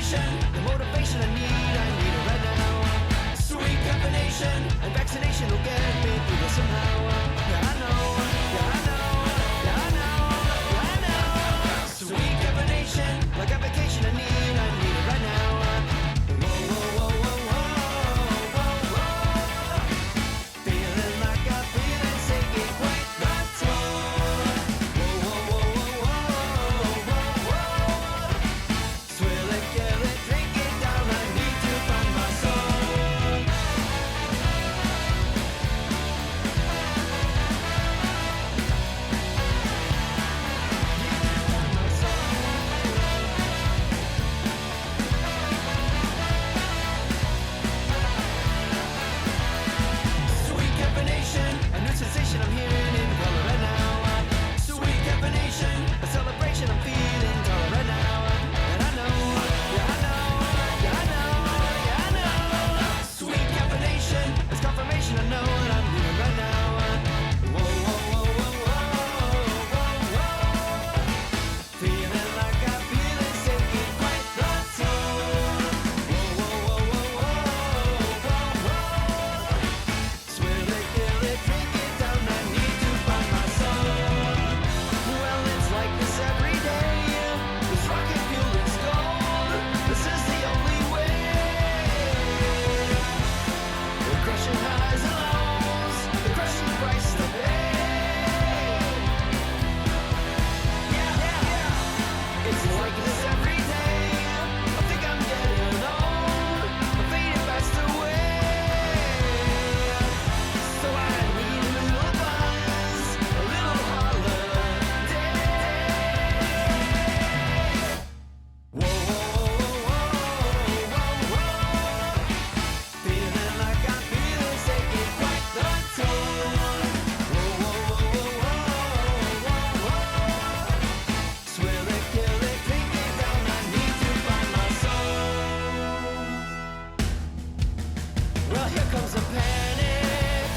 caffeination, the motivation I need it right now. Sweet caffeination, and vaccination will get me through this somehow. Yeah, I know, yeah, I know, yeah, I know, yeah, I know. Sweet caffeination, like a vacation I need it right now. Whoa, whoa, whoa, whoa, whoa, whoa, whoa. Feeling like I feel it, taking quite the toll. Whoa, whoa, whoa, whoa, whoa, whoa, whoa. Swill it, kill it, drink it down, I need to find my soul. Sweet caffeination, a new sensation I'm hearing in color right now. Sweet caffeination, a celebration I'm feeling color right now. And I know, yeah, I know, yeah, I know, yeah, I know. Sweet caffeination, it's confirmation I know that I'm doing right now. Whoa, whoa, whoa, whoa, whoa, whoa, whoa. Feeling like I feel it, taking quite the toll. Whoa, whoa, whoa, whoa, whoa, whoa, whoa. Swill it, kill it, drink it down, I need to find my soul. Well, it's like this every day. This rocket fuel is gold. This is the only way. The crushing highs and lows, the crushing price to pay. Yeah, yeah, yeah. It's like this every day. I think I'm getting old. I'm fading fast away. So I need a little buzz, a little holiday. Whoa, whoa, whoa, whoa, whoa. Feeling like I feel it, taking quite the toll. Whoa, whoa, whoa, whoa, whoa, whoa. Swill it, kill it, drink it down, I need to find my soul. Well, here comes a panic,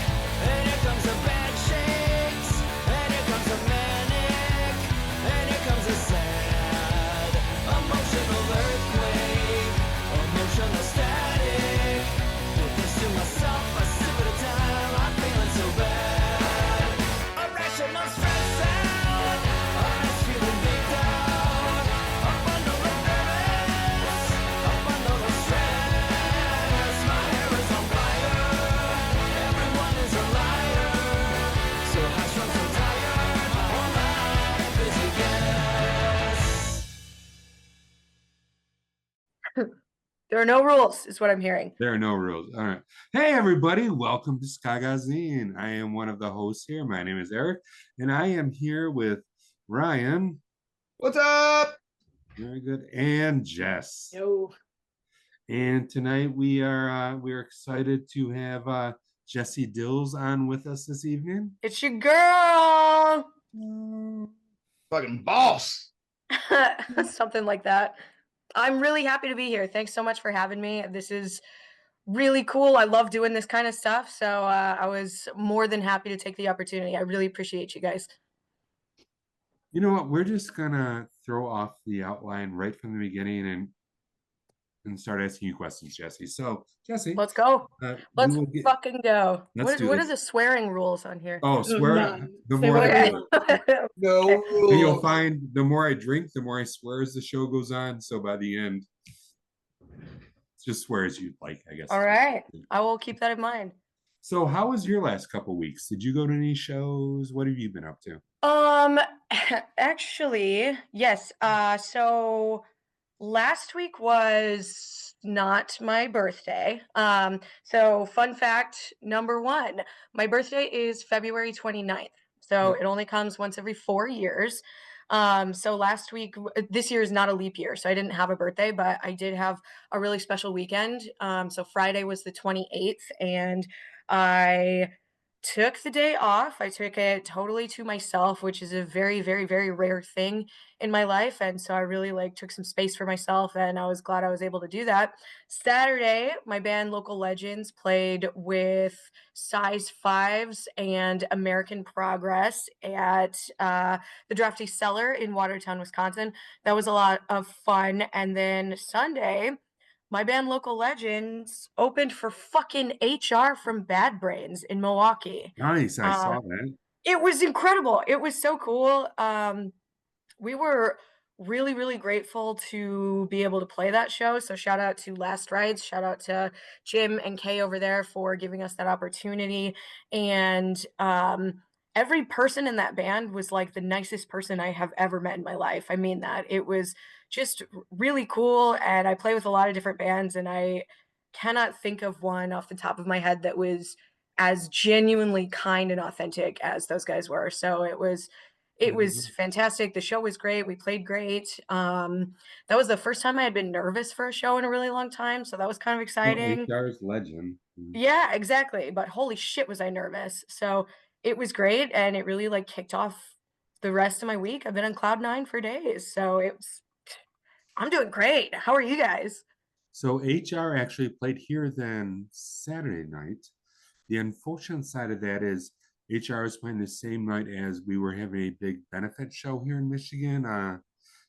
and here comes a bad shakes, and here comes a manic, and here comes a sad, emotional earthquake, emotional static. Put this to myself, a sip at a time, I'm feeling so bad. Irrational stress out, I'm feeling big down, a bundle of nervous, a bundle of stress. My hair is on fire, everyone is a liar. So high strung, so tired, my whole life is a guess. There are no rules, is what I'm hearing. There are no rules. All right. Hey, everybody. Welcome to Skagazine. I am one of the hosts here. My name is Eric, and I am here with Ryan. What's up? Very good. And Jess. No. And tonight we are excited to have Jessi Dills on with us this evening. It's your girl. Fucking boss. Something like that. I'm really happy to be here. Thanks so much for having me. This is really cool. I love doing this kind of stuff. So I was more than happy to take the opportunity. I really appreciate you guys. You know what? We're just gonna throw off the outline right from the beginning and start asking you questions, Jessi. So, Jessi, Let's go. we Let's will get- fucking go. Let's do What are this. the swearing rules on here? Oh, swear. None. The Say more whatever I you Okay. No Okay. rules. And you'll find the more I drink, the more I swear as the show goes on. So by the end, it's just swear as you'd like, I guess. All right. I will keep that in mind. So how was your last couple weeks? Did you go to any shows? What have you been up to? Actually, yes. So last week was not my birthday. So fun fact number one, my birthday is February 29th. So it only comes once every 4 years. So last week, this year is not a leap year, so I didn't have a birthday, but I did have a really special weekend. So Friday was the 28th, and I took the day off. I took it totally to myself, which is a very, very, very rare thing in my life. And so I really like took some space for myself and I was glad I was able to do that. Saturday, my band Local Legends played with Size Fives and American Progress at the Drafty Cellar in Watertown, Wisconsin. That was a lot of fun. And then Sunday, my band Local Legends opened for fucking HR from Bad Brains in Milwaukee. Nice, I Uh, saw that. it was incredible. It was so cool. We were really, really grateful to be able to play that show. So shout out to Last Rides, shout out to Jim and Kay over there for giving us that opportunity. And every person in that band was like the nicest person I have ever met in my life. I mean that. It was just really cool. And I play with a lot of different bands, and I cannot think of one off the top of my head that was as genuinely kind and authentic as those guys were. So it was Mhm. fantastic. The show was great. We played great. That was the first time I had been nervous for a show in a really long time, so that was kind of Well, exciting. HR's legend. Yeah, exactly. But holy shit, was I nervous. So it was great, and it really like kicked off the rest of my week. I've been on cloud nine for days, so I'm doing great. How are you guys? So HR actually played here then Saturday night. The unfortunate side of that is HR is playing the same night as we were having a big benefit show here in Michigan.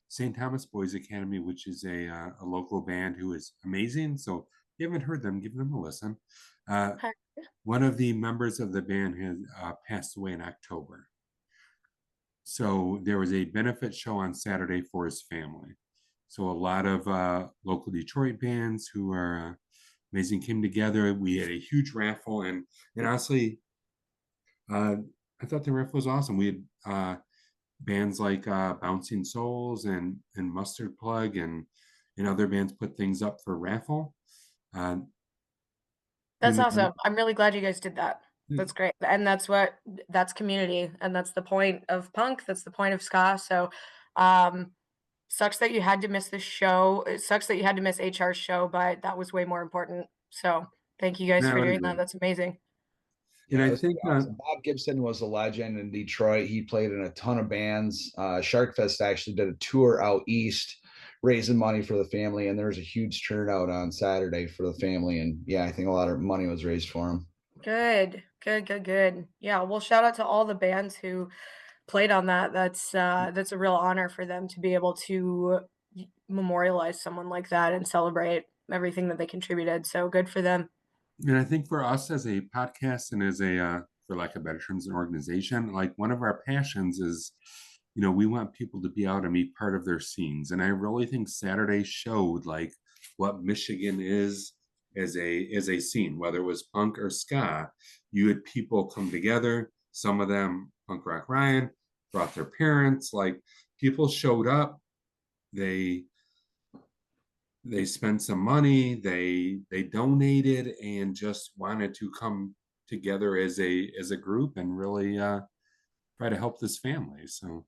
St. Thomas Boys Academy, which is a local band who is amazing. So if you haven't heard them, give them a listen. Uh, Okay. one of the members of the band has passed away in October. So there was a benefit show on Saturday for his family. So a lot of local Detroit bands who are amazing came together. We had a huge raffle, and honestly, uh, I thought the raffle was awesome. We had bands like Bouncing Souls and Mustard Plug and other bands put things up for raffle. Uh, That's and awesome. I'm really glad you guys did that. That's great. And that's community, and that's the point of punk. That's the point of ska. So um sucks that you had to miss this show. It sucks that you had to miss HR's show, but that was way more important. So thank you guys no, for I doing that. agree. That's amazing. And Yeah, I this is think awesome. Bob Gibson was a legend in Detroit. He played in a ton of bands. Sharkfest actually did a tour out east, raising money for the family, and there was a huge turnout on Saturday for the family. And yeah, I think a lot of money was raised for him. Good. Good, good, good. Yeah, well, shout out to all the bands who played on that. That's a real honor for them to be able to memorialize someone like that and celebrate everything that they contributed. So good for them. And I think for us as a podcast and as a, for lack of better terms, an organization, like one of our passions is, we want people to be out and be part of their scenes. And I really think Saturday showed like what Michigan is as a scene, whether it was punk or ska. You had people come together. Some of them, punk Rock Ryon, brought their parents. Like people showed up. They they spent some money, they donated and just wanted to come together as a group and really try to help this family. So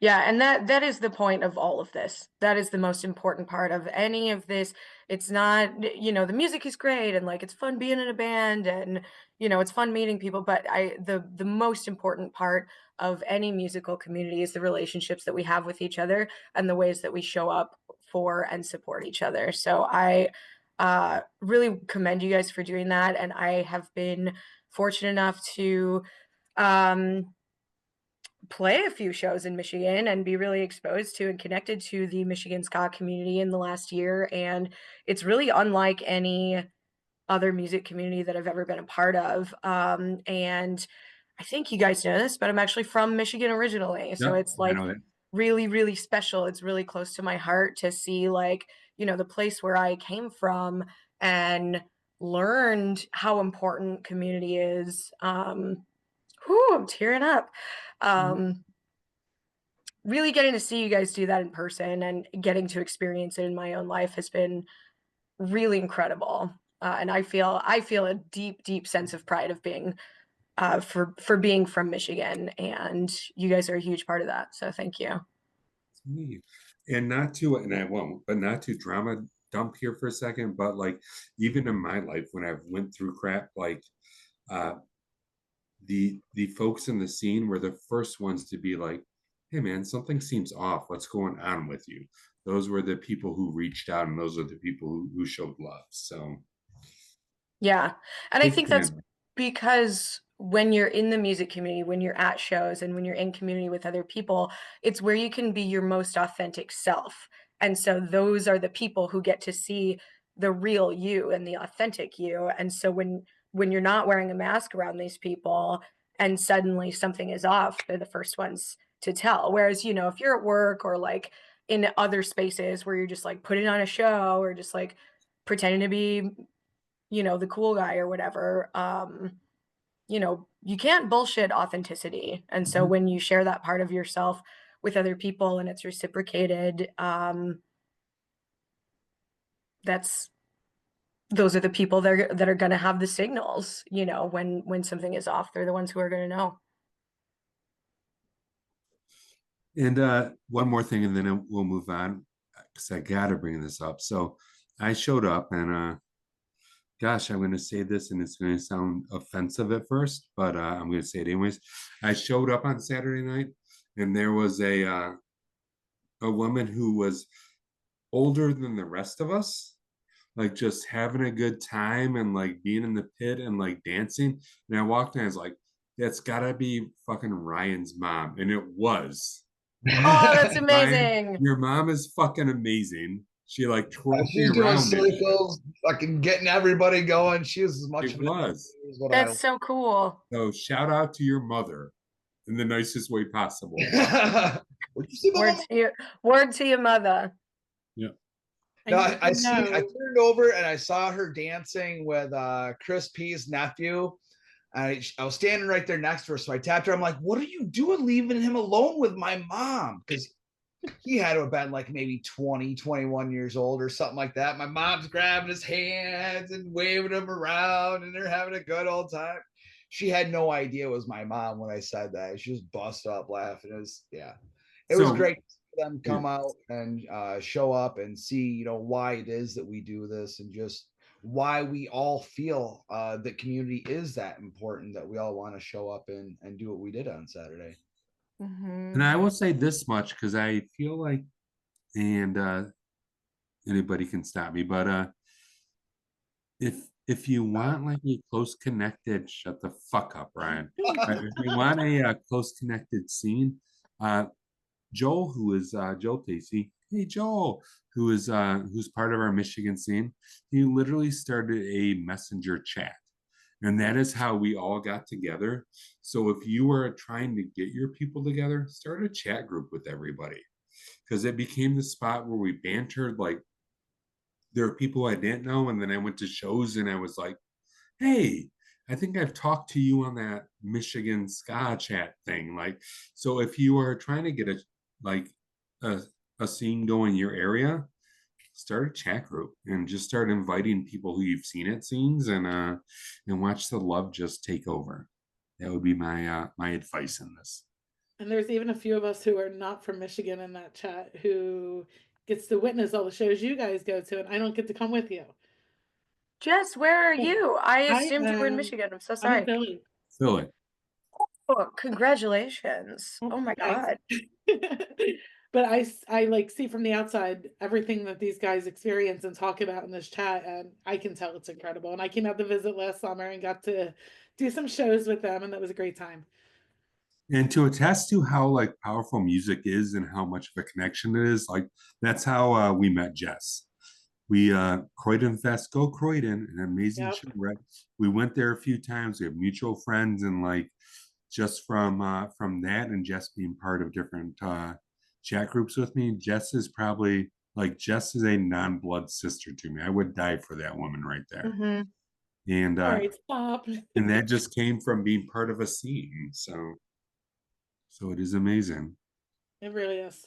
Yeah, and that is the point of all of this. That is the most important part of any of this. It's not, the music is great and like it's fun being in a band and it's fun meeting people, but the most important part of any musical community is the relationships that we have with each other and the ways that we show up for and support each other. So I really commend you guys for doing that, and I have been fortunate enough to um play a few shows in Michigan and be really exposed to and connected to the Michigan ska community in the last year. And it's really unlike any other music community that I've ever been a part of. And I think you guys know this, but I'm actually from Michigan originally. So yep, it's I like know it. really, really special. It's really close to my heart to see like, the place where I came from and learned how important community is. I'm tearing up. Um, really getting to see you guys do that in person and getting to experience it in my own life has been really incredible. And I feel a deep, deep sense of pride of being for being from Michigan, and you guys are a huge part of that. So thank you. Me. And not to, and I won't, but not to drama dump here for a second, but like even in my life when I've went through crap, like uh the folks in the scene were the first ones to be like, hey man, something seems off, what's going on with you? Those were the people who reached out, and those are the people who showed love. So Yeah. And I big think that's fan. because when you're in the music community, when you're at shows and when you're in community with other people, it's where you can be your most authentic self. And so those are the people who get to see the real you and the authentic you. And so when you're not wearing a mask around these people and suddenly something is off, they're the first ones to tell. Whereas, you know, if you're at work or like in other spaces where you're just like putting on a show or just like pretending to be, you know, the cool guy or whatever, you know, you can't bullshit authenticity. And so Mhm. when you share that part of yourself with other people and it's reciprocated, that's those are the people that are going to have the signals, you know, when something is off. They're the ones who are going to know. And one more thing, and then we'll move on because I gotta bring this up. So I showed up, and gosh, I'm going to say this, and it's going to sound offensive at first, but I'm going to say it anyways. I showed up on Saturday night, and there was a woman who was older than the rest of us, like just having a good time and like being in the pit and like dancing. And I walked in, I was like, that's gotta be fucking Ryan's mom. And it was. Oh, that's Ryan, amazing. your mom is fucking amazing. She like twirled me She's doing around and circles, fucking getting everybody going. She was as much it of an was. is what That's so cool. So shout out to your mother in the nicest way possible. I. Would you see my Word mom? to your word to your mother. Yeah. No, And I you seen. I know, turned over and I saw her dancing with Chris P's nephew. I was standing right there next to her, so I tapped her. I'm like, "What are you doing, leaving him alone with my mom?" Because he had to have been like maybe 20, 21 years old or something like that. My mom's grabbing his hands and waving him around, and they're having a good old time. She had no idea it was my mom when I said that. She just busted up laughing. It was So great to see them yeah. come out and show up and see, you know, why it is that we do this and just why we all feel that community is that important, that we all want to show up and do what we did on Saturday. And I will say this much because I feel like, and anybody can stop me, but if you want like a close connected, shut the fuck up, Ryan. If you want a close connected scene, uh, Joel, who is Joel Tacey, hey Joel, who's part of our Michigan scene, he literally started a messenger chat. And that is how we all got together. So if you are trying to get your people together, start a chat group with everybody. Because it became the spot where we bantered. Like there are people I didn't know, and then I went to shows and I was like, hey, I think I've talked to you on that Michigan ska chat thing. Like, so if you are trying to get like a, a scene going in your area, start a chat group and just start inviting people who you've seen at scenes and watch the love just take over. That would be my advice in this. and there's even a few of us who are not from Michigan in that chat who gets to witness all the shows you guys go to, and I don't get to come with you. Jess, where are you? I I assumed you were in am. Michigan. I'm so I'm in sorry. Philly. Philly. Oh, congratulations. Oh my Thanks. God. But I like see from the outside everything that these guys experience and talk about in this chat, and I can tell it's incredible. And I came out to visit last summer and got to do some shows with them, and that was a great time. And to attest to how like powerful music is and how much of a connection it is, like that's how we met Jess. We Croydon Fest, go Croydon, an amazing Yep. show, right? We went there a few times. We have mutual friends, and like just from that and Jess being part of different chat groups with me, Jess is probably like Jess is a non-blood sister to me. I would die for that woman right there. Mhm. And All right, stop. and that just came from being part of a scene. So it is amazing. It really is.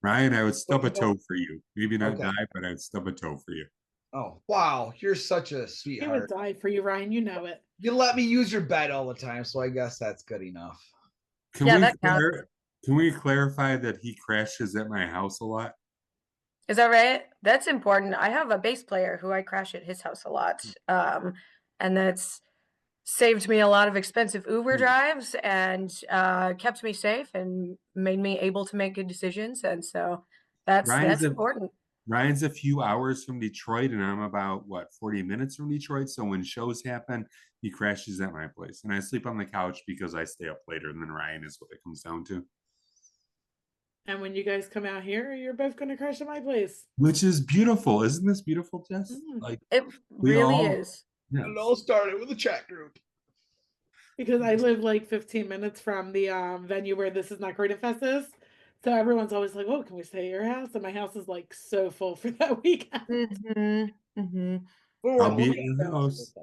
Ryan, I would stub a you know- toe for you. Maybe not Okay. die, but I'd stub a toe for you. Oh, wow. You're such a He would sweetheart. die for you, Ryan. You know it. You let me use your bed all the time, so I guess that's good enough. Can Yeah, we that counts. can we clarify that he crashes at my house a lot? Is that right? That's important. I have a bass player who I crash at his house a lot. And that's saved me a lot of expensive Uber Mm. drives and kept me safe and made me able to make good decisions. And so Ryan's that's a important. Ryan's a few hours from Detroit, and I'm about what 40 minutes from Detroit. So when shows happen, he crashes at my place, and I sleep on the couch because I stay up later than Ryan is what it comes down to. And when you guys come out here, you're both going to crash at my place. Which is beautiful, isn't this beautiful, Jess? Mm. Like It we really all, is. yeah. It all started with a chat group. Because I live like 15 minutes from the venue where This Is Not Great Fest is. So everyone's always like, oh, can we stay at your house? And my house is like so full for that weekend. I'll be in the house.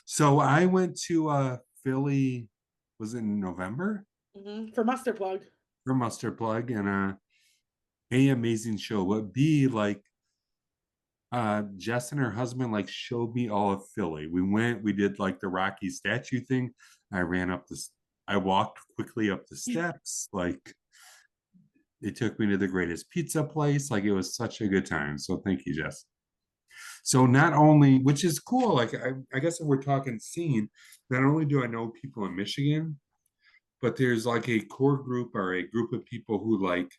So I went to Philly, was it in November? For Muster Plug. For Muster Plug, and A, amazing show, but B, like Jess and her husband like showed me all of Philly. We did like the Rocky statue thing. I walked quickly up the steps. Like they took me to the greatest pizza place. Like it was such a good time. So thank you, Jess. So not only, which is cool, like I guess if we're talking scene, not only do I know people in Michigan, but there's like a core group or a group of people who like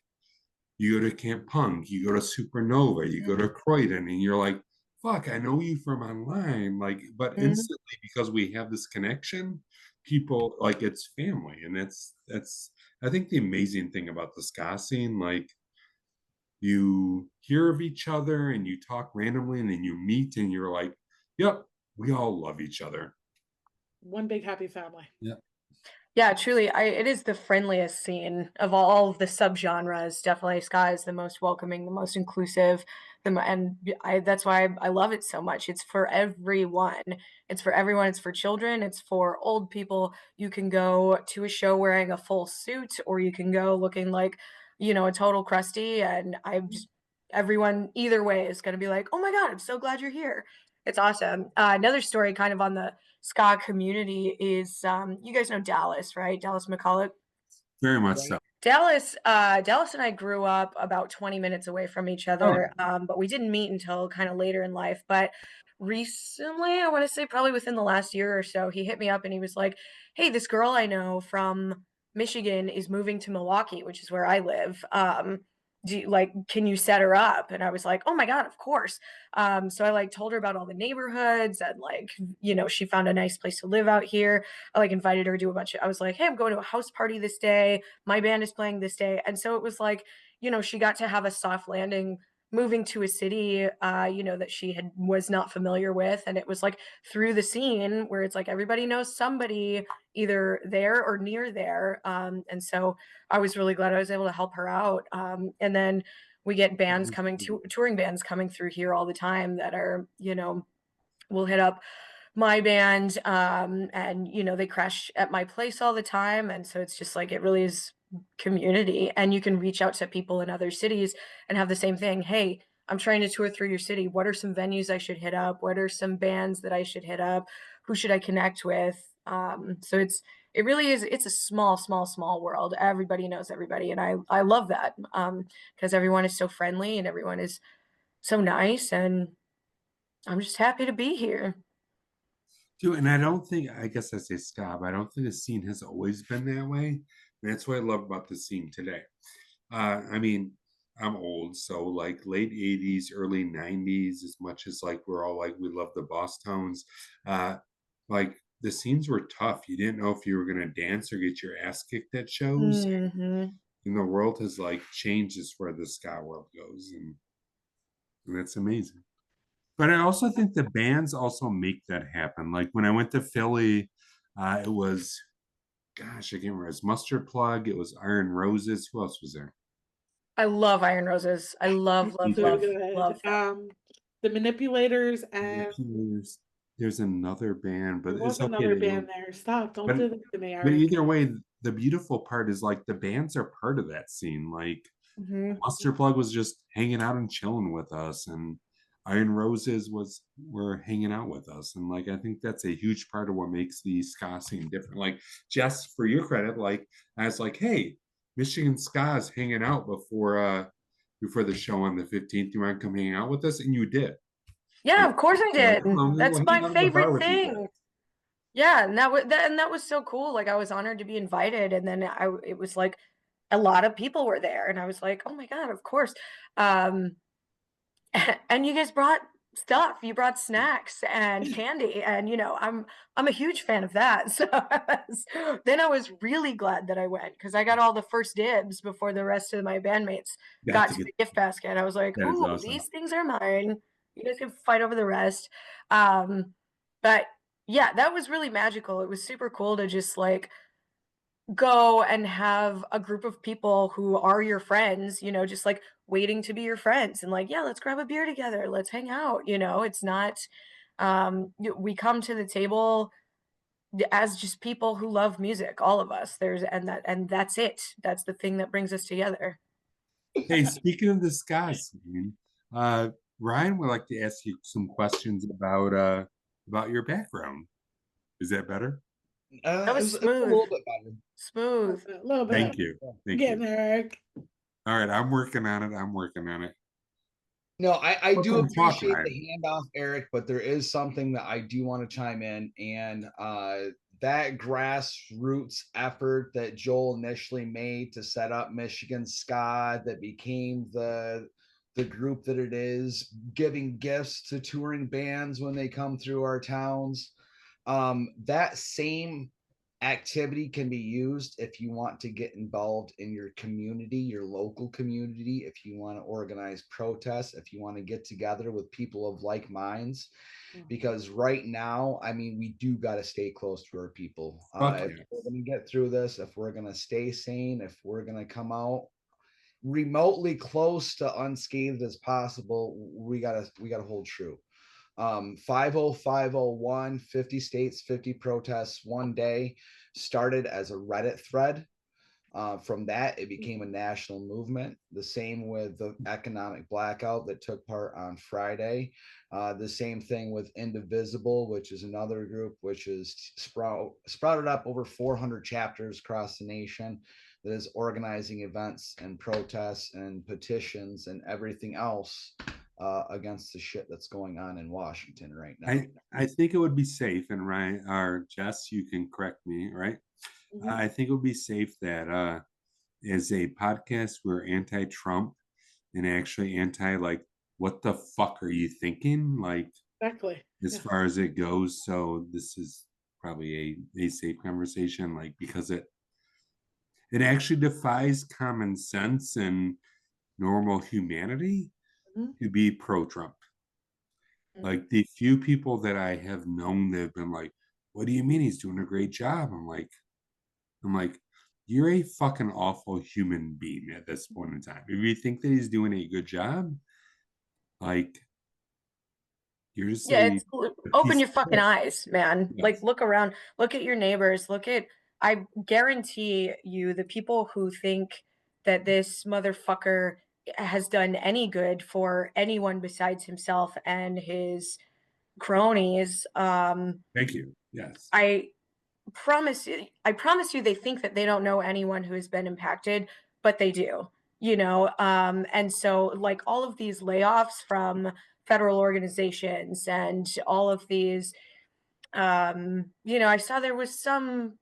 you go to Camp Punk, you go to Supernova, you go to Croydon, and you're like, fuck, I know you from online. Like, but instantly because we have this connection, people like it's family. And that's I think the amazing thing about the ska scene, like you hear of each other and you talk randomly and then you meet and you're like, yep, we all love each other. One big happy family. Yeah. Yeah, truly, it is the friendliest scene of all of the subgenres. Definitely, ska is the most welcoming, the most inclusive, that's why I love it so much. It's for everyone. It's for everyone. It's for children. It's for old people. You can go to a show wearing a full suit, or you can go looking like, a total crusty. And everyone either way is going to be like, "Oh my God, I'm so glad you're here." It's awesome. Another story, kind of on the ska community, is you guys know Dallas, right? Dallas McCulloch. Very much so. Dallas and I grew up about 20 minutes away from each other, but we didn't meet until kind of later in life. But recently, I want to say probably within the last year or so, he hit me up and he was like, "Hey, this girl I know from Michigan is moving to Milwaukee, which is where I live. Can you set her up?" And I was like, "Oh my God, of course." So I like told her about all the neighborhoods and like, she found a nice place to live out here. I like invited her to I was like, "Hey, I'm going to a house party this day. My band is playing this day." And so it was like, she got to have a soft landing moving to a city, that she was not familiar with. And it was like through the scene where it's like everybody knows somebody either there or near there. And so I was really glad I was able to help her out. And then we get touring bands coming through here all the time that are, will hit up my band, and they crash at my place all the time. And so it's just like it really is community, and you can reach out to people in other cities and have the same thing. "Hey, I'm trying to tour through your city. What are some venues I should hit up? What are some bands that I should hit up? Who should I connect with?" So it really is, it's a small world. Everybody knows everybody, and I love that, because everyone is so friendly and everyone is so nice, and I'm just happy to be here. And I guess I say ska, but I don't think the scene has always been that way. And that's what I love about the scene today. I mean, I'm old, so like late 80s, early 90s, as much as like we're all like, we love the boss tones. Like the scenes were tough. You didn't know if you were going to dance or get your ass kicked at shows. And the world has like changed as far as the ska world goes. And that's amazing. But I also think the bands also make that happen. Like when I went to Philly, it was, gosh, I can't remember. It was Mustard Plug. It was Iron Roses. Who else was there? I love Iron Roses. I love The Manipulators, and There's another band, but there was another band there. Stop! Don't do that to me, But Eric. either way, the beautiful part is like the bands are part of that scene. Like Mustard Plug was just hanging out and chilling with us, and Iron Roses were hanging out with us. And like I think that's a huge part of what makes the ska scene different. Like Jess, for your credit, like I was like, "Hey, Michigan Ska is hanging out before the show on the 15th. You want to come hang out with us?" And you did. Yeah, of course I did. That's my Hang out at the bar favorite with you guys. thing. Yeah, and that was so cool. Like I was honored to be invited, and then it was like a lot of people were there, and I was like, oh my god, of course. Um, and you guys brought stuff. You brought snacks and candy, and I'm a huge fan of that. So then I was really glad that I went because I got all the first dibs before the rest of my bandmates got That's a to good. the gift basket. I was like, That is "Ooh, awesome. these things are mine. You guys can fight over the rest." Um, but yeah, that was really magical. It was super cool to just like go and have a group of people who are your friends, just like waiting to be your friends and like, yeah, let's grab a beer together, let's hang out. It's not we come to the table as just people who love music, all of us. And that's it. That's the thing that brings us together. Hey, speaking of the ska scene, uh, Ryan would like to ask you some questions about your background. Is that better? That was It's a smooth. little bit better. Smooth. A little bit. Thank you. Thank Getting you. there, Eric. All right, I'm working on it. I'm working on it. No, I do Welcome, talk, appreciate Ryan. the handoff, Eric, but there is something that I do want to chime in, and that grassroots effort that Joel initially made to set up Michigan Ska, that became the group that it is, giving gifts to touring bands when they come through our towns. That same activity can be used if you want to get involved in your community, your local community, if you want to organize protests, if you want to get together with people of like minds. Because right now, I mean, we do got to stay close to our people. Fuck If yeah. we're going to get through this, if we're going to stay sane, if we're going to come out remotely close to unscathed as possible, we gotta hold true. 50501, 50 states, 50 protests one day, started as a Reddit thread. From that, it became a national movement. The same with the economic blackout that took part on Friday. The same thing with Indivisible, which is another group which is sprouted up over 400 chapters across the nation that is organizing events and protests and petitions and everything else against the shit that's going on in Washington right now. I think it would be safe, and Ryan or Jess, you can correct me, right? I think it would be safe that as a podcast, we're anti-Trump and actually anti like what the fuck are you thinking? Like Exactly. as far as it goes. So this is probably a safe conversation, like because it actually defies common sense and normal humanity to be pro-Trump. Like the few people that I have known that have been like, what do you mean he's doing a great job? I'm like, you're a fucking awful human being at this point in time. If you think that he's doing a good job, like you're just Yeah, a open piece your of fucking shit. eyes, man. Like Yes. look around, look at your neighbors, I guarantee you the people who think that this motherfucker has done any good for anyone besides himself and his cronies, Thank you. Yes. I I promise you they think that they don't know anyone who has been impacted, but they do, and so like all of these layoffs from federal organizations and all of these I saw there was some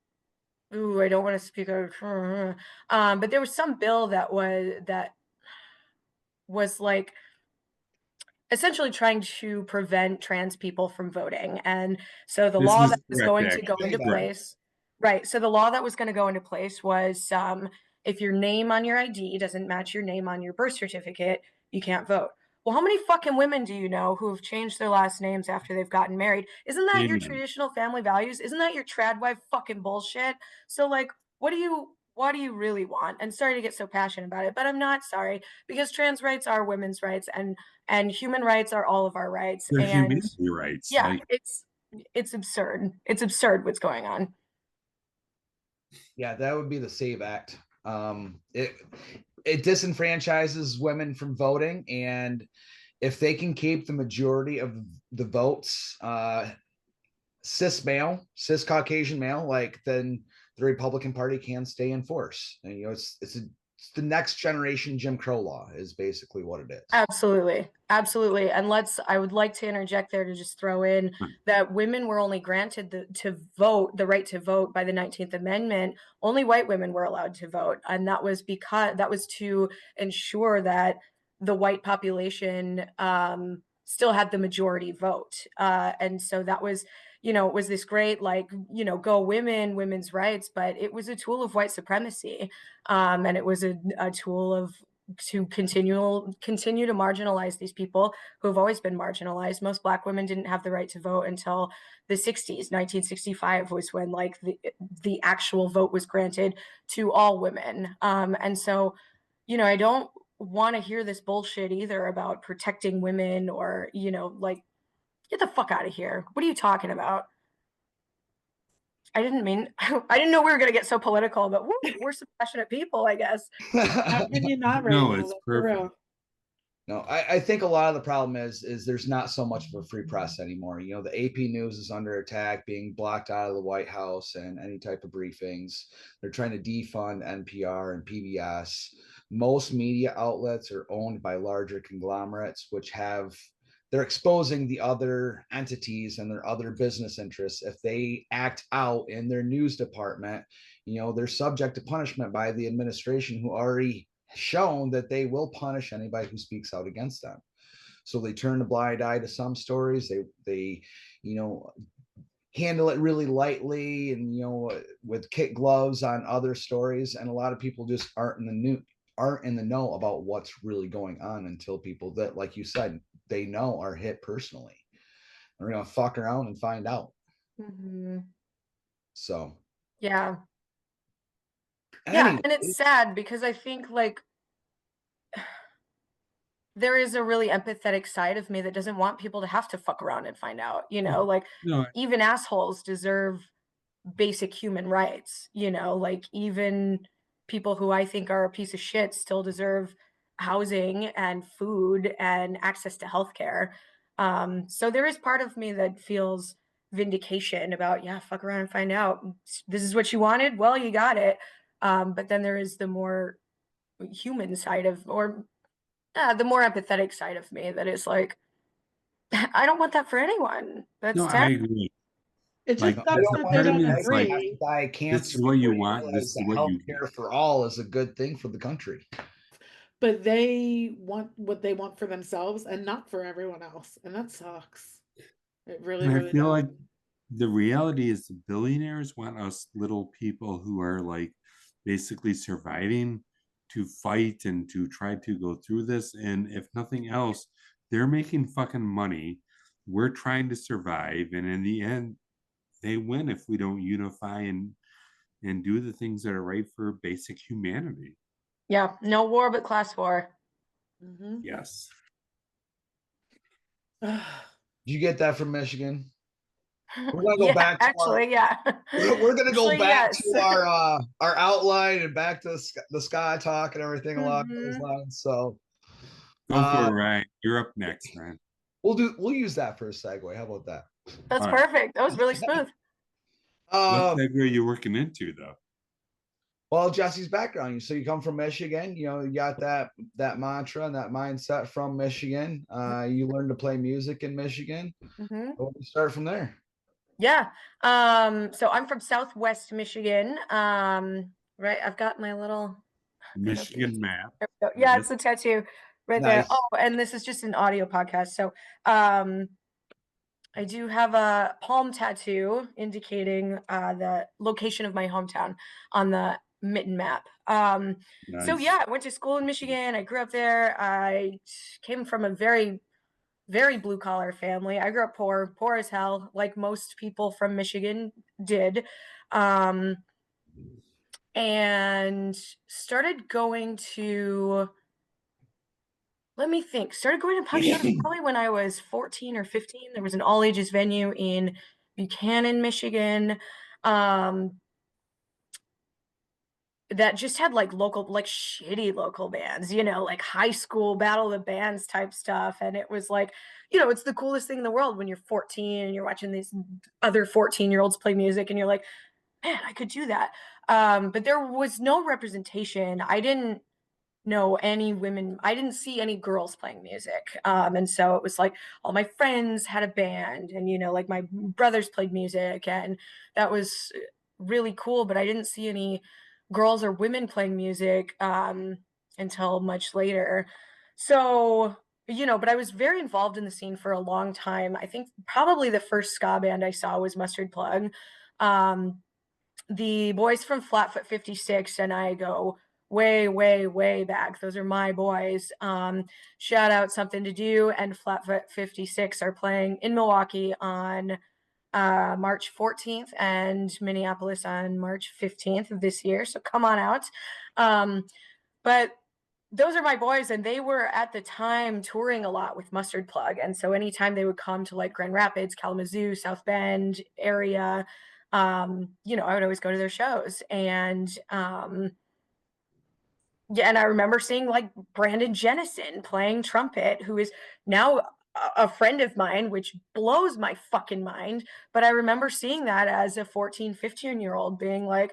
ooh, I don't want to speak of but there was some bill that was like essentially trying to prevent trans people from voting. And so the This law is that was correct, going to go actually. into Correct. place, right? So the law that was going to go into place was if your name on your ID doesn't match your name on your birth certificate, you can't vote. Well, how many fucking women do you know who have changed their last names after they've gotten married? Isn't that your Amen. traditional family values? Isn't that your trad wife fucking bullshit? So like, what do you really want? And sorry to get so passionate about it, but I'm not sorry because trans rights are women's rights and human rights are all of our rights. They're And humanity rights. yeah, Like it's absurd. It's absurd what's going on. Yeah, that would be the SAVE Act. It disenfranchises women from voting, and if they can keep the majority of the votes, cis Caucasian male, like then the Republican Party can stay in force. And it's a it's the next generation Jim Crow law is basically what it is. Absolutely. Absolutely. And I would like to interject there to just throw in that women were only granted the right to vote by the 19th Amendment. Only white women were allowed to vote. And that was to ensure that the white population still had the majority vote. And so that was, it was this great, like, go women, women's rights, but it was a tool of white supremacy. And it was a tool to continue to marginalize these people who have always been marginalized. Most Black women didn't have the right to vote until the 60s. 1965 was when like the actual vote was granted to all women. And so, I don't want to hear this bullshit either about protecting women or, like, get the fuck out of here. What are you talking about? I didn't know we were going to get so political, but we're some passionate people, I guess. How can you not right No, now? it's That's for real. perfect. No, I think a lot of the problem is there's not so much of a free press anymore. The AP News is under attack, being blocked out of the White House and any type of briefings. They're trying to defund NPR and PBS. Most media outlets are owned by larger conglomerates, which they're exposing the other entities and their other business interests. If they act out in their news department, they're subject to punishment by the administration, who already shown that they will punish anybody who speaks out against them. So they turn a blind eye to some stories. They handle it really lightly and with kid gloves on other stories. And a lot of people just aren't in the know about what's really going on until people that, like you said, they know are hit personally. They're gonna fuck around and find out. Mm-hmm. So yeah. anyway. And it's sad because I think like there is a really empathetic side of me that doesn't want people to have to fuck around and find out, like No, even assholes deserve basic human rights, like even people who I think are a piece of shit still deserve housing and food and access to healthcare. So there is part of me that feels vindication about, fuck around and find out. This is what you wanted. Well, you got it. But then there is the more human side of, or the more empathetic side of me that is like, I don't want that for anyone. That's no, I terrible. agree. It just Like, sucks there's a that they part of don't me that's like, agree. Die of cancer. this is what you before want, realize this is that what you healthcare for all is a good thing for the country. But they want what they want for themselves and not for everyone else. And that sucks. It really, And I really feel does. like the reality is the billionaires want us little people who are like basically surviving to fight and to try to go through this. And if nothing else, they're making fucking money. We're trying to survive. And in the end, they win if we don't unify and do the things that are right for basic humanity. Yeah, no war but class war. Mm-hmm. Yes. Did you get that from Michigan? We're gonna go Yeah, back to actually, yeah. we're gonna go Actually, back yes. to our outline and back to the Ska Talk and everything along those lines. So Go for it, Ryan. You're up next, man. we'll use that for a segue. How about that? That's All right. perfect. That was really smooth. What segue are you working into, though? Well, Jesse's background. So you come from Michigan. You got that mantra and that mindset from Michigan. You learned to play music in Michigan. Mm-hmm. We'll start from there. Yeah. So I'm from Southwest Michigan. Right. I've got my little Michigan map. Yeah, it's a tattoo right Nice. there. Oh, and this is just an audio podcast. So I do have a palm tattoo indicating the location of my hometown on the mitten map. Nice. So yeah, I went to school in Michigan. I grew up there. I came from a very, very blue collar family. I grew up poor as hell, like most people from Michigan did. And started going to, let me think, started going to punk shows probably when I was 14 or 15. There was an all ages venue in Buchanan, Michigan. That just had like local, like shitty local bands, like high school battle of the bands type stuff. And it was like, it's the coolest thing in the world when you're 14 and you're watching these other 14-year-olds play music and you're like, man, I could do that. But there was no representation. I didn't know any women. I didn't see any girls playing music. And so it was like all my friends had a band, and like my brothers played music, and that was really cool, but I didn't see any girls or women playing music until much later. So, but I was very involved in the scene for a long time. I think probably the first ska band I saw was Mustard Plug. Um, the boys from Flatfoot 56 and I go way, way, way back. Those are my boys. Shout out Something to Do and Flatfoot 56 are playing in Milwaukee on March 14th and Minneapolis on March 15th of this year. So come on out. But those are my boys, and they were at the time touring a lot with Mustard Plug. And so anytime they would come to like Grand Rapids, Kalamazoo, South Bend area, I would always go to their shows. And yeah, and I remember seeing like Brandon Jennison playing trumpet, who is now a friend of mine, which blows my fucking mind. But I remember seeing that as a 14, 15-year-old being like,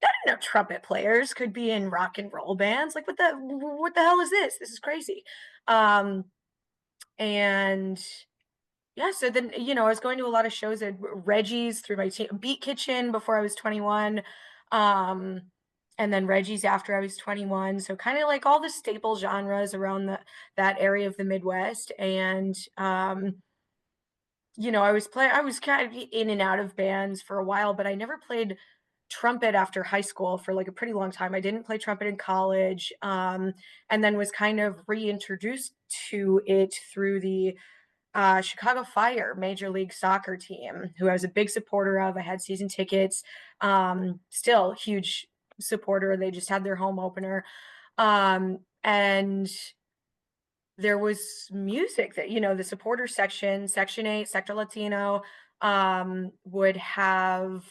I didn't know trumpet players could be in rock and roll bands. Like, what the hell is this? This is crazy. And yeah, so then, I was going to a lot of shows at Reggie's through my Beat Kitchen before I was 21. And then Reggie's after I was 21. So kind of like all the staple genres around that area of the Midwest. And, I was kind of in and out of bands for a while, but I never played trumpet after high school for like a pretty long time. I didn't play trumpet in college, and then was kind of reintroduced to it through the Chicago Fire Major League Soccer team, who I was a big supporter of. I had season tickets, still huge supporter. They just had their home opener. And there was music that, the supporter section, Section 8, Sector Latino, would have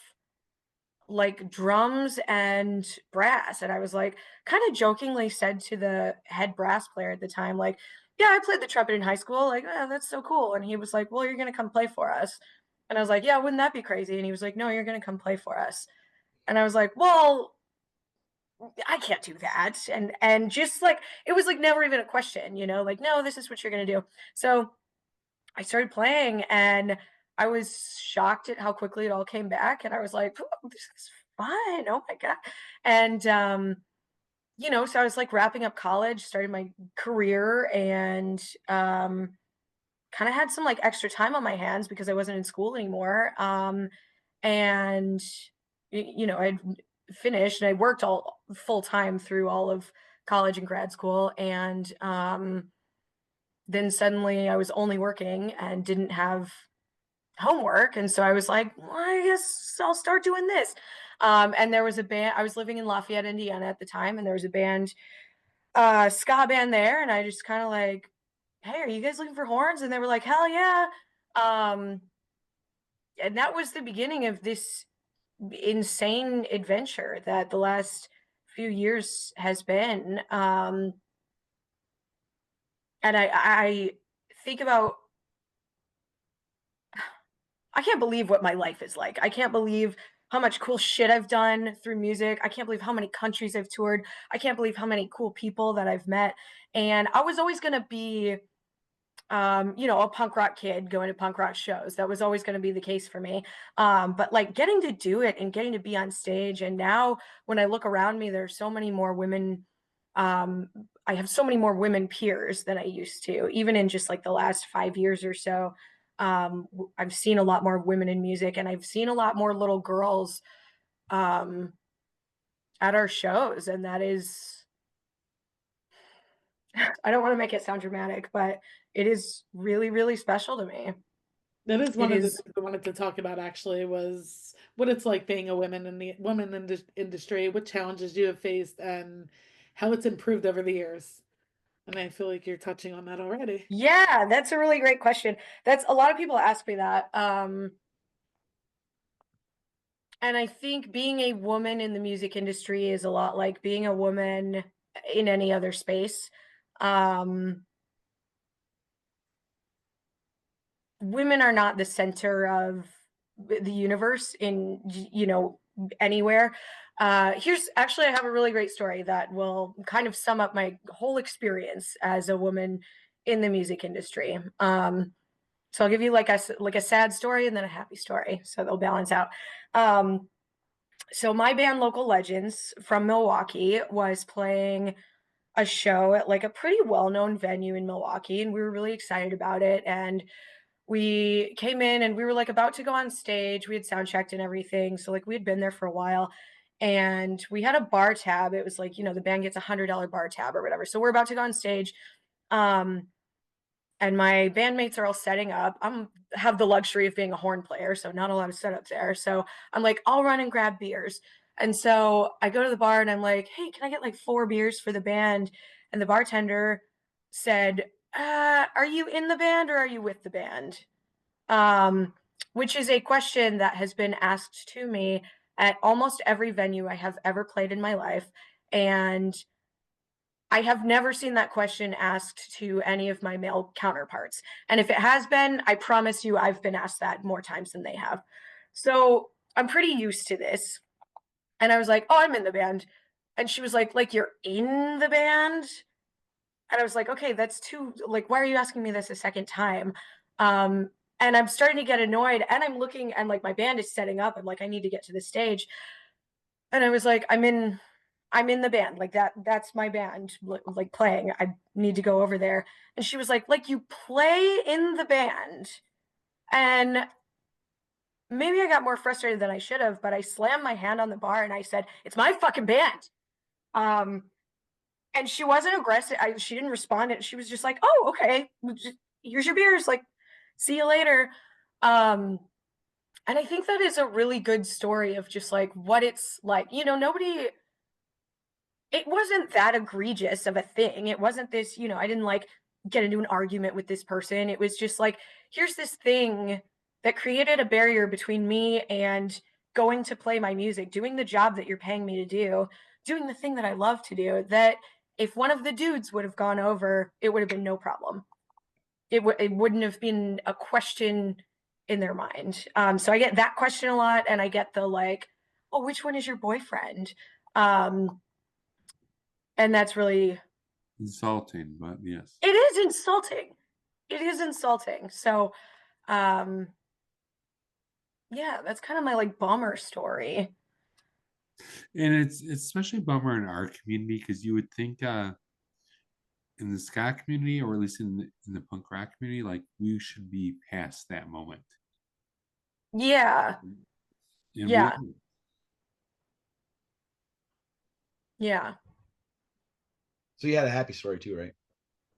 like drums and brass. And I was like, kind of jokingly said to the head brass player at the time, like, yeah, I played the trumpet in high school. Like, oh, that's so cool. And he was like, well, you're going to come play for us. And I was like, yeah, wouldn't that be crazy? And he was like, no, you're going to come play for us. And I was like, well, I can't do that. And just like, it was like never even a question, like, no, this is what you're going to do. So I started playing, and I was shocked at how quickly it all came back. And I was like, this is fun. Oh my God. And, so I was like wrapping up college, started my career, and kind of had some like extra time on my hands because I wasn't in school anymore. And, I'd finished and I worked all full time through all of college and grad school. And then suddenly I was only working and didn't have homework. And so I was like, well, I guess I'll start doing this. And there was a band, I was living in Lafayette, Indiana at the time, and there was a band, ska band there. And I just kind of like, hey, are you guys looking for horns? And they were like, hell yeah. And that was the beginning of this insane adventure that the last few years has been. And I think about, I can't believe what my life is like. I can't believe how much cool shit I've done through music. I can't believe how many countries I've toured. I can't believe how many cool people that I've met. And I was always going to be, a punk rock kid going to punk rock shows. That was always going to be the case for me. But like getting to do it and getting to be on stage. And now when I look around me, there's so many more women. I have so many more women peers than I used to, even in just like the last 5 years or so. I've seen a lot more women in music, and I've seen a lot more little girls at our shows. And that is, I don't want to make it sound dramatic, but it is really, really special to me. That is one It of the is. things I wanted to talk about actually, was what it's like being a woman in the industry, what challenges you have faced, and how it's improved over the years. And I feel like you're touching on that already. Yeah, that's a really great question. That's a lot of people ask me that. And I think being a woman in the music industry is a lot like being a woman in any other space. Women are not the center of the universe in, anywhere. Here's actually, I have a really great story that will kind of sum up my whole experience as a woman in the music industry. So I'll give you like a sad story and then a happy story, so they'll balance out. Um, so my band, Local Legends from Milwaukee, was playing a show at like a pretty well-known venue in Milwaukee, and we were really excited about it. And we came in and we were like about to go on stage. We had sound checked and everything. So like we had been there for a while and we had a bar tab. It was like, the band gets $100 bar tab or whatever. So we're about to go on stage. Um, and my bandmates are all setting up. Have the luxury of being a horn player, so not a lot of setup there. So I'm like, I'll run and grab beers. And so I go to the bar and I'm like, hey, can I get like 4 beers for the band? And the bartender said, are you in the band or are you with the band? Which is a question that has been asked to me at almost every venue I have ever played in my life. And I have never seen that question asked to any of my male counterparts. And if it has been, I promise you, I've been asked that more times than they have. So I'm pretty used to this. And I was like, oh, I'm in the band. And she was like, you're in the band? And I was like, okay, that's too, like, why are you asking me this a second time? And I'm starting to get annoyed and I'm looking and like my band is setting up. I'm like, I need to get to the stage. And I was like, I'm in the band. Like that's my band like playing. I need to go over there. And she was like you play in the band. And maybe I got more frustrated than I should have, but I slammed my hand on the bar and I said, it's my fucking band. And she wasn't aggressive. She didn't respond. And she was just like, oh, okay, here's your beers. Like, see you later. And I think that is a really good story of just like what it's like, it wasn't that egregious of a thing. It wasn't this, I didn't like get into an argument with this person. It was just like, here's this thing that created a barrier between me and going to play my music, doing the job that you're paying me to do, doing the thing that I love to do, that if one of the dudes would have gone over, it would have been no problem. It wouldn't have been a question in their mind. So I get that question a lot, and I get the like, oh, which one is your boyfriend? And that's really insulting, but yes. It is insulting. It is insulting. So yeah, that's kind of my like bummer story. And it's especially a bummer in our community because you would think in the ska community, or at least in the punk rock community, like we should be past that moment. Yeah. And Yeah. Yeah. So you had a happy story too, right?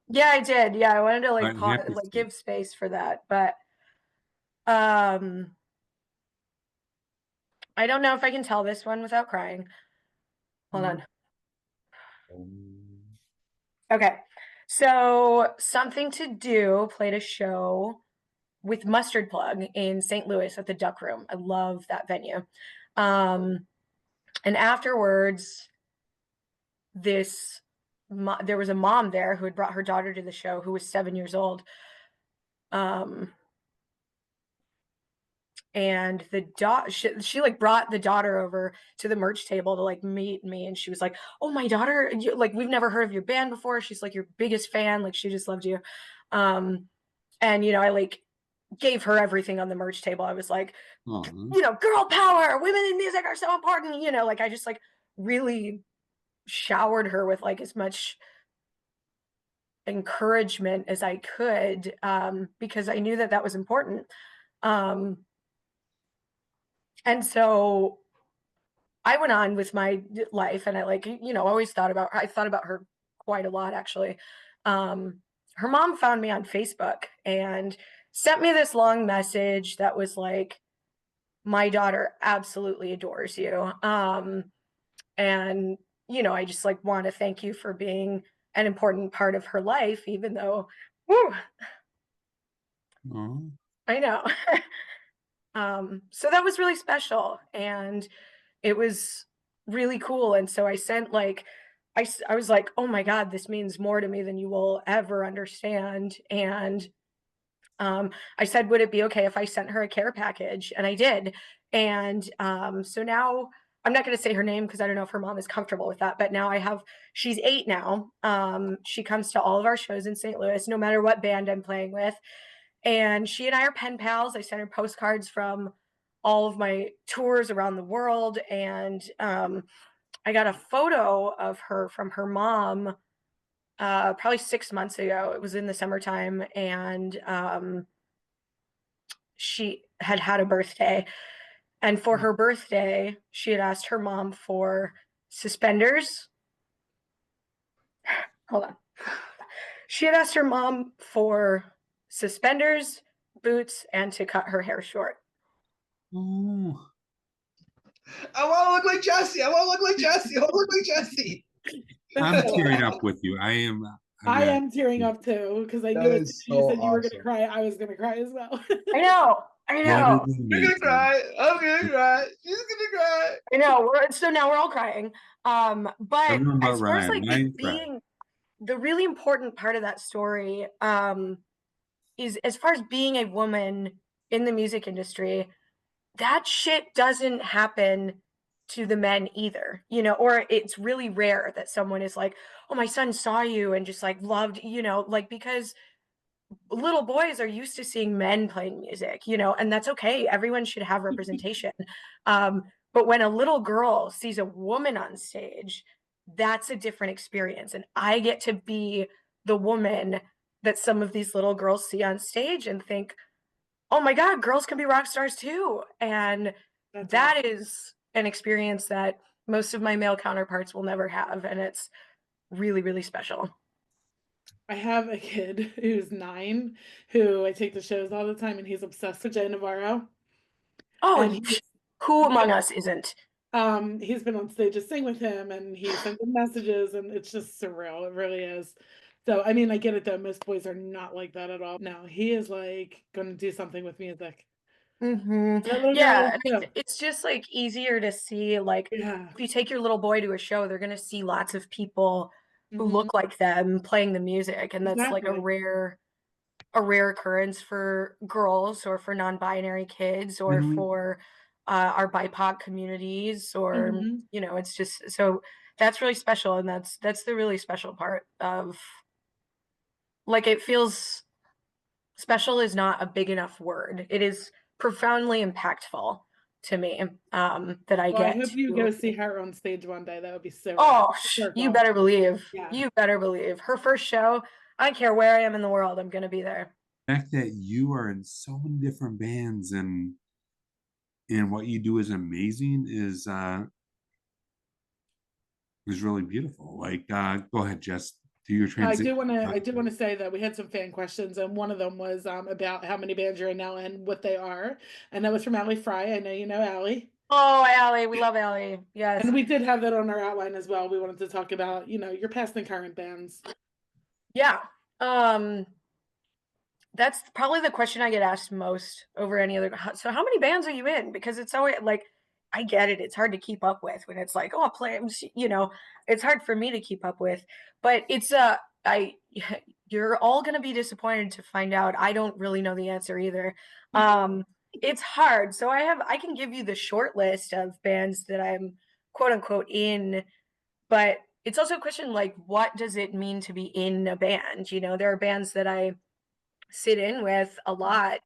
Yeah, I did. Yeah, I wanted to like Happy like story. give space for that, but I don't know if I can tell this one without crying. Hold on. Okay. So Something to Do played a show with Mustard Plug in St. Louis at the Duck Room. I love that venue. And afterwards, there was a mom there who had brought her daughter to the show who was 7 years old. And she like brought the daughter over to the merch table to like meet me, and she was like, oh, my daughter, like, we've never heard of your band before. She's like your biggest fan. Like, she just loved you. And I like gave her everything on the merch table. I was like, girl power, women in music are so important. Like, I just like really showered her with like as much encouragement as I could, because I knew that was important. And so I went on with my life, and I always thought about her quite a lot, actually. Her mom found me on Facebook and sent me this long message that was like, my daughter absolutely adores you. And, I just like want to thank you for being an important part of her life, even though, I know. So that was really special, and it was really cool. And so I sent like, I was like, oh my God, this means more to me than you will ever understand. And I said, would it be okay if I sent her a care package? And I did. And so now I'm not going to say her name because I don't know if her mom is comfortable with that, but now she's 8 now. She comes to all of our shows in St. Louis, no matter what band I'm playing with. And she and I are pen pals. I sent her postcards from all of my tours around the world. And I got a photo of her from her mom probably 6 months ago. It was in the summertime, and she had a birthday. And for her birthday, she had asked her mom for suspenders. Hold on. She had asked her mom for suspenders, boots, and to cut her hair short. Oh, I want to look like Jessi. I want to look like Jessi. I want to look like Jessi. I'm tearing up with you. I am tearing up too because I That knew as is soon as you so said you were going to awesome. cry, I was going to cry as well. I know. That is You're gonna amazing. cry. I'm gonna cry. She's gonna cry. I know. So now we're all crying. But Don't know about as far as Ryan. like Ryan it being the really important part of that story, is as far as being a woman in the music industry, that shit doesn't happen to the men either, or it's really rare that someone is like, oh, my son saw you and just like loved, like, because little boys are used to seeing men playing music, and that's okay. Everyone should have representation. But when a little girl sees a woman on stage, that's a different experience. And I get to be the woman that some of these little girls see on stage and think, oh my God, girls can be rock stars too. And that is an experience that most of my male counterparts will never have. And it's really, really special. I have a kid who's 9 who I take to shows all the time, and he's obsessed with Jay Navarro. Oh, And who among us isn't? He's been on stage to sing with him, and he sends him messages, and it's just surreal. It really is. So, I mean, I get it though. Most boys are not like that at all. No, he is like going to do something with music. Mm-hmm. That little Yeah, girl, it's just like easier to see. Like, yeah. if you take your little boy to a show, they're gonna see lots of people who Mhm. look like them playing the music, and that's like a Exactly. rare occurrence for girls or for non-binary kids or And we for our BIPOC communities, or Mhm. it's just so that's really special, and that's the really special part of, like, it feels special is not a big enough word. It is profoundly impactful to me, that I Well, I get hope you to. go see her on stage one day. That would be so rad. Oh, you Circle. better believe. Yeah. You better believe. Her first show, I don't care where I am in the world, I'm gonna be there. fact that you are in so many different bands and what you do is amazing is really beautiful. Like go ahead, Jess. Do your I transition. do want to say that we had some fan questions, and one of them was about how many bands you're in now and what they are, and that was from Allie Fry. I know you know Allie. Oh, Allie, we love Allie. Yes. And we did have that on our outline as well. We wanted to talk about, your past and current bands. Yeah. That's probably the question I get asked most over any other. So how many bands are you in? Because it's always like, I get it. It's hard to keep up with when it's like, oh, play, it's hard for me to keep up with, but it's, you're all going to be disappointed to find out I don't really know the answer either. It's hard. So I can give you the short list of bands that I'm quote unquote in, but it's also a question like, what does it mean to be in a band? There are bands that I sit in with a lot,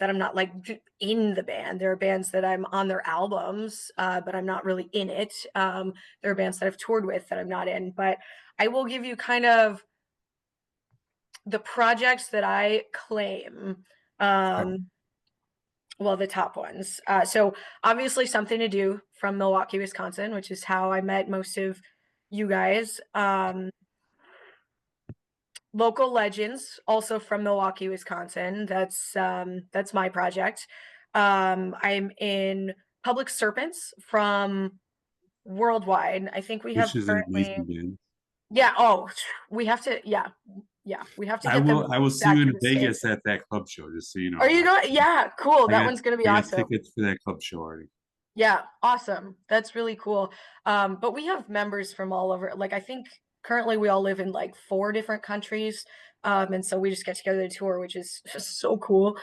that I'm not like in the band. There are bands that I'm on their albums, but I'm not really in it. There are bands that I've toured with that I'm not in, but I will give you kind of the projects that I claim. Well, the top ones. So obviously Something to Do from Milwaukee, Wisconsin, which is how I met most of you guys. Local Legends, also from Milwaukee, Wisconsin. That's my project. I'm in Public Serpents from Worldwide. I think we have which is an currently. amazing band. Yeah. Oh, we have to. Yeah. We have to get them I will see back you to in the Vegas States. at that club show, just so you know. Are you going? Yeah. Cool. That one's gonna be I got awesome. tickets for that club show already. Yeah, awesome. That's really cool. But we have members from all over. Like, I think currently we all live in like 4 different countries. And so we just get together to tour, which is just so cool.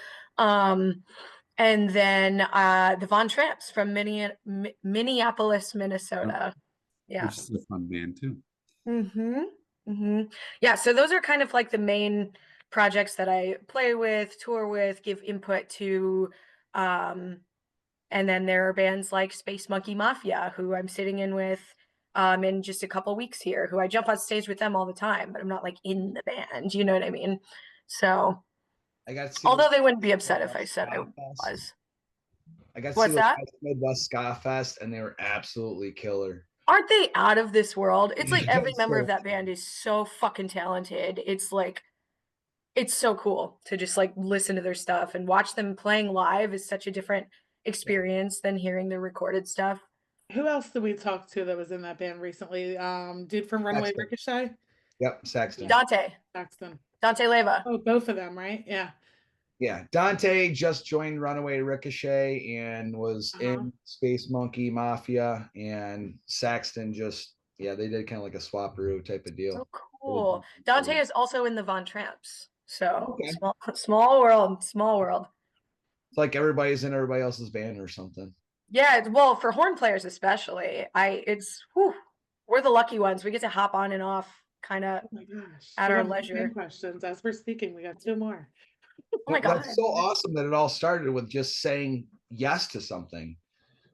And then the Von Tramps from Minneapolis, Minnesota. Yeah. Which is a fun band too. Yeah, so those are kind of like the main projects that I play with, tour with, give input to. And then there are bands like Space Monkey Mafia, who I'm sitting in with in just a couple weeks here, who I jump on stage with them all the time, but I'm not like in the band, you know what I mean? So I got to see although those they wouldn't be upset if Midwest I said I Ska Fest. was. I got to see What's those that? Midwest Ska Fest, and they were absolutely killer. Aren't they out of this world? It's like every It's member so of that band is so fucking talented. It's like, it's so cool to just like listen to their stuff and watch them playing live is such a different experience than hearing the recorded stuff. Who else did we talk to that was in that band recently? Dude from Runaway Saxton. Ricochet? Yep, Saxton. Saxton. Dante Leva. Oh, both of them, right? Yeah. Yeah, Dante just joined Runaway Ricochet and was in Space Monkey Mafia, and Saxton just they did kind of like a swaparoo type of deal. So cool. Dante Cool. is also in the Von Tramps. So Okay. small world, small world. It's like everybody's in everybody else's band or something. Yeah, well, for horn players especially, we're the lucky ones. We get to hop on and off kind of Oh my gosh. at We our got more leisure. fan questions. As we're speaking, we got 2 more. Oh my God. That's so awesome that it all started with just saying yes to something.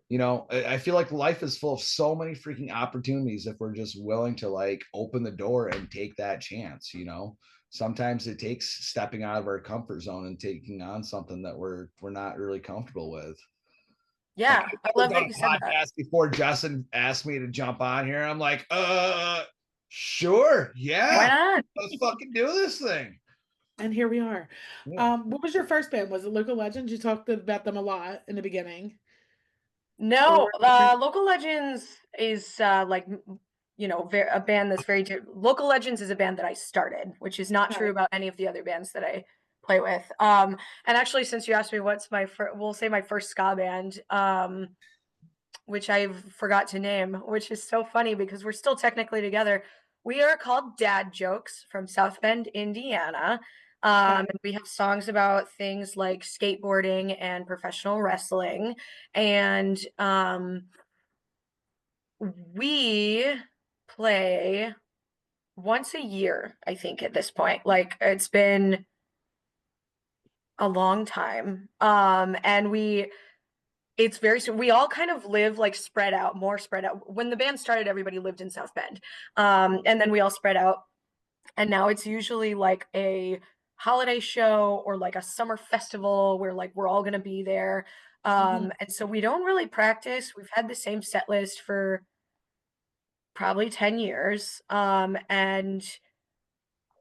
You know, I feel like life is full of so many freaking opportunities if we're just willing to like open the door and take that chance, you know. Sometimes it takes stepping out of our comfort zone and taking on something that we're not really comfortable with. Yeah, Like, I love that you said that. Podcast before Justin asked me to jump on here. I'm like, sure, yeah. Why not? Let's fucking do this thing. And here we are. Yeah. What was your first band? Was it Local Legends? You talked about them a lot in the beginning. No, Local Legends is like, you know, a band that's very Local Legends is a band that I started, which is not true about any of the other bands that I play with. And actually, since you asked me what's my we'll say my first ska band, which I forgot to name, which is so funny because we're still technically together. We are called Dad Jokes from South Bend, Indiana. And we have songs about things like skateboarding and professional wrestling. And we play once a year, I think, at this point. Like, it's been a long time. And it's we all kind of live like more spread out. When the band started, everybody lived in South Bend. And then we all spread out. And now it's usually like a holiday show or like a summer festival where like we're all going to be there. And so we don't really practice. We've had the same set list for probably 10 years. And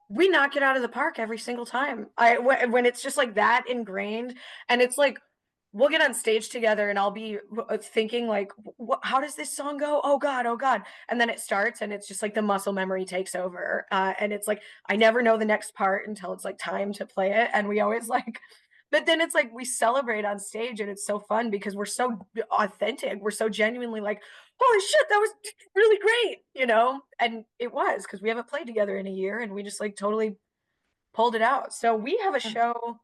we knock it out of the park every single time. When it's just like that ingrained, and it's like we'll get on stage together and I'll be thinking like, how does this song go? Oh God. And then it starts and it's just like the muscle memory takes over. And it's like, I never know the next part until it's like time to play it. And we always like, but then it's like, we celebrate on stage and it's so fun because we're so authentic. We're so genuinely like, holy shit, that was really great, you know? And it was, because we haven't played together in a year and we just like totally pulled it out. So we have a show,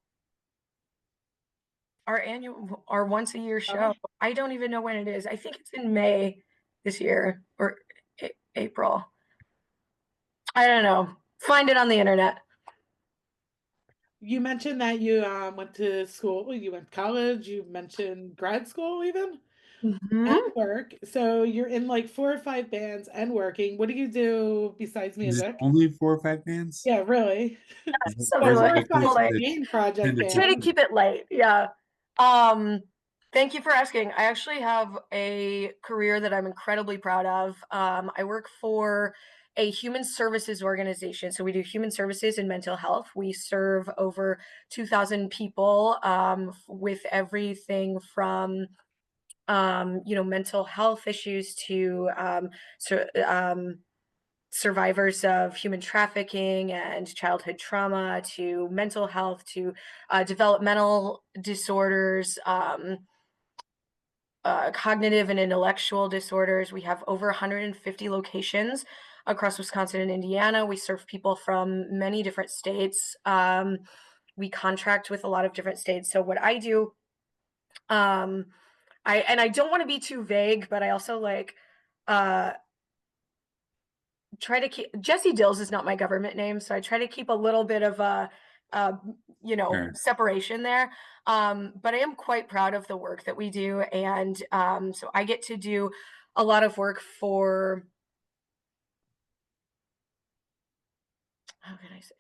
our once a year show. I don't even know when it is. I think it's in May this year or April. I don't know. Find it on the internet. You mentioned that you went to school, you went to college, you mentioned grad school even, and work. So you're in like 4 or 5 bands and working. What do you do besides music? Only 4 or 5 bands? Yeah, really. So 4 like, or 5 like, main project try to bands. keep it light. Yeah. Thank you for asking. I actually have a career that I'm incredibly proud of. I work for a human services organization. So we do human services and mental health. We serve over 2,000 people with everything from mental health issues to survivors of human trafficking and childhood trauma, to mental health, to developmental disorders, cognitive and intellectual disorders. We have over 150 locations across Wisconsin and Indiana. We serve people from many different states. We contract with a lot of different states. So what I do I don't want to be too vague, but I also like try to keep Jessi Dills is not my government name, so I try to keep a little bit of a Sure. separation there. But I am quite proud of the work that we do, and so I get to do a lot of work for how can I say?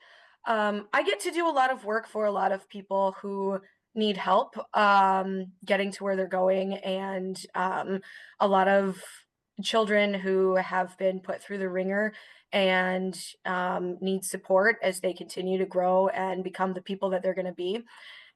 I get to do a lot of work for a lot of people who need help getting to where they're going, and a lot of children who have been put through the ringer and need support as they continue to grow and become the people that they're going to be.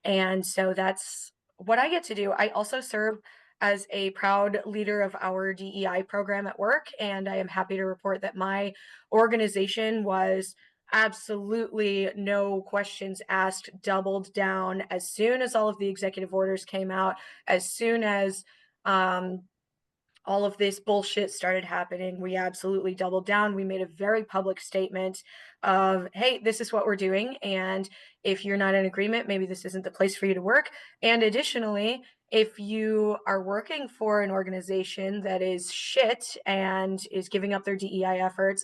And so that's what I get to do. I also serve as a proud leader of our DEI program at work, and I am happy to report that my organization was absolutely no questions asked, doubled down as soon as all of the executive orders came out, as soon as all of this bullshit started happening. We absolutely doubled down. We made a very public statement of, hey, this is what we're doing. And if you're not in agreement, maybe this isn't the place for you to work. And additionally, if you are working for an organization that is shit and is giving up their DEI efforts,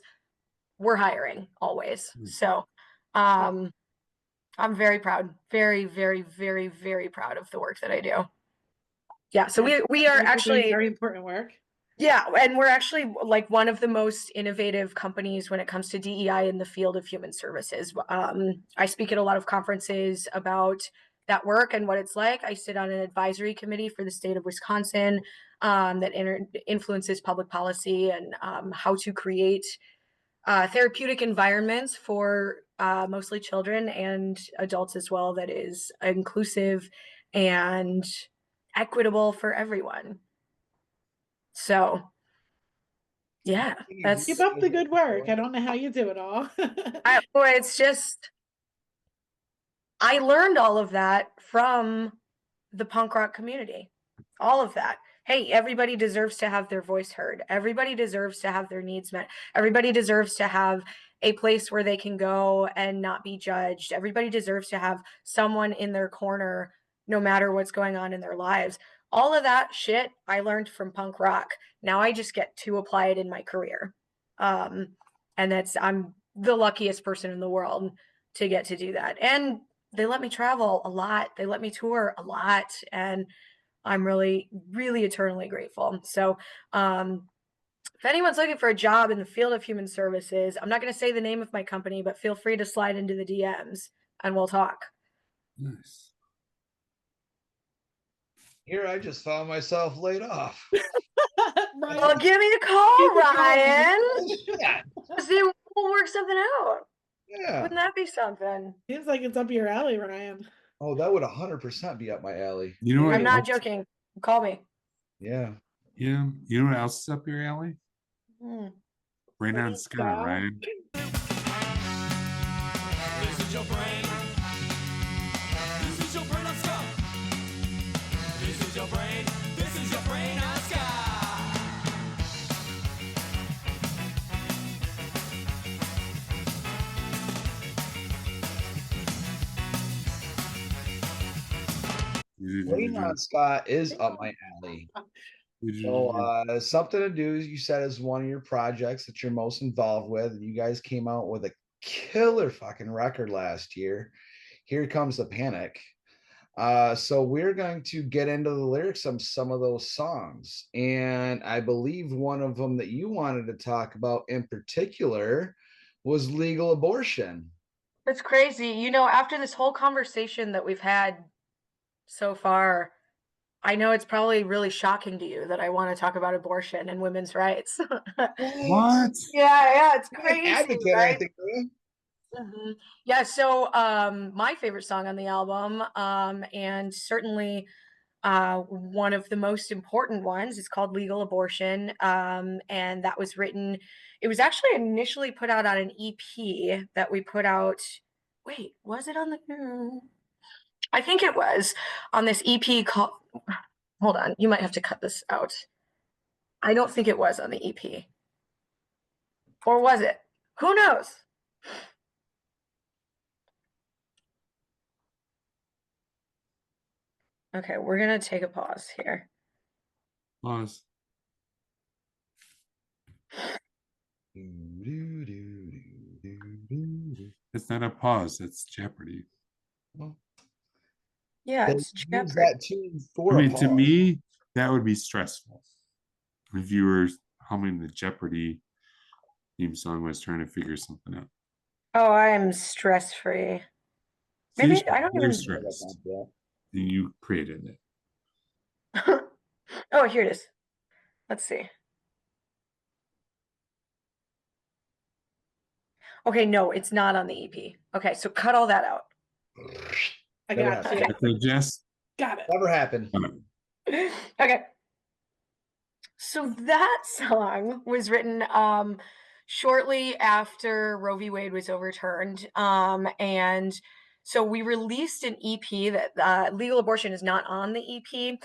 we're hiring always. So I'm very proud, very, very, very, very proud of the work that I do. Yeah, so we are You're doing actually very important work. yeah, and we're actually like one of the most innovative companies when it comes to DEI in the field of human services. I speak at a lot of conferences about that work and what it's like. I sit on an advisory committee for the state of Wisconsin that influences public policy and how to create therapeutic environments for mostly children and adults as well that is inclusive and equitable for everyone. So yeah, that's Keep up the good work. I don't know how you do it all. boy, it's just I learned all of that from the punk rock community. All of that. Hey, everybody deserves to have their voice heard. Everybody deserves to have their needs met. Everybody deserves to have a place where they can go and not be judged. Everybody deserves to have someone in their corner no matter what's going on in their lives. All of that shit I learned from punk rock. Now I just get to apply it in my career. And I'm the luckiest person in the world to get to do that. And they let me travel a lot. They let me tour a lot. And I'm really, really eternally grateful. So, if anyone's looking for a job in the field of human services, I'm not going to say the name of my company, but feel free to slide into the DMs and we'll talk. Nice. Here, I just found myself laid off. Well, give me a call, Ryan. Yeah. See, we'll work something out. Yeah. Wouldn't that be something? Seems like it's up your alley, Ryan. Oh, that would 100% be up my alley. You know what I'm not else- joking. Call me. Yeah. Yeah. You know what else is up your alley? Right on Maybe Ska, Ska? Ryan. This is your brain. This is your brain on Ska. This is your brain. This is your brain on Ska. Brain on Scott is up my alley. So something to do, you said, is one of your projects that you're most involved with, and you guys came out with a killer fucking record last year. Here Comes the Panic. So we're going to get into the lyrics of some of those songs, and I believe one of them that you wanted to talk about in particular was legal abortion. That's crazy. You know, after this whole conversation that we've had so far, I know it's probably really shocking to you that I want to talk about abortion and women's rights. What? Yeah, it's I'm an crazy, advocate, I right? think. Yeah, so my favorite song on the album, and certainly one of the most important ones, is called Legal Abortion. And that was written, it was actually initially put out on an EP that we put out. Wait, was it on the? I think it was on this EP called. Hold on, you might have to cut this out. I don't think it was on the EP. Or was it? Who knows? Okay, we're gonna take a pause here. Pause. It's not a pause, it's Jeopardy. Well, Yeah, they it's use Jeopardy. that tune I for a mean, to pause. me, that would be stressful. If you were humming the Jeopardy theme song, was trying to figure something out. Oh, I am stress free. See, Maybe I don't you're even. stressed. And you created it. Oh, here it is. Let's see. Okay, no, it's not on the EP. Okay, so cut all that out. I Never got happened. you. Okay, Jess. Got it. Never happened. Okay. So that song was written shortly after Roe v. Wade was overturned. And so we released an EP that Legal Abortion is not on the EP,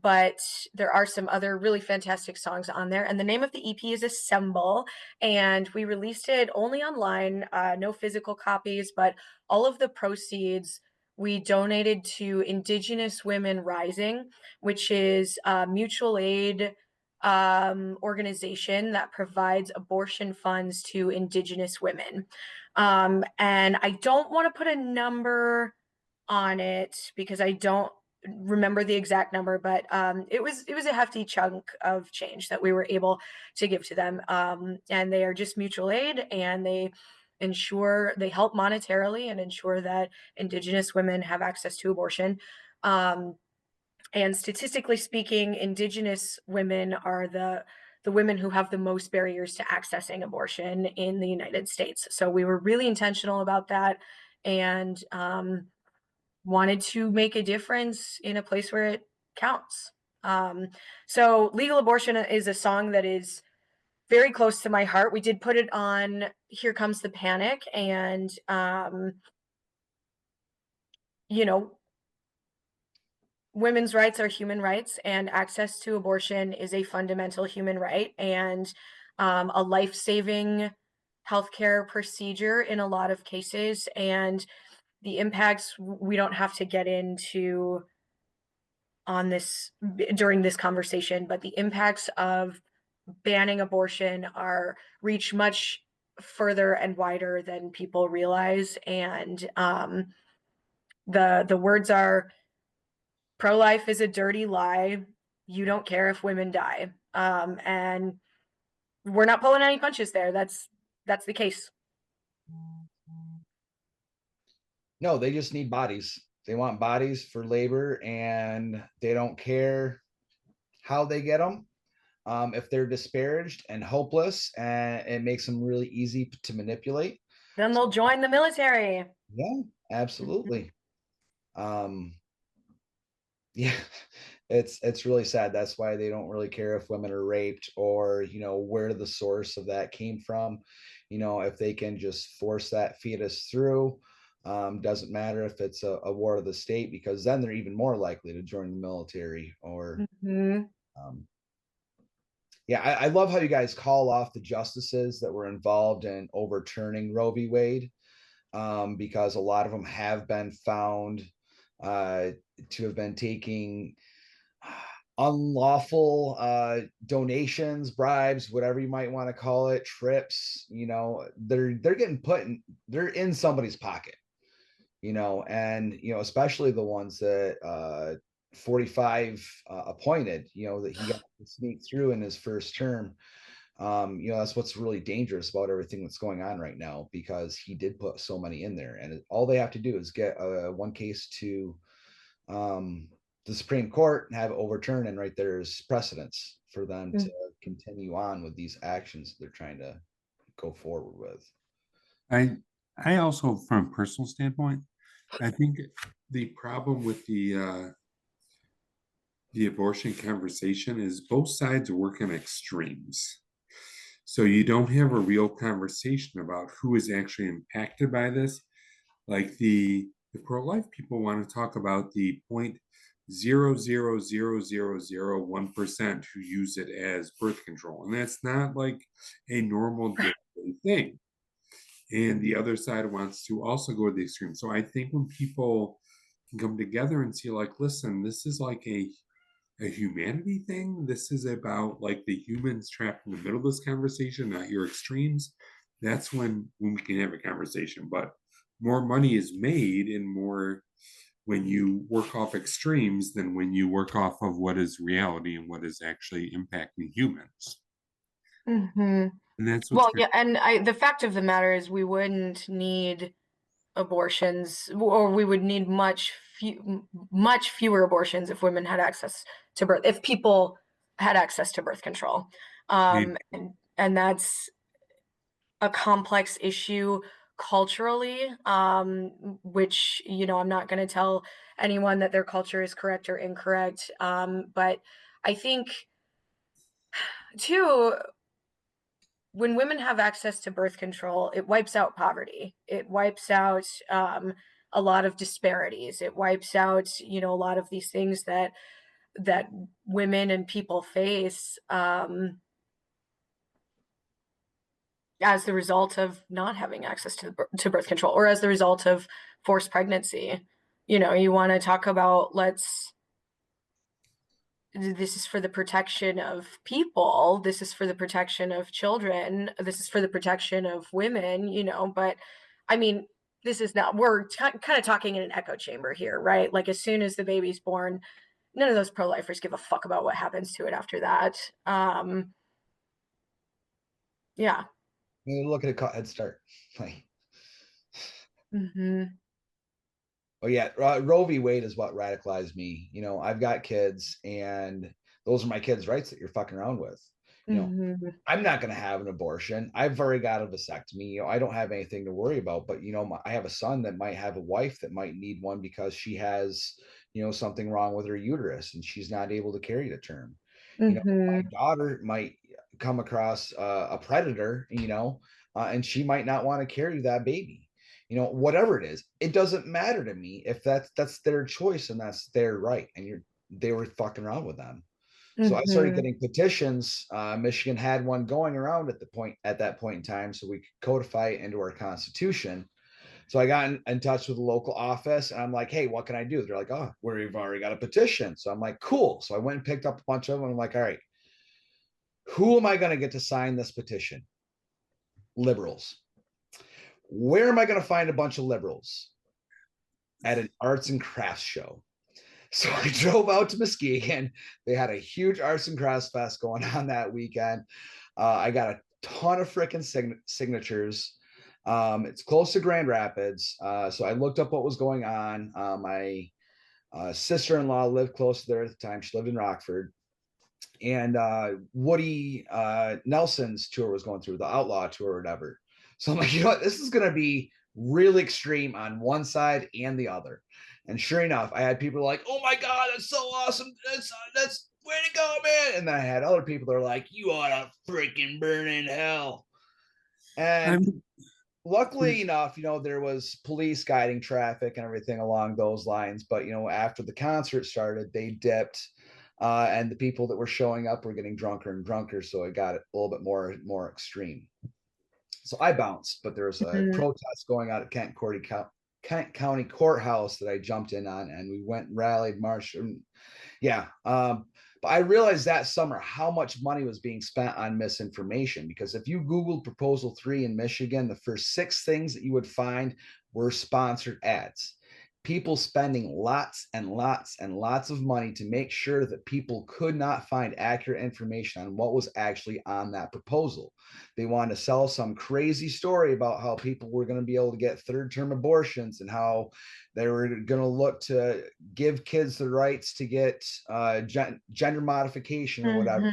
but there are some other really fantastic songs on there. And the name of the EP is Assemble. And we released it only online, no physical copies, but all of the proceeds we donated to Indigenous Women Rising, which is a mutual aid organization that provides abortion funds to Indigenous women. And I don't want to put a number on it because I don't remember the exact number, but it was a hefty chunk of change that we were able to give to them. And they are just mutual aid, and they help monetarily and ensure that Indigenous women have access to abortion. And statistically speaking, Indigenous women are the women who have the most barriers to accessing abortion in the United States. So we were really intentional about that, and wanted to make a difference in a place where it counts. So Legal Abortion is a song that is very close to my heart. We did put it on Here Comes the Panic, and you know, women's rights are human rights, and access to abortion is a fundamental human right, and a life-saving healthcare procedure in a lot of cases. And the impacts we don't have to get into on this during this conversation, but the impacts of banning abortion are reach much further and wider than people realize. And the words are, pro-life is a dirty lie. You don't care if women die. And we're not pulling any punches there. That's the case. No, they just need bodies. They want bodies for labor, and they don't care how they get them. If they're disparaged and hopeless, and it makes them really easy to manipulate. Then they'll join the military. Yeah, absolutely. Yeah, it's really sad. That's why they don't really care if women are raped, or where the source of that came from. If they can just force that fetus through, doesn't matter if it's a war of the state, because then they're even more likely to join the military. Or yeah, I love how you guys call off the justices that were involved in overturning Roe v. Wade, because a lot of them have been found to have been taking unlawful donations, bribes, whatever you might want to call it, trips. They're getting they're in somebody's pocket, and especially the ones that 45 appointed, that he got to sneak through in his first term. That's what's really dangerous about everything that's going on right now, because he did put so many in there, and all they have to do is get one case to the Supreme Court and have it overturned, and right there's precedence for them to continue on with these actions they're trying to go forward with. I also, from a personal standpoint, I think the problem with the abortion conversation is both sides are working extremes. So you don't have a real conversation about who is actually impacted by this. Like the pro-life people want to talk about the 0.0000001% who use it as birth control, and that's not like a normal thing. And the other side wants to also go to the extreme. So I think when people can come together and see, like, listen, this is like a humanity thing. This is about like the humans trapped in the middle of this conversation, not your extremes. That's when we can have a conversation. But more money is made and more when you work off extremes than when you work off of what is reality and what is actually impacting humans. Hmm. And that's what's Well, yeah, and the fact of the matter is we wouldn't need abortions, or we would need much fewer abortions if women had access to birth, if people had access to birth control. And that's a complex issue culturally, which, I'm not going to tell anyone that their culture is correct or incorrect. But I think, too, when women have access to birth control, it wipes out poverty. It wipes out a lot of disparities. It wipes out, a lot of these things that women and people face as the result of not having access to birth control, or as the result of forced pregnancy. You want to talk about, this is for the protection of people, this is for the protection of children, this is for the protection of women, but I mean, this is not, we're kind of talking in an echo chamber here, right? Like, as soon as the baby's born, none of those pro-lifers give a fuck about what happens to it after that. Yeah. Look at a Head Start. Like, Mm-hmm. oh yeah, Roe v. Wade is what radicalized me. I've got kids, and those are my kids' rights that you're fucking around with. Mm-hmm. I'm not going to have an abortion. I've already got a vasectomy. I don't have anything to worry about. But I have a son that might have a wife that might need one because she has, something wrong with her uterus and she's not able to carry to term. Mm-hmm. My daughter might come across a predator, and she might not want to carry that baby. Whatever it is, it doesn't matter to me if that's their choice and that's their right. And they were fucking around with them. So I started Mm-hmm. getting petitions. Michigan had one going around at that point in time, so we could codify it into our constitution. So I got in touch with the local office, and I'm like, "Hey, what can I do?" They're like, "Oh, we've already got a petition." So I'm like, "Cool." So I went and picked up a bunch of them. And I'm like, "All right, who am I going to get to sign this petition? Liberals. Where am I going to find a bunch of liberals? At an arts and crafts show." So I drove out to Muskegon. They had a huge arts and crafts fest going on that weekend. I got a ton of freaking signatures. It's close to Grand Rapids. So I looked up what was going on. My sister-in-law lived close there at the time. She lived in Rockford. And Woody Nelson's tour was going through, the Outlaw tour or whatever. So I'm like, this is going to be really extreme on one side and the other. And sure enough, I had people like, "Oh my God, that's so awesome. That's way to go, man." And then I had other people that are like, "You ought to freaking burn in hell." And luckily enough, there was police guiding traffic and everything along those lines. But, after the concert started, they dipped. And the people that were showing up were getting drunker and drunker. So it got a little bit more extreme. So I bounced, but there was a protest going on at Kent County Courthouse that I jumped in on, and we went and rallied, marched. And yeah. But I realized that summer how much money was being spent on misinformation, because if you Googled Proposal 3 in Michigan, the first 6 things that you would find were sponsored ads. People spending lots and lots and lots of money to make sure that people could not find accurate information on what was actually on that proposal. They wanted to sell some crazy story about how people were going to be able to get third-term abortions and how they were going to look to give kids the rights to get gender modification or whatever.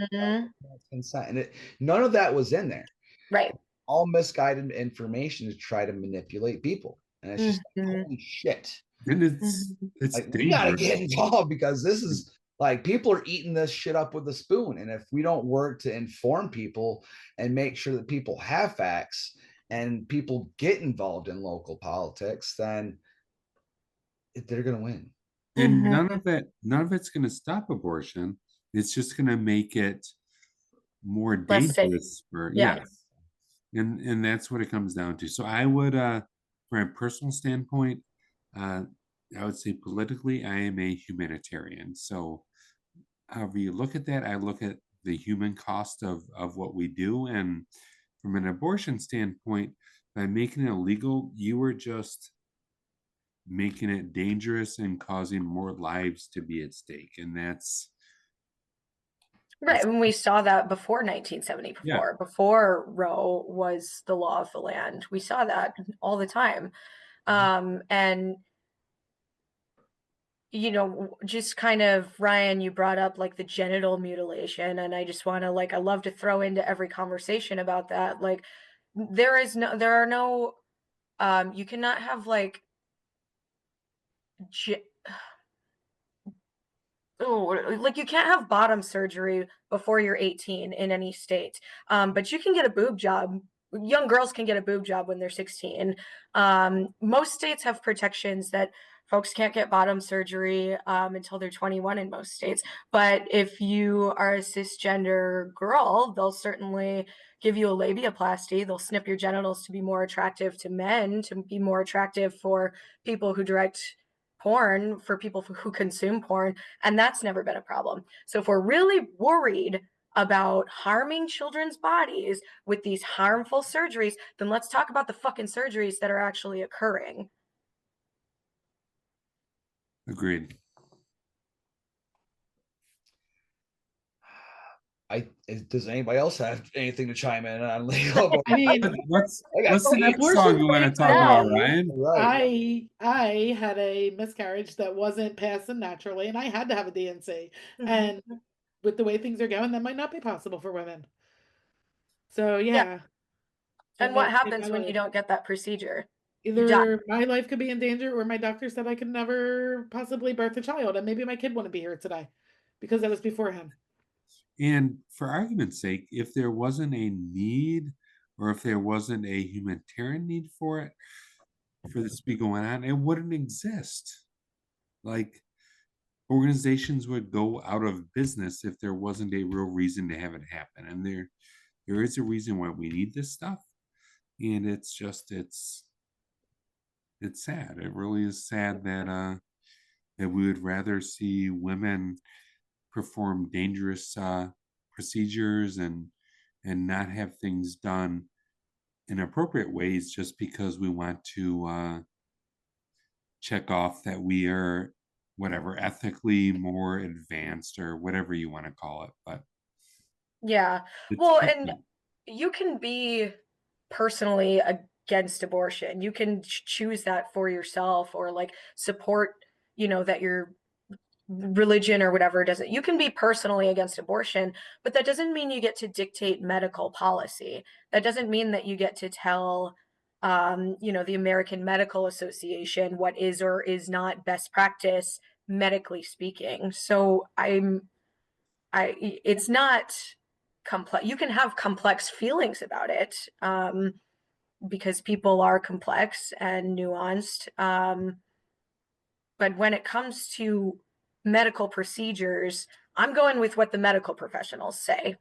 Consent. And none of that was in there. Right. All misguided information to try to manipulate people. And it's just like, holy shit. And it's like, dangerous. we gotta get involved, because this is like, people are eating this shit up with a spoon. And if we don't work to inform people and make sure that people have facts and people get involved in local politics, then they're gonna win. And none of it's going to stop abortion. It's just going to make it more dangerous for yes. And that's what it comes down to. So I would from a personal standpoint, I would say politically, I am a humanitarian. So however you look at that, I look at the human cost of what we do. And from an abortion standpoint, by making it illegal, you are just making it dangerous and causing more lives to be at stake. And that's Right. And we saw that before 1974, yeah. before Roe was the law of the land. We saw that all the time. And just kind of, Ryan, you brought up like the genital mutilation, and I just want to I love to throw into every conversation about that. Like there are no you cannot have like like you can't have bottom surgery before you're 18 in any state. But you can get a boob job. Young girls can get a boob job when they're 16. Most states have protections that folks can't get bottom surgery until they're 21 in most states. But if you are a cisgender girl, they'll certainly give you a labiaplasty. They'll snip your genitals to be more attractive to men, to be more attractive for people who direct porn, for people who consume porn, and that's never been a problem. So if we're really worried about harming children's bodies with these harmful surgeries, then let's talk about the fucking surgeries that are actually occurring. Agreed. Does anybody else have anything to chime in on legal? I mean, What's I got the next abortion song you want to rights talk now. about, Ryan? Right. I had a miscarriage that wasn't passing naturally, and I had to have a DNC. And with the way things are going, that might not be possible for women. So yeah. And what happens when you don't get that procedure? Either my life could be in danger, or my doctor said I could never possibly birth a child, and maybe my kid wouldn't be here today because that was before him. And for argument's sake, if there wasn't a need, or if there wasn't a humanitarian need for it, for this to be going on, it wouldn't exist. Like organizations would go out of business if there wasn't a real reason to have it happen. And there is a reason why we need this stuff. And it's sad. It really is sad that we would rather see women perform dangerous procedures and not have things done in appropriate ways just because we want to check off that we are whatever ethically more advanced or whatever you want to call it. But yeah, well, and you can be personally against abortion. You can choose that for yourself, or like support, that your religion or whatever doesn't. You can be personally against abortion, but that doesn't mean you get to dictate medical policy. That doesn't mean that you get to tell the American Medical Association what is or is not best practice medically speaking. So it's not complex. You can have complex feelings about it because people are complex and nuanced. But when it comes to medical procedures, I'm going with what the medical professionals say.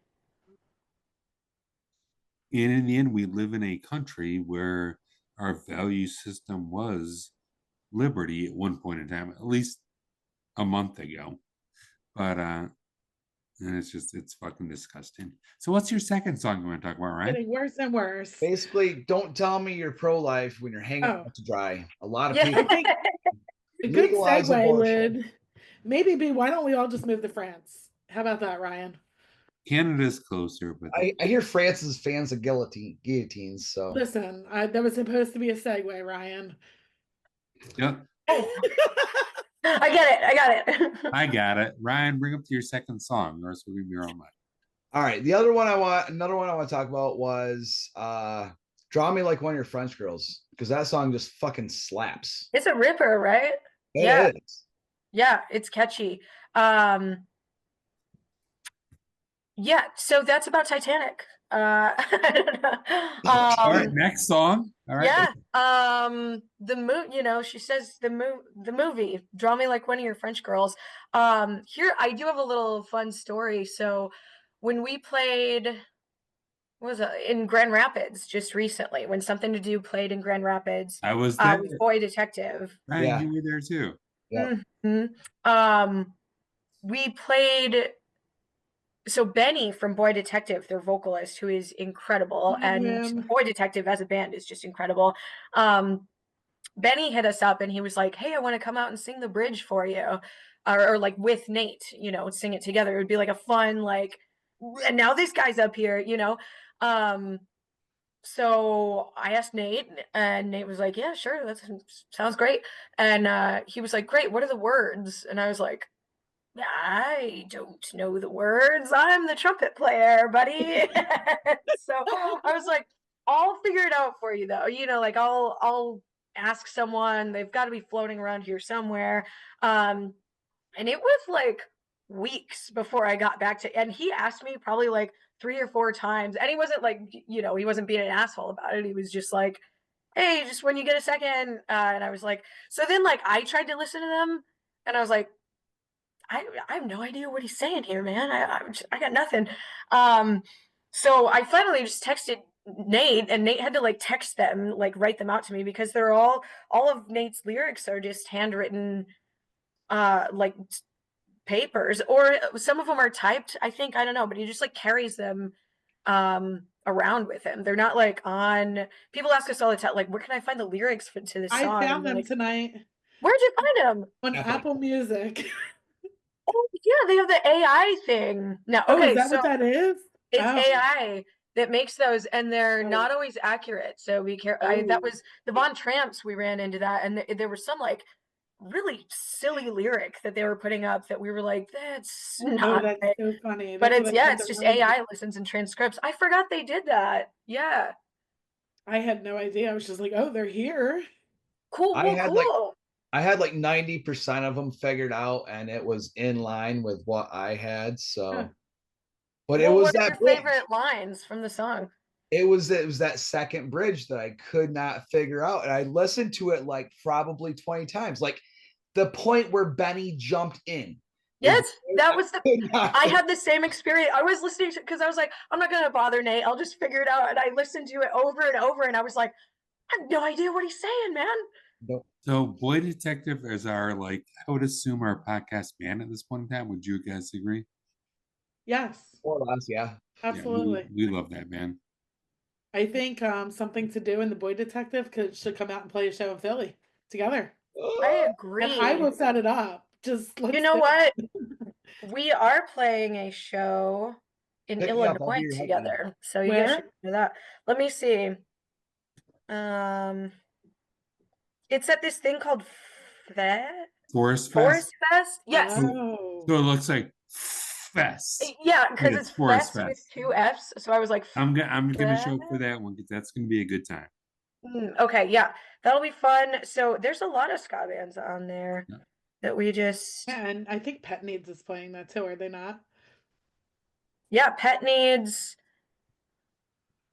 And in the end, we live in a country where our value system was liberty at one point in time, at least a month ago. But and it's fucking disgusting. So what's your second song you want to talk about, right? Getting worse and worse. Basically, don't tell me you're pro-life when you're hanging out to dry. A lot of Yeah. people I think a good legalize segue abortion. would maybe be, why don't we all just move to France? How about that, Ryan? Canada's closer, but I hear France is fans of guillotines. So Listen, that was supposed to be a segue, Ryan. yep, I get it. I got it. Ryan, bring up to your second song, or else we'll be all night. all right, another one I want to talk about was "Draw Me Like One of Your French Girls," because that song just fucking slaps. It's a ripper, right? It is. Yeah, it's catchy. Yeah, so that's about Titanic. I don't know. All right, next song. All right. Yeah. The movie, she says the movie, Draw Me Like One of Your French Girls. Here I do have a little fun story. So when we played was in Grand Rapids just recently when Something to Do played in Grand Rapids. I was there. With Boy Detective. Ryan, Yeah. you were there too. Yeah. We played. So Benny from Boy Detective, their vocalist, who is incredible, and Boy Detective as a band is just incredible. Benny hit us up and he was like, "Hey, I want to come out and sing the bridge for you," or like with Nate, sing it together. It would be like a fun like. And now this guy's up here, So I asked Nate, and Nate was like, "Yeah, sure, that sounds great." And he was like, "Great, what are the words?" And I was like, "I don't know the words. I'm the trumpet player, buddy." So I was like, "I'll figure it out for you, though. Like I'll ask someone. They've got to be floating around here somewhere." And it was like weeks before I got back to. And he asked me probably like 3 or 4 times, and he wasn't like, he wasn't being an asshole about it. He was just like, "Hey, just when you get a second." And I was like, so then like I tried to listen to them, and I was like, I have no idea what he's saying here, man. I got nothing. So I finally just texted Nate, and Nate had to like text them, like write them out to me, because they're all of Nate's lyrics are just handwritten, like papers, or some of them are typed. I think, I don't know, but he just like carries them around with him. They're not like on. People ask us all the time, like, where can I find the lyrics to this I song? found them like, tonight where'd you find them? on Apple Music. Oh yeah, they have the AI thing now. Oh, Okay, is that so what that is? it's Oh. AI that makes those, and they're Oh. not always accurate. So be careful. That was the Von Tramps. We ran into that, and there was some like really silly lyric that they were putting up that we were like, "That's not that's right." so funny. But That's what I it's sent just to Ryan. AI listens and transcripts. I forgot they did that. Yeah, I had no idea. I was just like, oh, they're here. cool, I had like cool. I had like 90% of them figured out, and it was in line with what I had. So, Huh. but Well, it was what are that your bridge. favorite lines from the song? It was that second bridge that I could not figure out, and I listened to it like probably 20 times. Like the point where Benny jumped in. Yes, that was I had had the same experience. I was listening to, because I was like, I'm not gonna bother Nate. I'll just figure it out. And I listened to it over and over, and I was like, I have no idea what he's saying, man. So Boy Detective is our, like, I would assume our podcast band at this point in time. Would you guys agree? Yes, more or less, yeah. absolutely. We love that band. I think Something to Do and the Boy Detective should come out and play a show in Philly together. I agree. And I will set it up. Just let's You know do what? it. We are playing a show in Pick me up, I'll Illinois be your headline. together, so you guys Where? should do that. Let me see. It's at this thing called Forest Fest. Forest Fest. Yes. Oh. So it looks like Fest. Yeah, because Yeah, it's Forest Fest with Fest. 2 F's. So I was like, I'm gonna show up for that one because that's gonna be a good time. Okay, yeah, that'll be fun. So there's a lot of ska bands on there Yeah. that we just. Yeah, and I think Pet Needs is playing that too, are they not? Yeah, Pet Needs,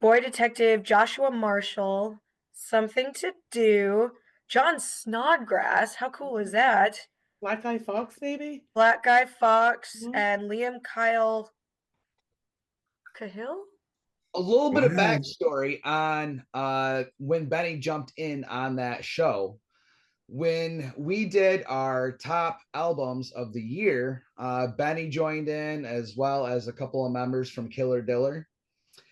Boy Detective, Joshua Marshall, Something to Do, John Snodgrass. How cool is that? Black Eye Fox, maybe? Black Guy Fox Mhm. and Liam Kyle Cahill. A little bit of Wow. backstory on when Benny jumped in on that show. When we did our top albums of the year, Benny joined in, as well as a couple of members from Killer Diller.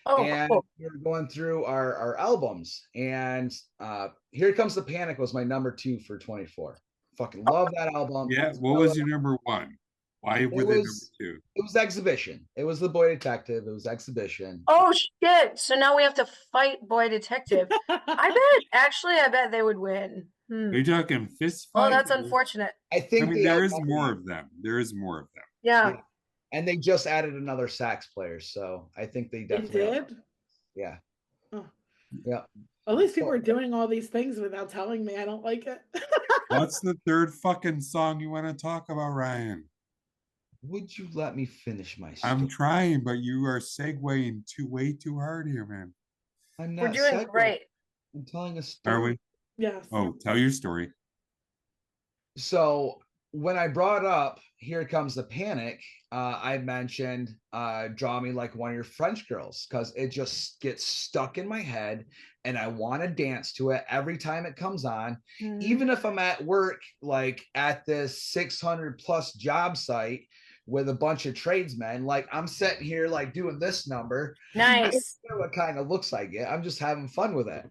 Oh, And cool. we were going through our albums, and Here Comes the Panic was my number 2 for 24. Fucking love that album. Yeah. What was your number 1? Why were they number 2? It was Exhibition. It was the Boy Detective. It was Exhibition. Oh shit! So now we have to fight Boy Detective. I bet they would win. Are you talking fist fight? Oh, that's unfortunate. I think there is more of them. There is more of them. Yeah. Yeah. And they just added another sax player, so I think they They definitely did? Yeah. Oh. Yeah. At least people are doing all these things without telling me. I don't like it. What's the third fucking song you want to talk about, Ryan? Would you let me finish my story? I'm trying, but you are segueing way too hard here, man. I'm not We're doing segueing. great. I'm telling a story. Are we? Yes. Oh, tell your story. So when I brought up Here Comes the Panic, I mentioned Draw Me Like One of Your French Girls, because it just gets stuck in my head and I want to dance to it every time it comes on. Even if I'm at work, like at this 600 plus job site with a bunch of tradesmen, like I'm sitting here like doing this number. I don't Nice. know what kind of looks like it. I'm just having fun with it.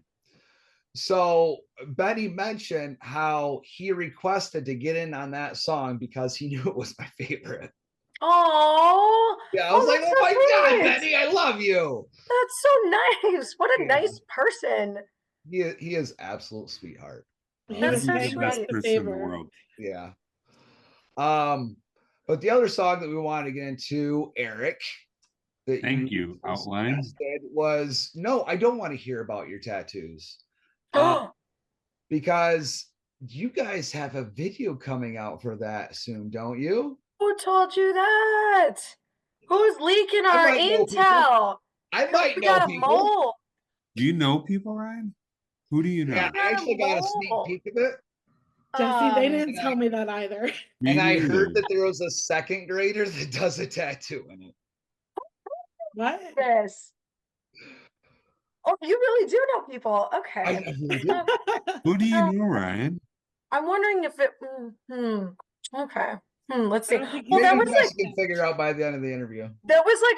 So Benny mentioned how he requested to get in on that song because he knew it was my favorite. Oh, Yeah, I was like, that's oh so my God, sweet. Benny, I love you. That's so nice. What a Yeah. nice person. He is absolute sweetheart. He That's was so He's the best sweet. the person in the favor. world. Yeah. But the other song that we wanted to get into, Eric, that Thank you. Outline. suggested was No, I don't want to hear about your tattoos. Oh, Because you guys have a video coming out for that soon, don't you? who told you that? Who's leaking I our might know people. intel? I might We know got a people. mole. Do you know people, Ryan? Who do you know? Yeah, I actually got a sneak peek of it. Jesse, they didn't and tell I- me that either. Me And I neither. heard that there was a second grader that does a tattoo in it. What? This. Oh, you really do know people. I Okay. really do. Who do you know, Ryan? I'm wondering if it. Okay. Let's I see. don't think Well, you that Maybe was Jess like can figure out by the end of the interview.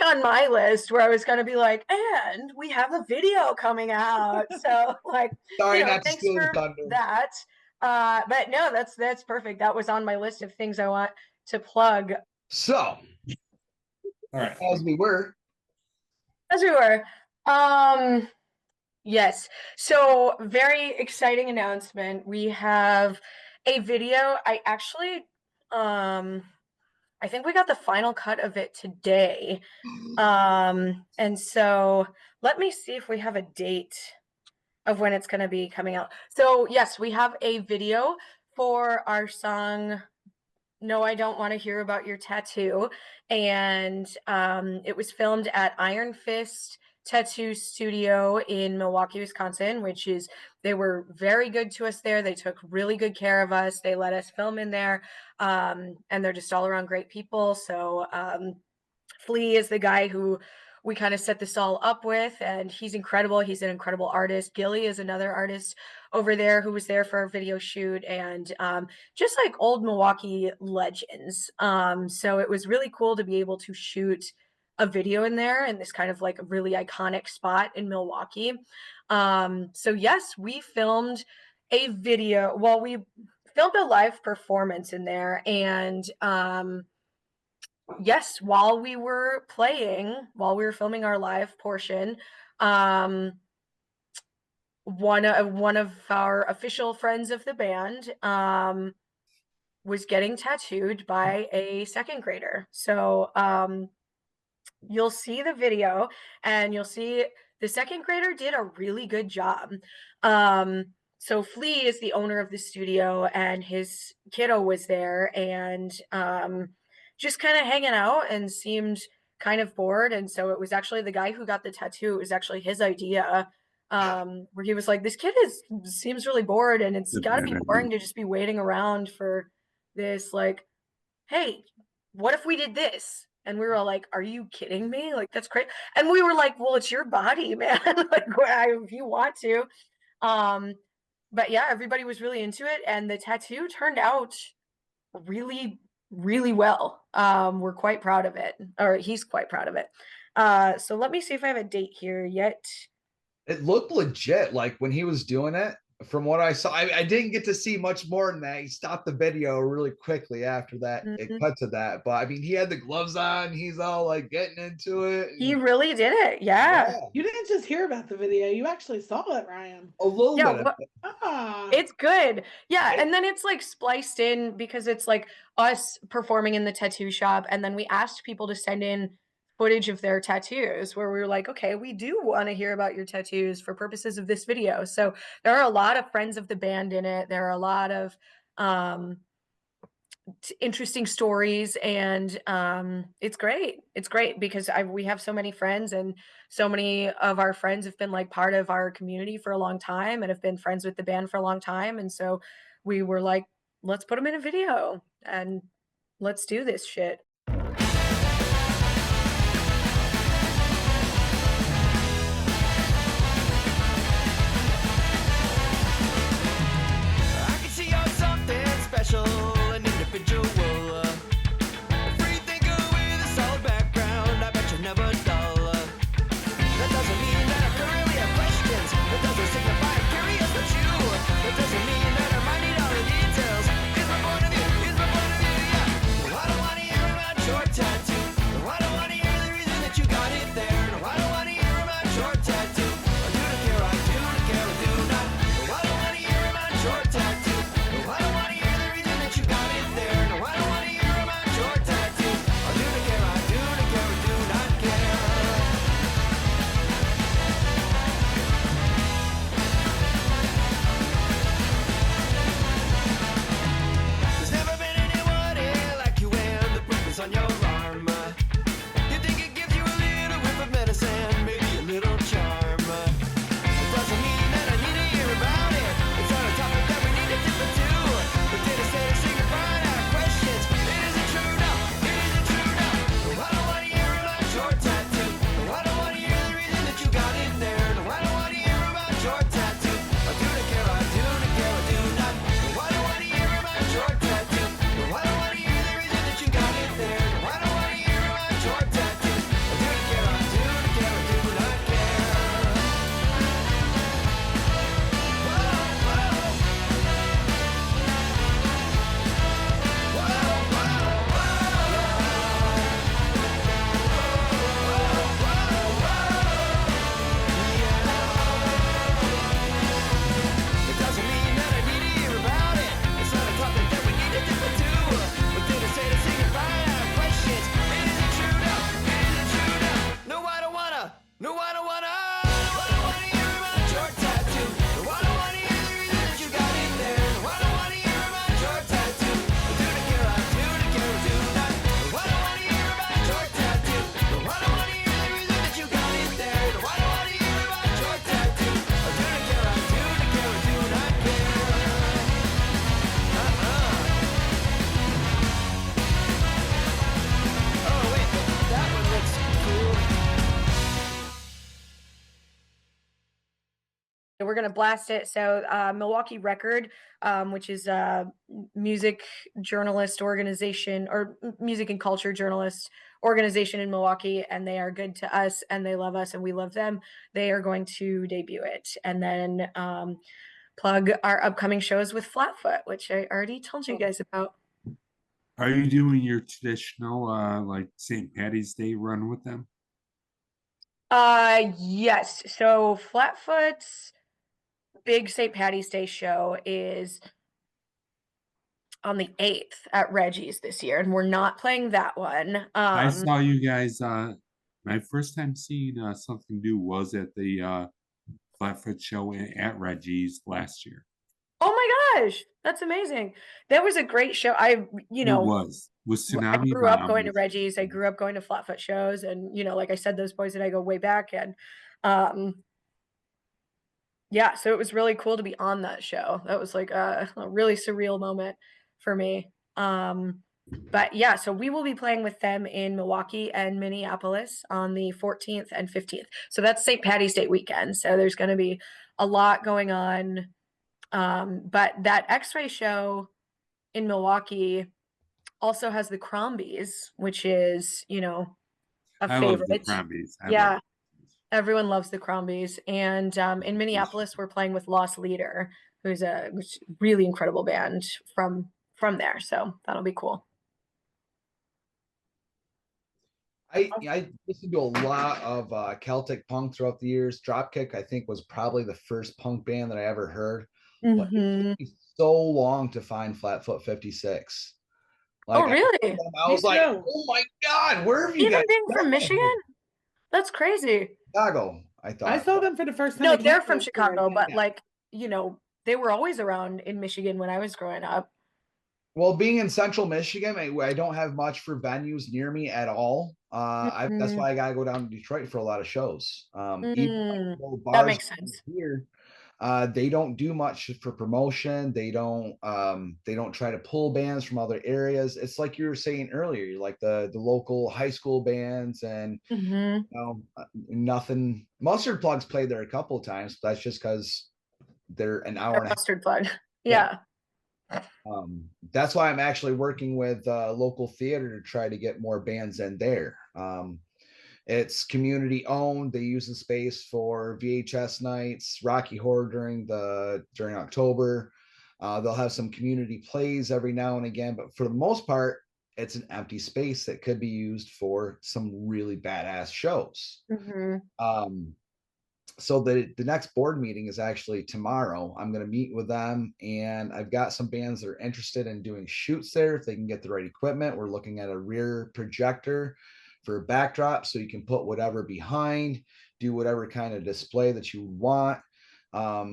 on my list where I was gonna be like, and we have a video coming out. So like, Sorry, not to thanks steal your for thunder. that. But no, that's perfect. That was on my list of things I want to plug. So, All right. as we were, As we were. Yes. So very exciting announcement. We have a video. I think we got the final cut of it today. And so let me see if we have a date of when it's going to be coming out. So yes, we have a video for our song No, I Don't Want to Hear About Your Tattoo. And it was filmed at Iron Fist Tattoo Studio in Milwaukee, Wisconsin, they were very good to us there. They took really good care of us. They let us film in there. And they're just all around great people. So Flea is the guy who we kind of set this all up with, and he's incredible. He's an incredible artist. Gilly is another artist over there who was there for our video shoot, and just like old Milwaukee legends. So it was really cool to be able to shoot a video in there in this kind of like a really iconic spot in Milwaukee. So yes, we filmed a video. Well, we filmed a live performance in there, and yes, while we were filming our live portion, one of our official friends of the band was getting tattooed by a second grader. So you'll see the video and you'll see the second grader did a really good job. So Flea is the owner of the studio, and his kiddo was there, and just kind of hanging out and seemed kind of bored. And so it was actually the guy who got the tattoo. It was actually his idea, where he was like, this kid seems really bored, and it's got to be boring to just be waiting around for this. Like, hey, what if we did this? And we were all like, are you kidding me? Like, that's crazy. And we were like, well, it's your body, man. Like, if you want to. But yeah, everybody was really into it, and the tattoo turned out really, really well. We're quite proud of it, or he's quite proud of it. So let me see if I have a date here yet. it looked legit. Like when he was doing it, from what I saw, I didn't get to see much more than that. He stopped the video really quickly after that. It cut to that. But I mean, he had the gloves on. He's all like getting into it. He really did it. Yeah. You didn't just hear about the video, you actually saw it, Ryan. A little bit. It's good. Yeah. And then it's like spliced in because it's like us performing in the tattoo shop. And then we asked people to send in footage of their tattoos, where we were like, okay, we do want to hear about your tattoos for purposes of this video. So there are a lot of friends of the band in it. There are a lot of interesting stories, and it's great. It's great because we have so many friends, and so many of our friends have been like part of our community for a long time and have been friends with the band for a long time. And so we were like, let's put them in a video. and let's do this shit. I can see you're something special, an individual. A free thinker with a solid background, I bet you're never dull. That doesn't mean that I currently have questions. That doesn't signify I'm curious about you. That doesn't mean that I might need all the details. Here's my point of view, yeah. No, I don't wanna hear about your tattoo. No, I don't wanna hear the reason that you got it there. No, I don't wanna hear about your tattoo. I do not care, I do not care, I do not. No, I don't wanna hear about your tattoo. No, I don't wanna hear the reason that you got it there. No, I don't wanna hear about your tattoo. I do not care, I do not care, I do not care. There's never been anybody like you, and the proof is on your arm. You think it gives you a little whiff of medicine, maybe a little charm. It doesn't mean that I need to hear about it. It's not a topic that we need to dip into. But did I say to say goodbye to our questions? It isn't true now, it isn't true now. No, I don't wanna hear about your tattoo. No, I don't wanna hear the reason that you got it there. No, I don't wanna hear about your tattoo. I do not care, I do not care, I do not. No, I don't wanna hear about your tattoo. No, I don't wanna hear the reason that you got it there. No, I don't wanna hear about your tattoo. I do not care, I do not care, I do not care. Whoa, whoa. It doesn't mean that I need to hear about it. It's not a topic that we need to dip into. But did I say to say goodbye to our questions? It isn't true now, it isn't true now. No, I don't wanna, no, I don't wanna. No, I don't wanna hear about your tattoo. No, I don't wanna hear the reason that you got it there. No, I don't wanna hear about your tattoo. I do not care, I do not care, I do not. No, I don't wanna hear about your tattoo. No, I don't wanna hear the reason that you got it there. No, I don't wanna hear about your tattoo. I do not care, I do not care, I do not care. Oh wait, that one looks cool. We're gonna blast it. So Milwaukee Record, which is a music journalist organization or music and culture journalist organization in Milwaukee, and they are good to us and they love us and we love them. They are going to debut it, and then plug our upcoming shows with Flatfoot, which I already told you guys about. Are you doing your traditional like St. Patty's Day run with them? Yes. So Flatfoot's big St. Patty's Day show is on the 8th at Reggie's this year, and we're not playing that one. I saw you guys. My first time seeing something new was at the Flatfoot show at Reggie's last year. Oh my gosh, that's amazing. That was a great show. I, you It know, was with I Tsunami grew up Bomb. going to Reggie's. I grew up going to Flatfoot shows, and like I said, those boys and I go way back, and yeah, so it was really cool to be on that show. That was like a really surreal moment for me. But yeah, so we will be playing with them in Milwaukee and Minneapolis on the 14th and 15th. So that's St. Patty's Day weekend. So there's going to be a lot going on. But that X-Ray show in Milwaukee also has the Crombies, which is, a I love the favorite. Crombies. Yeah. Everyone loves the Crombies. And in Minneapolis, we're playing with Lost Leader, who's a really incredible band from there. So that'll be cool. I listened to a lot of Celtic punk throughout the years. Dropkick, I think, was probably the first punk band that I ever heard. But it took me so long to find Flatfoot 56. Oh, really? I was like, oh my God, where have you Even guys being from been? Michigan? That's crazy. Chicago, I thought. I saw them for the first time. No, at they're Camp from Fest, Chicago, but yeah. they were always around in Michigan when I was growing up. Well, being in central Michigan, I don't have much for venues near me at all. That's why I gotta go down to Detroit for a lot of shows. Even That bars makes sense. here, They don't do much for promotion. They don't try to pull bands from other areas. It's like you were saying earlier, like the local high school bands, and Mm-hmm. nothing. Mustard Plugs played there a couple of times, but that's just because they're an hour and a half. Mustard plug. Yeah. Yeah. That's why I'm actually working with local theater to try to get more bands in there. It's community owned. They use the space for VHS nights, Rocky Horror during October. They'll have some community plays every now and again, but for the most part, it's an empty space that could be used for some really badass shows. Mm-hmm. So the next board meeting is actually tomorrow. I'm going to meet with them, and I've got some bands that are interested in doing shoots there if they can get the right equipment. We're looking at a rear projector for a backdrop, so you can put whatever behind, do whatever kind of display that you want,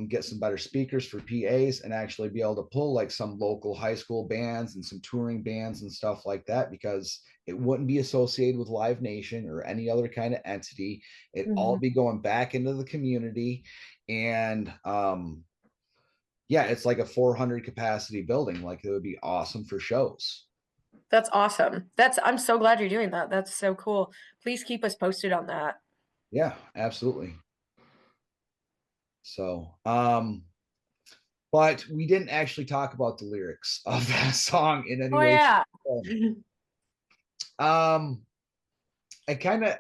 get some better speakers for PAs, and actually be able to pull like some local high school bands and some touring bands and stuff like that, because it wouldn't be associated with Live Nation or any other kind of entity. It'd all be going back into the community. And yeah, it's like a 400 capacity building. Like, it would be awesome for shows. That's awesome. I'm so glad you're doing that. That's so cool. Please keep us posted on that. Yeah, absolutely. So, but we didn't actually talk about the lyrics of that song in any Oh way. yeah. I kind of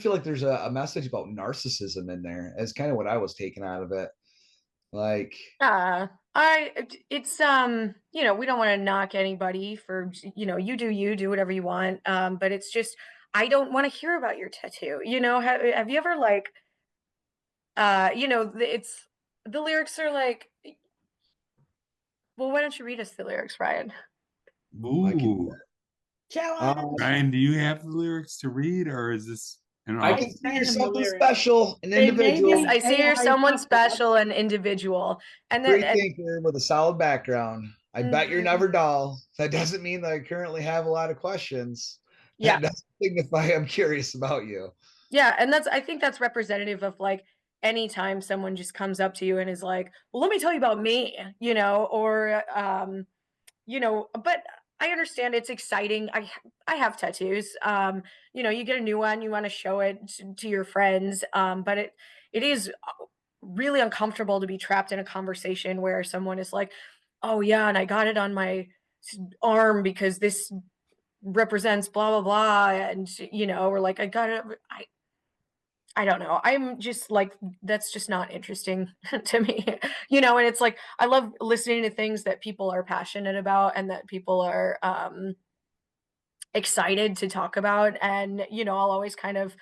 feel like there's a message about narcissism in there. Is kind of what I was taking out of it. Like, It's we don't want to knock anybody for, you do whatever you want. But it's just, I don't want to hear about your tattoo. Have you ever like, it's, the lyrics are like, well, why don't you read us the lyrics, Ryan? I can, Ooh, Ryan, do you have the lyrics to read, or is this an I off? can see send you're him the something lyrics. special, an They may individual, be- I see you're AI someone fucked up. special and individual. And free then, thinker with a solid background. I bet you're never dull. That doesn't mean that I currently have a lot of questions. yeah. That doesn't signify I'm curious about you. Yeah, and I think that's representative of like anytime someone just comes up to you and is like, well, let me tell you about me, or but I understand it's exciting. I have tattoos. You get a new one, you want to show it to your friends. But it is really uncomfortable to be trapped in a conversation where someone is like, oh yeah, and I got it on my arm because this represents blah blah blah, and or like I got it. I don't know. I'm just like, that's just not interesting to me. And it's like, I love listening to things that people are passionate about and that people are excited to talk about. And, I'll always kind of,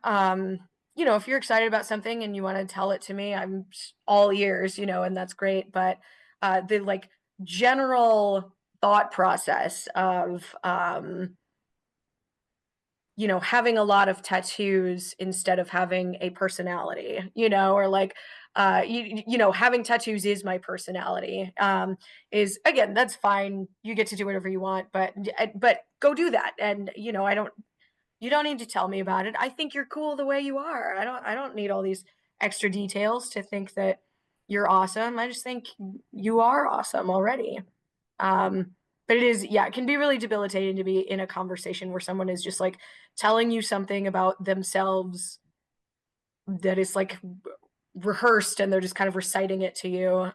if you're excited about something and you want to tell it to me, I'm all ears, and that's great. But the like general thought process of, having a lot of tattoos instead of having a personality, or like, having tattoos is my personality, is, again, that's fine. You get to do whatever you want, but go do that. And, you don't need to tell me about it. I think you're cool the way you are. I don't need all these extra details to think that you're awesome. I just think you are awesome already. But it can be really debilitating to be in a conversation where someone is just like telling you something about themselves that is like rehearsed and they're just kind of reciting it to you.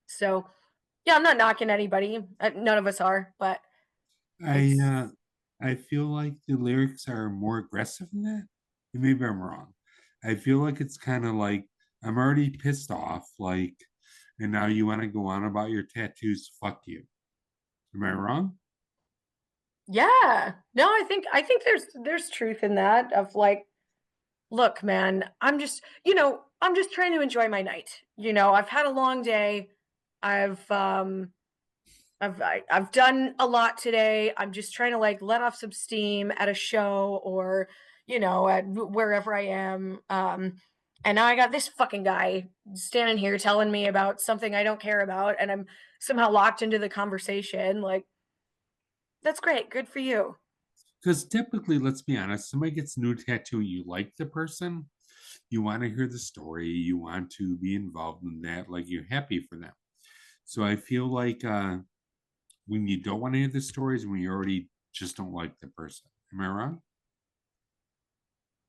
So yeah, I'm not knocking anybody. None of us are, but I feel like the lyrics are more aggressive than that. And maybe I'm wrong. I feel like it's kind of like I'm already pissed off, like, and now you want to go on about your tattoos. Fuck you. Am I wrong? yeah, no, I think there's truth in that of like, look, man, I'm just trying to enjoy my night. I've had a long day. I've I've done a lot today. I'm just trying to like let off some steam at a show or, at wherever I am. And now I got this fucking guy standing here telling me about something I don't care about, and I'm somehow locked into the conversation. Like, that's great. Good for you. Because typically, let's be honest, somebody gets a new tattoo, you like the person, you want to hear the story, you want to be involved in that, like you're happy for them. So I feel like when you don't want to hear the stories, when you already just don't like the person. Am I wrong?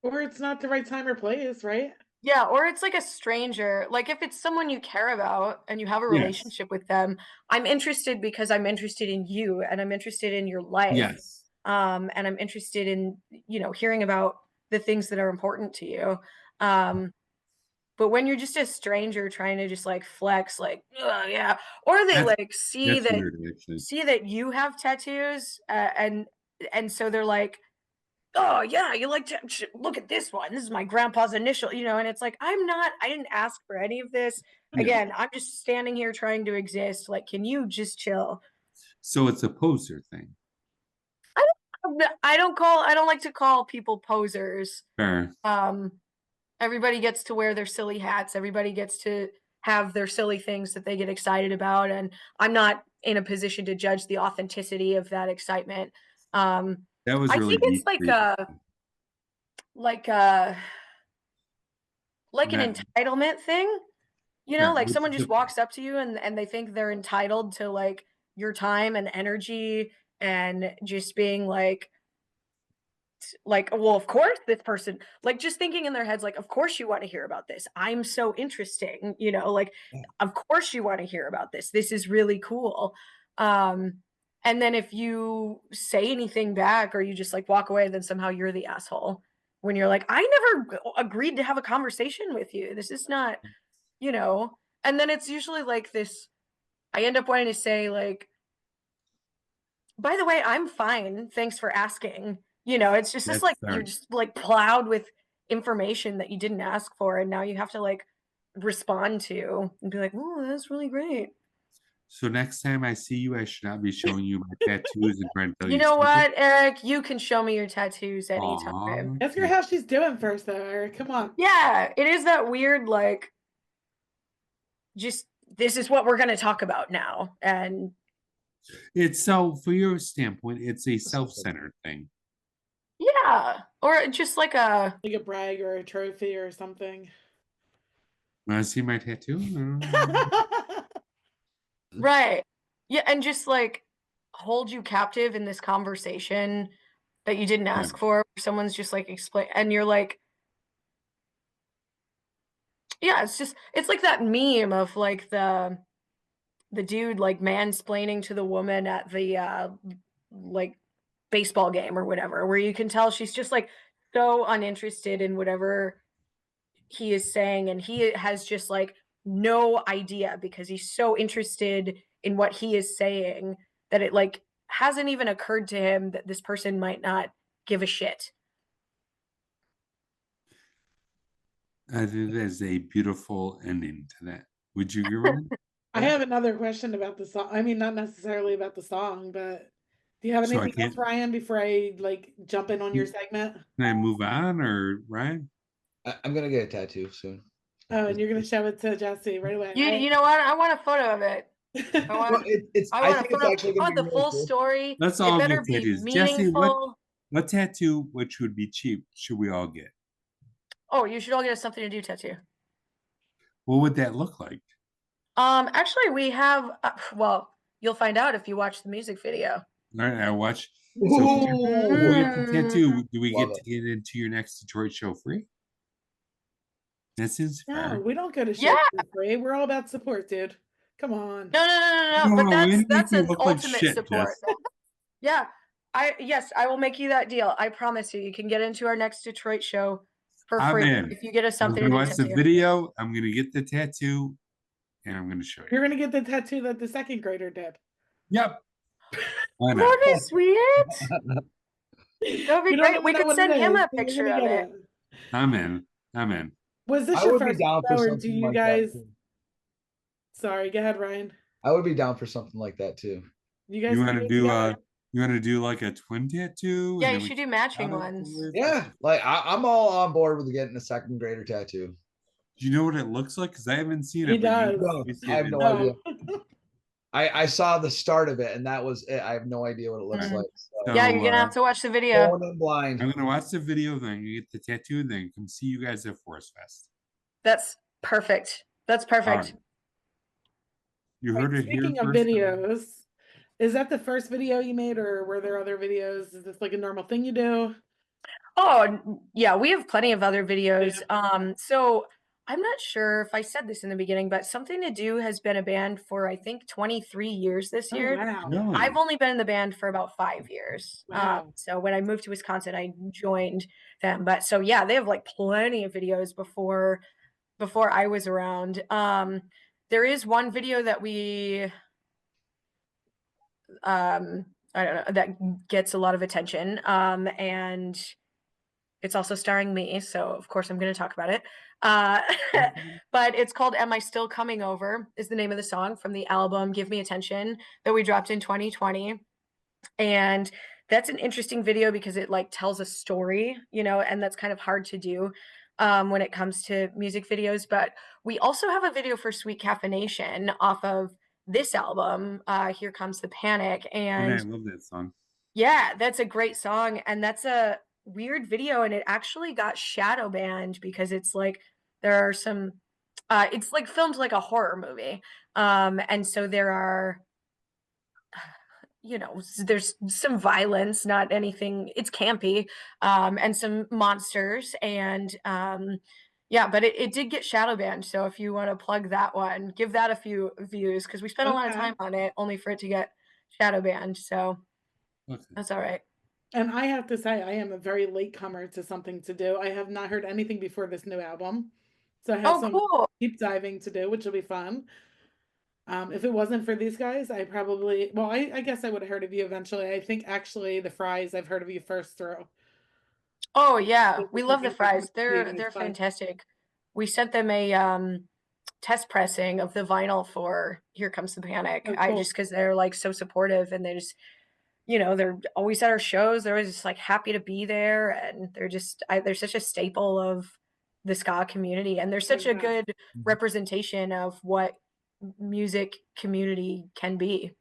Or it's not the right time or place, right? Yeah, or it's like a stranger. Like if it's someone you care about and you have a Yes. relationship with them, I'm interested because I'm interested in you and I'm interested in your life. Yes. And I'm interested in, hearing about the things that are important to you. But when you're just a stranger trying to just like flex, like, oh yeah, or they That's like see that's that weird, actually. you have tattoos, and so they're like, oh yeah, you like to look at this one. This is my grandpa's initial, and it's like, I didn't ask for any of this. Yeah. Again, I'm just standing here trying to exist. Like, can you just chill? So it's a poser thing. I don't like to call people posers. Fair. Everybody gets to wear their silly hats. Everybody gets to have their silly things that they get excited about. And I'm not in a position to judge the authenticity of that excitement. That was I really think it's deep. like an That- entitlement thing, Yeah, like which someone is just a- walks up to you and they think they're entitled to like your time and energy and just being like, well, of course this person, like just thinking in their heads, like, of course you want to hear about this. I'm so interesting, like, of course you want to hear about this. This is really cool. And then if you say anything back or you just like walk away, then somehow you're the asshole when you're like, I never agreed to have a conversation with you. This is not, and then it's usually like this. I end up wanting to say like, by the way, I'm fine. Thanks for asking. It's just That's like fair. you're just like plowed with information that you didn't ask for, and now you have to like respond to and be like, "Oh, that's really great." So next time I see you, I should not be showing you my tattoos and trying to tell You you know secrets. what, Eric? You can show me your tattoos anytime. Aw, Ask her okay. how she's doing first, though, Eric. Come on. Yeah, it is that weird like just this is what we're going to talk about now, and It's so for your standpoint, it's a self-centered thing. yeah, or just like a Like a brag or a trophy or something. Want to see my tattoo? right. Yeah, and just like hold you captive in this conversation that you didn't ask for. Someone's just like explain, and you're like, yeah, it's like that meme of like the dude like mansplaining to the woman at the like baseball game or whatever, where you can tell she's just like so uninterested in whatever he is saying, and he has just like no idea because he's so interested in what he is saying that it like hasn't even occurred to him that this person might not give a shit. I think there's a beautiful ending to that. Would you agree with it? I have another question about the song. I mean, not necessarily about the song, but do you have So I anything else, can't- Ryan, before I like jump in on your segment? Can I move on, or Ryan? I'm gonna get a tattoo soon. Oh, and you're gonna show it to Jessi right away. You know what? I want a photo of it. I Well, want, I I think want it's actually I gonna want be the really full cool. story. Let's It all better get be tattoos. Jessi, meaningful. what tattoo, which would be cheap, should we all get? Oh, you should all get a something to do tattoo. What would that look like? Actually, we have. Well, you'll find out if you watch the music video. All right, I watch. So Ooh. if we get the tattoo, do we Love get it. to get into your next Detroit show free? That seems No, fair. we don't go to shows Yeah. for free. We're all about support, dude. Come on. No. But No, we that's make you an look like ultimate shit, support. Jess. Yeah, I will make you that deal. I promise you. You can get into our next Detroit show for I'm free in. if you get a I'm something gonna to watch do the tattoo. video. I'm gonna get the tattoo, and I'm gonna show you. You're gonna get the tattoo that the second grader did. Yep. Why not? That'd be sweet. That would be We don't great. even We know could what send it him is, a but you're picture gonna of get it. I'm in. I'm in. Was this I your would be first down for show, or something do you like guys? that. Too. Sorry, go ahead, Ryan. I would be down for something like that too. You guys You can want to get do together? you want to do like a twin tattoo? Yeah, and you then we should do can matching out ones. afterwards? Yeah, like I'm all on board with getting a second grader tattoo. Do you know what it looks like? Because I haven't seen He it. But you does. obviously I have have no been- idea. I saw the start of it, and that was it. I have no idea what it looks Mhm. like. So Yeah, So you're gonna have to watch the video. Going in blind. I'm gonna watch the video, then you get the tattoo, then come see you guys at Forest Fest. That's perfect. That's All perfect. right. You Right, heard it here speaking of first. videos, is that the first video you made, or were there other videos? Is this like a normal thing you do? Oh, yeah, we have plenty of other videos. So I'm not sure if I said this in the beginning, but Something to Do has been a band for I think 23 years this Oh year. wow. Really? I've only been in the band for about 5 years. Wow. So when I moved to Wisconsin, I joined them. But so yeah, they have like plenty of videos before I was around. There is one video that we I don't know, that gets a lot of attention. And it's also starring me, so of course I'm going to talk about it. But it's called Am I Still Coming Over is the name of the song from the album Give Me Attention that we dropped in 2020. And that's an interesting video because it like tells a story, you know, and that's kind of hard to do when it comes to music videos. But we also have a video for Sweet Caffeination off of this album, Here Comes the Panic. And I And love that song. yeah, that's a great song, and that's a weird video, and it actually got shadow banned because it's like there are some it's like filmed like a horror movie. And so there are you know, there's some violence, not anything, it's campy, and some monsters and yeah, but it did get shadow banned. So if you want to plug that one, give that a few views because we spent a lot of Okay. time on it only for it to get shadow banned. So Okay. that's all right. And I have to say, I am a very latecomer to Something to Do. I have not heard anything before this new album. So I have Oh, some cool. deep diving to do, which will be fun. If it wasn't for these guys, I probably, well, I guess I would have heard of you eventually. I think actually the Fries, I've heard of you first through. Oh yeah, This we is love the something fries. different They're and they're it's fun. fantastic. We sent them a test pressing of the vinyl for Here Comes the Panic. Oh, I cool. just because they're like so supportive and they just you know they're always at our shows. They're always just like happy to be there and they're such a staple of the ska community and they're such a Yeah. good representation of what music community can be.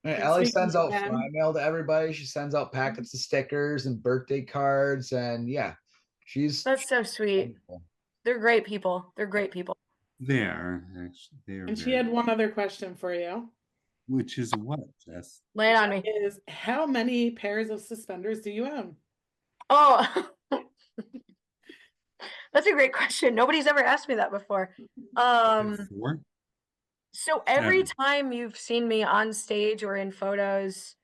And And Ellie speaking sends of out them, fly mail to everybody. She sends out packets of stickers and birthday cards, and yeah, she's That's so sweet. wonderful. They're great people. They're great people. They are actually they are and she very had one other question for you. which is what, Jess? Lay it on me. Is how many pairs of suspenders do you own? Oh, that's a great question. Nobody's ever asked me that before. Four? So every Seven. time you've seen me on stage or in photos,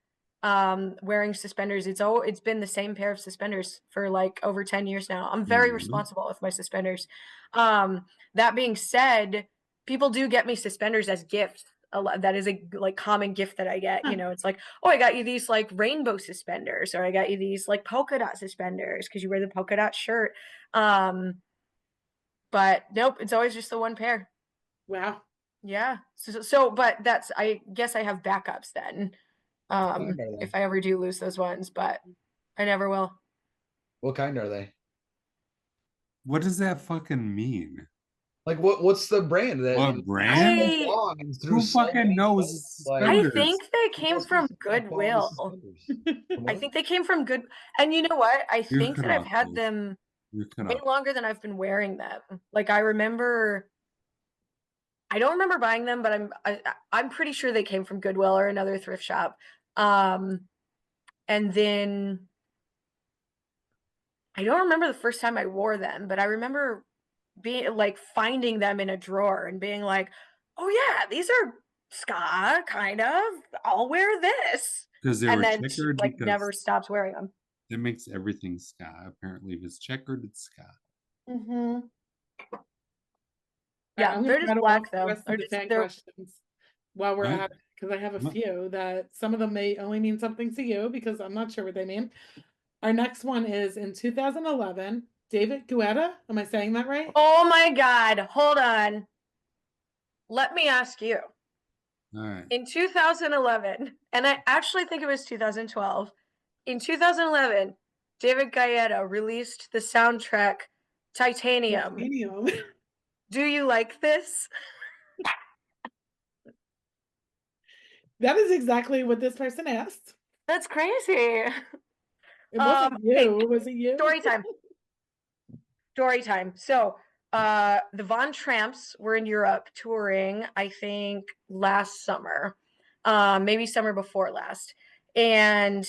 wearing suspenders, it's been the same pair of suspenders for like over 10 years now. I'm very Mhm. responsible with my suspenders. That being said, people do get me suspenders as gifts. That is a like common gift that I get. You know, it's like, oh, I got you these like rainbow suspenders, or I got you these like polka dot suspenders because you wear the polka dot shirt. But nope, it's always just the one pair. Wow. Yeah. So but that's I guess I have backups then. kind are they? If I ever do lose those ones, but I never will. What kind are they? What does that fucking mean? Like what's the brand that What brand? I- long and through Who so fucking many knows clothes, like, I suspenders? think they who came else from gives a fuck about all these Goodwill. suspenders? I What? think they came from Good and you know what? I You're think cut that I've off, had Liz. them You're cut way off. longer than I've been wearing them. Like I don't remember buying them, but I'm pretty sure they came from Goodwill or another thrift shop. And then I don't remember the first time I wore them, but I remember being like finding them in a drawer and being like, "Oh yeah, these are ska kind of. I'll wear this." Because they And were then checkered like because never stopped wearing them. it makes everything ska. Apparently, if it's checkered, it's ska. Mm-hmm. Right, Yeah, I'm they're gonna just rattle black off the though. rest of the fan They're questions while we're What? at it, because I have a What? few that some of them may only mean something to you because I'm not sure what they mean. Our next one is in 2011, David Guetta. Am I saying that right? Oh my God, hold on. Let me ask you. All right. In 2011, and I actually think it was 2012, in 2011, David Guetta released the soundtrack Titanium. Titanium. Do you like this? That is exactly what this person asked. That's crazy. It wasn't Okay, you. Was it you? story time. Story time. So, the Von Tramps were in Europe touring, I think last summer, maybe summer before last. And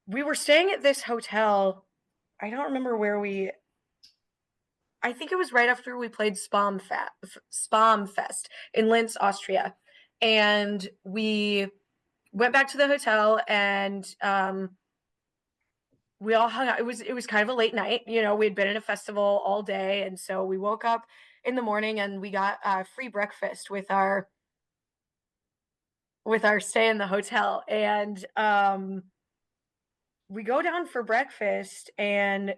we were staying at this hotel. I don't remember where I think it was right after we played Spam Fest in Linz, Austria. And we went back to the hotel and we all hung out. It was kind of a late night. You know, we had been at a festival all day, and so we woke up in the morning and we got free breakfast with our stay in the hotel. And we go down for breakfast and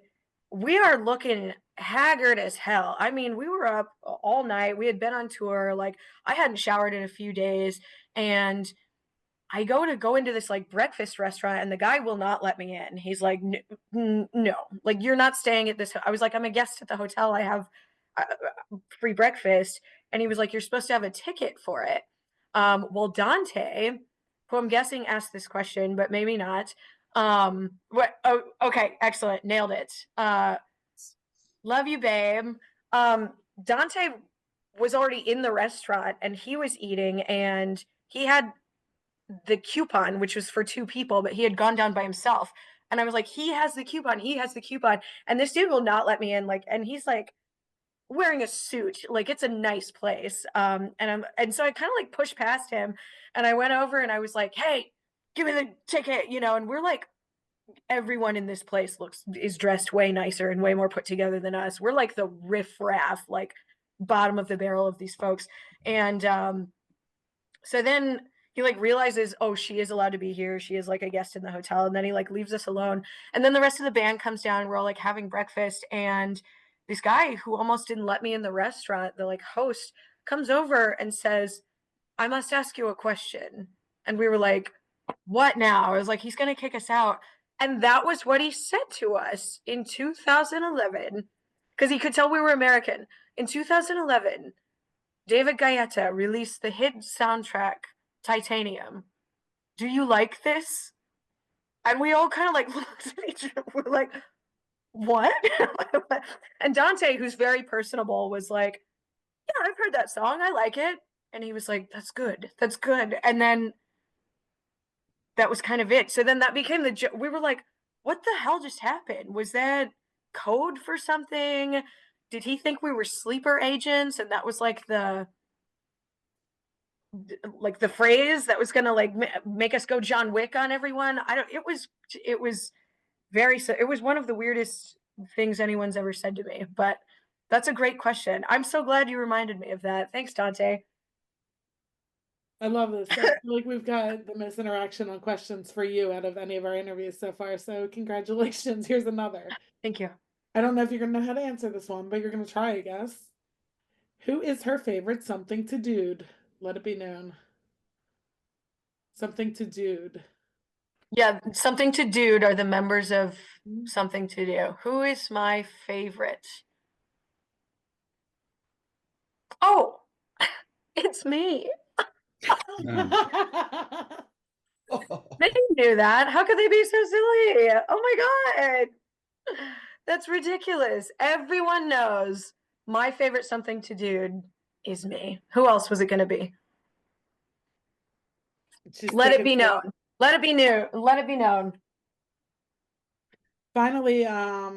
we are looking haggard as hell. I mean, we were up all night. We had been on tour. Like, I hadn't showered in a few days, and I go into this like breakfast restaurant and the guy will not let me in. He's like, no, like you're not staying at this. I was like, I'm a guest at the hotel. I have free breakfast. And he was like, you're supposed to have a ticket for it. Well, Dante, who I'm guessing asked this question, but maybe not. What? Oh, okay. Excellent. Nailed it. Love you, babe. Dante was already in the restaurant and he was eating and he had the coupon, which was for 2 people, but he had gone down by himself. And I was like, he has the coupon, he has the coupon. And this dude will not let me in. Like, and he's like wearing a suit. Like, it's a nice place. And so I kind of like pushed past him and I went over and I was like, hey, give me the ticket, you know, and we're like, everyone in this place is dressed way nicer and way more put together than us. We're like the riff-raff, like bottom of the barrel of these folks. And so then he like realizes, oh, she is allowed to be here. She is like a guest in the hotel. And then he like leaves us alone. And then the rest of the band comes down and we're all like having breakfast. And this guy who almost didn't let me in the restaurant, the like host, comes over and says, I must ask you a question. And we were like, what now? I was like, he's going to kick us out. And that was what he said to us in 2011, because he could tell we were American. In 2011, David Gaeta released the hit soundtrack Titanium. Do you like this? And we all kind of like looked at each other. We're like, what? And Dante, who's very personable, was like, yeah, I've heard that song. I like it. And he was like, that's good. That's good. And then that was kind of it. So then that became we were like, what the hell just happened? Was that code for something? Did he think we were sleeper agents? And that was like the phrase that was gonna like make us go John Wick on everyone. It was it was one of the weirdest things anyone's ever said to me. But that's a great question. I'm so glad you reminded me of that. Thanks, Dante. I love this. I feel like we've got the most interaction on questions for you out of any of our interviews so far. So congratulations. Here's another. Thank you. I don't know if you're gonna know how to answer this one, but you're gonna try, I guess. Who is her favorite something to dude? Let it be known. Something to dude. Yeah, something to dude are the members of something to do. Who is my favorite? Oh, it's me. They knew that. How could they be so silly? Oh my God. That's ridiculous. Everyone knows my favorite something to do is me. Who else was it going to be? Let it be known. Let it be new. Let it be known. Finally, I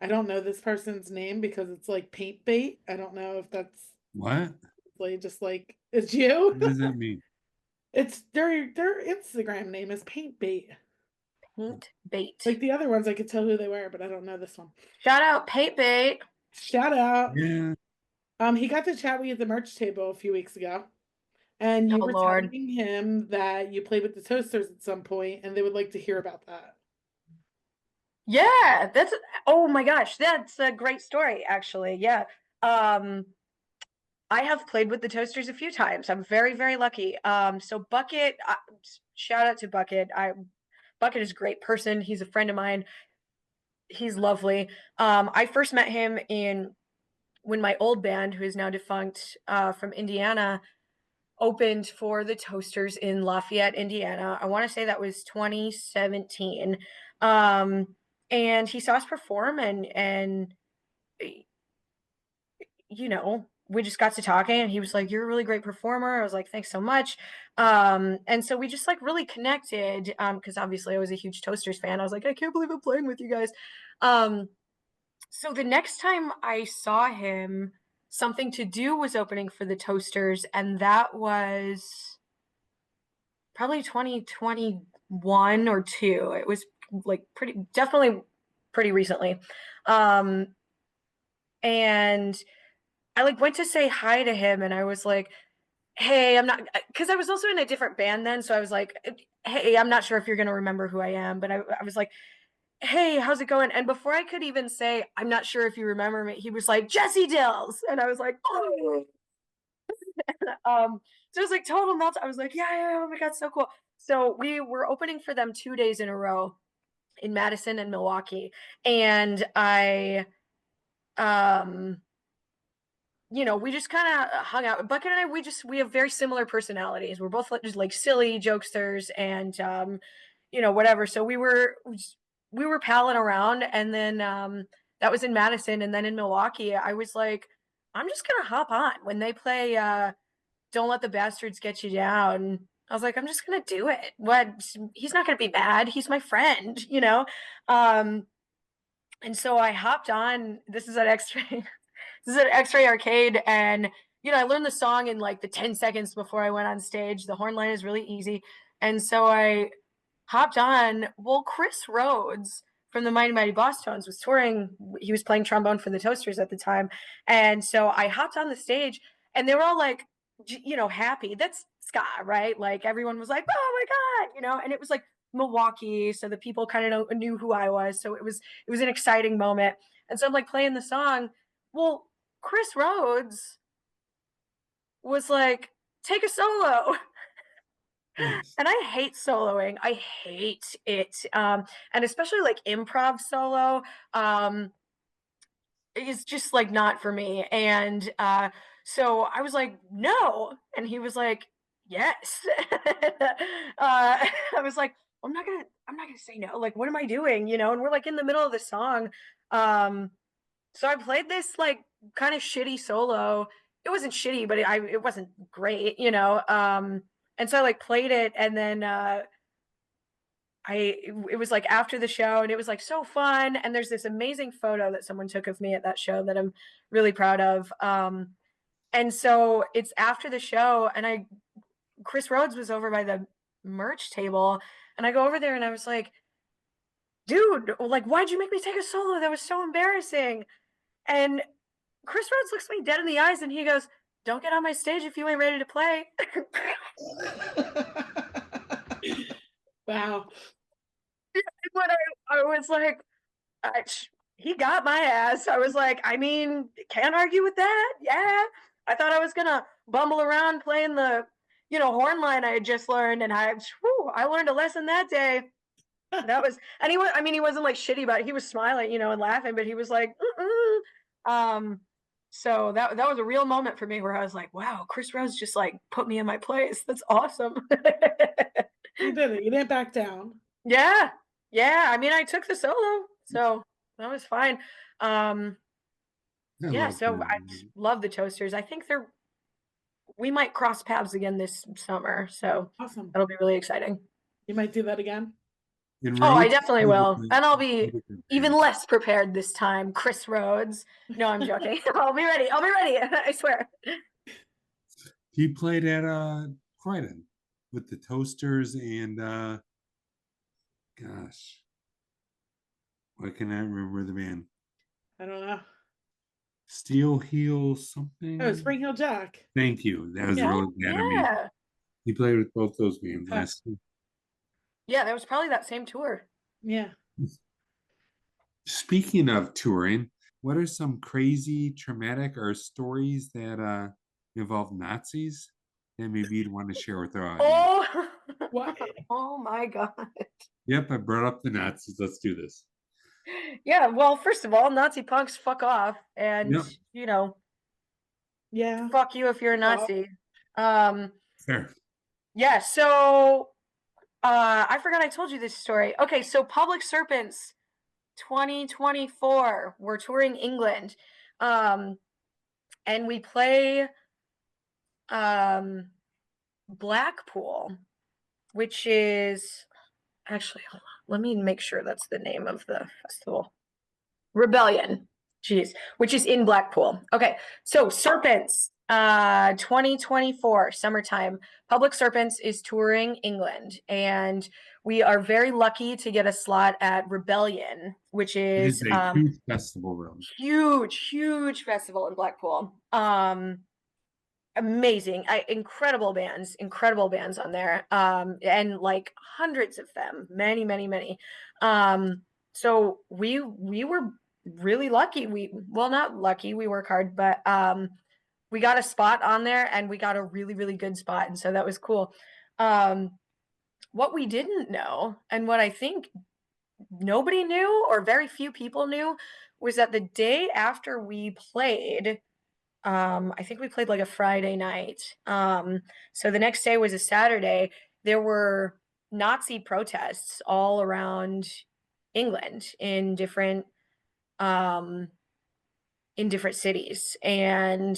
don't know this person's name because it's like paint bait. I don't know if that's What? like just like it's you. What does that mean? It's their Instagram name is paint bait. Paint bait. Like the other ones, I could tell who they were, but I don't know this one. Shout out paint bait. Shout out. Yeah. He got to chat with you at the merch table a few weeks ago, and you were telling him that you played with the Toasters at some point, and they would like to hear about that. Yeah, oh my gosh, that's a great story, actually. Yeah. I have played with the Toasters a few times. I'm very, very lucky. So Bucket, shout out to Bucket. Bucket is a great person. He's a friend of mine. He's lovely. I first met him when my old band, who is now defunct, from Indiana, opened for the Toasters in Lafayette, Indiana. I want to say that was 2017. And he saw us perform, and you know, we just got to talking, and he was like, "You're a really great performer." I was like, "Thanks so much." And so we just like really connected, because obviously I was a huge Toasters fan. I was like, "I can't believe I'm playing with you guys." So the next time I saw him, Something to Do was opening for the Toasters, and that was probably 2021 or 2. It was like definitely pretty recently. Um, and I like went to say hi to him, and I was like, "Hey, I'm not," because I was also in a different band then, so I was like, "Hey, I'm not sure if you're gonna remember who I am," but I was like, "Hey, how's it going?" And before I could even say, "I'm not sure if you remember me," he was like, "Jessi Dills," and I was like, "Oh." So it was like total melt. I was like, "Yeah, yeah, oh my god, so cool." So we were opening for them 2 days in a row in Madison and Milwaukee, and um we just kind of hung out. Bucket and I, we have very similar personalities. We're both just like silly jokesters, and whatever. So we were palling around, and then that was in Madison, and then in Milwaukee, I was like, I'm just gonna hop on when they play "Don't Let the Bastards Get You Down." I was like, I'm just gonna do it. What? He's not gonna be mad. He's my friend. Um, and so I hopped on. This is at X-Ray. This is at X-Ray Arcade, and I learned the song in like the 10 seconds before I went on stage. The horn line is really easy, and so I hopped on. Well, Chris Rhodes from the Mighty Mighty Boss Tones was touring. He was playing trombone for the Toasters at the time, and so I hopped on the stage, and they were all like, happy. That's ska, right? Like everyone was like, "Oh my god," and it was like Milwaukee, so the people kind of knew who I was. So it was an exciting moment, and so I'm like playing the song. Well, Chris Rhodes was like, "Take a solo." Nice. And I hate soloing. I hate it. And especially like improv solo is just like not for me. And so I was like, "No." And he was like, "Yes." I was like, I'm not gonna say no. Like, what am I doing? And we're like in the middle of the song. Um, So I played this like kind of shitty solo. It wasn't shitty, but it wasn't great. And so I like played it, and then it was like after the show, and it was like so fun. And there's this amazing photo that someone took of me at that show that I'm really proud of. And so it's after the show, and Chris Rhodes was over by the merch table, and I go over there, and I was like, "Dude, like, why'd you make me take a solo? That was so embarrassing." And Chris Rhodes looks me dead in the eyes, and he goes, "Don't get on my stage if you ain't ready to play." Wow. When I was like, he got my ass. I was like, I mean, can't argue with that. Yeah. I thought I was going to bumble around playing the, horn line I had just learned. And I learned a lesson that day. That was, and he wasn't like shitty about it. He was smiling, and laughing, but he was like, mm-mm. So that was a real moment for me where I was like, wow, Chris Rose just like put me in my place. That's awesome. You did it. You didn't back down. Yeah. Yeah. I mean, I took the solo, so that was fine. I Yeah, love so I that. love the Toasters. I think we might cross paths again this summer, so Awesome. that'll be really exciting. You might do that again. In Oh, I Rhodes, definitely played with will. And I'll be different even bands. less prepared this time, Chris Rhodes. No, I'm joking. I'll be ready. I swear. He played at Croydon with the Toasters and gosh, why can I remember the band? I don't know. Steel Heel Oh, something. Spring Hill Jack. Thank you. That was Yeah. really bad of me. Yeah. He played with both those bands Huh. last year. Yeah, that was probably that same tour. Yeah. Speaking of touring, what are some crazy, traumatic, or stories that involve Nazis that maybe you'd want to share with our audience? Oh, What? oh my God. Yep, I brought up the Nazis. Let's do this. Yeah, well, first of all, Nazi punks, fuck off. And, Yep. Yeah. fuck you if you're a Fuck off. Nazi. Um, Fair. Yeah, so I forgot I told you this story. Okay, so Public Serpents 2024. We're touring England. And we play Blackpool, which is actually, hold on, let me make sure that's the name of the festival. Rebellion. Jeez, which is in Blackpool. Okay, so Serpents 2024 summertime. Public Serpents is touring England, and we are very lucky to get a slot at Rebellion, which It is is a huge festival room. huge festival in Blackpool. Amazing, incredible bands on there, and like hundreds of them, many. So we were really lucky. Well, not lucky, we work hard, but we got a spot on there, and we got a really good spot, and so that was cool. What we didn't know, and what I think nobody knew, or very few people knew, was that the day after we played, I think we played like a Friday night. So the next day was a Saturday. There were Nazi protests all around England in different cities. And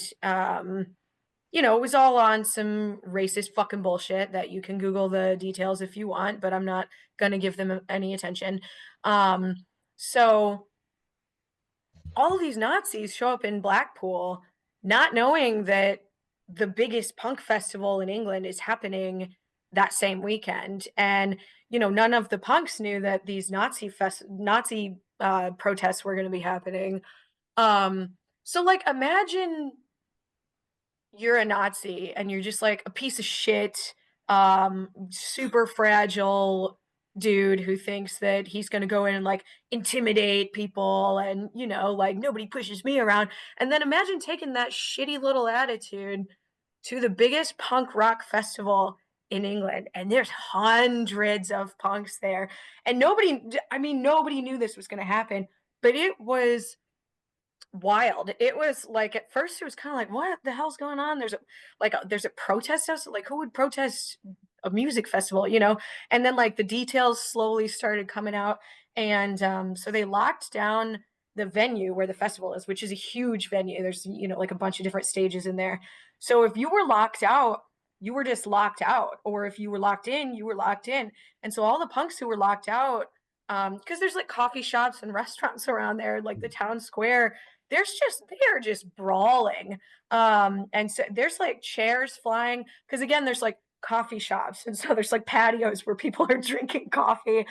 it was all on some racist fucking bullshit that you can Google the details if you want, but I'm not gonna give them any attention. So all of these Nazis show up in Blackpool, not knowing that the biggest punk festival in England is happening that same weekend. And, none of the punks knew that these Nazi protests were going to be happening. So like, imagine you're a Nazi and you're just like a piece of shit, super fragile dude who thinks that he's going to go in and like intimidate people, and like, nobody pushes me around. And then imagine taking that shitty little attitude to the biggest punk rock festival in England, and there's hundreds of punks there, and nobody knew this was going to happen, but it was wild. It was like, at first it was kind of like, what the hell's going on? There's a protest house. Like, who would protest a music festival, And then like the details slowly started coming out, and so they locked down the venue where the festival is, which is a huge venue. There's like a bunch of different stages in there. So if you were locked out, you were just locked out, or if you were locked in, you were locked in. And so all the punks who were locked out, because there's like coffee shops and restaurants around there, like the town square, they are just brawling. And so there's like chairs flying, because again, there's like coffee shops, and so there's like patios where people are drinking coffee.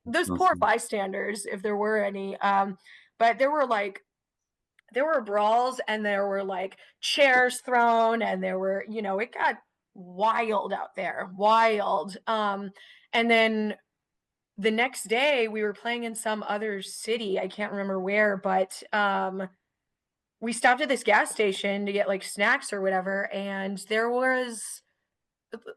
Those poor bystanders, if there were any. But there were brawls, and there were like chairs thrown, and there were, it got wild out there, wild. And then the next day we were playing in some other city, I can't remember where, but we stopped at this gas station to get like snacks or whatever, and there was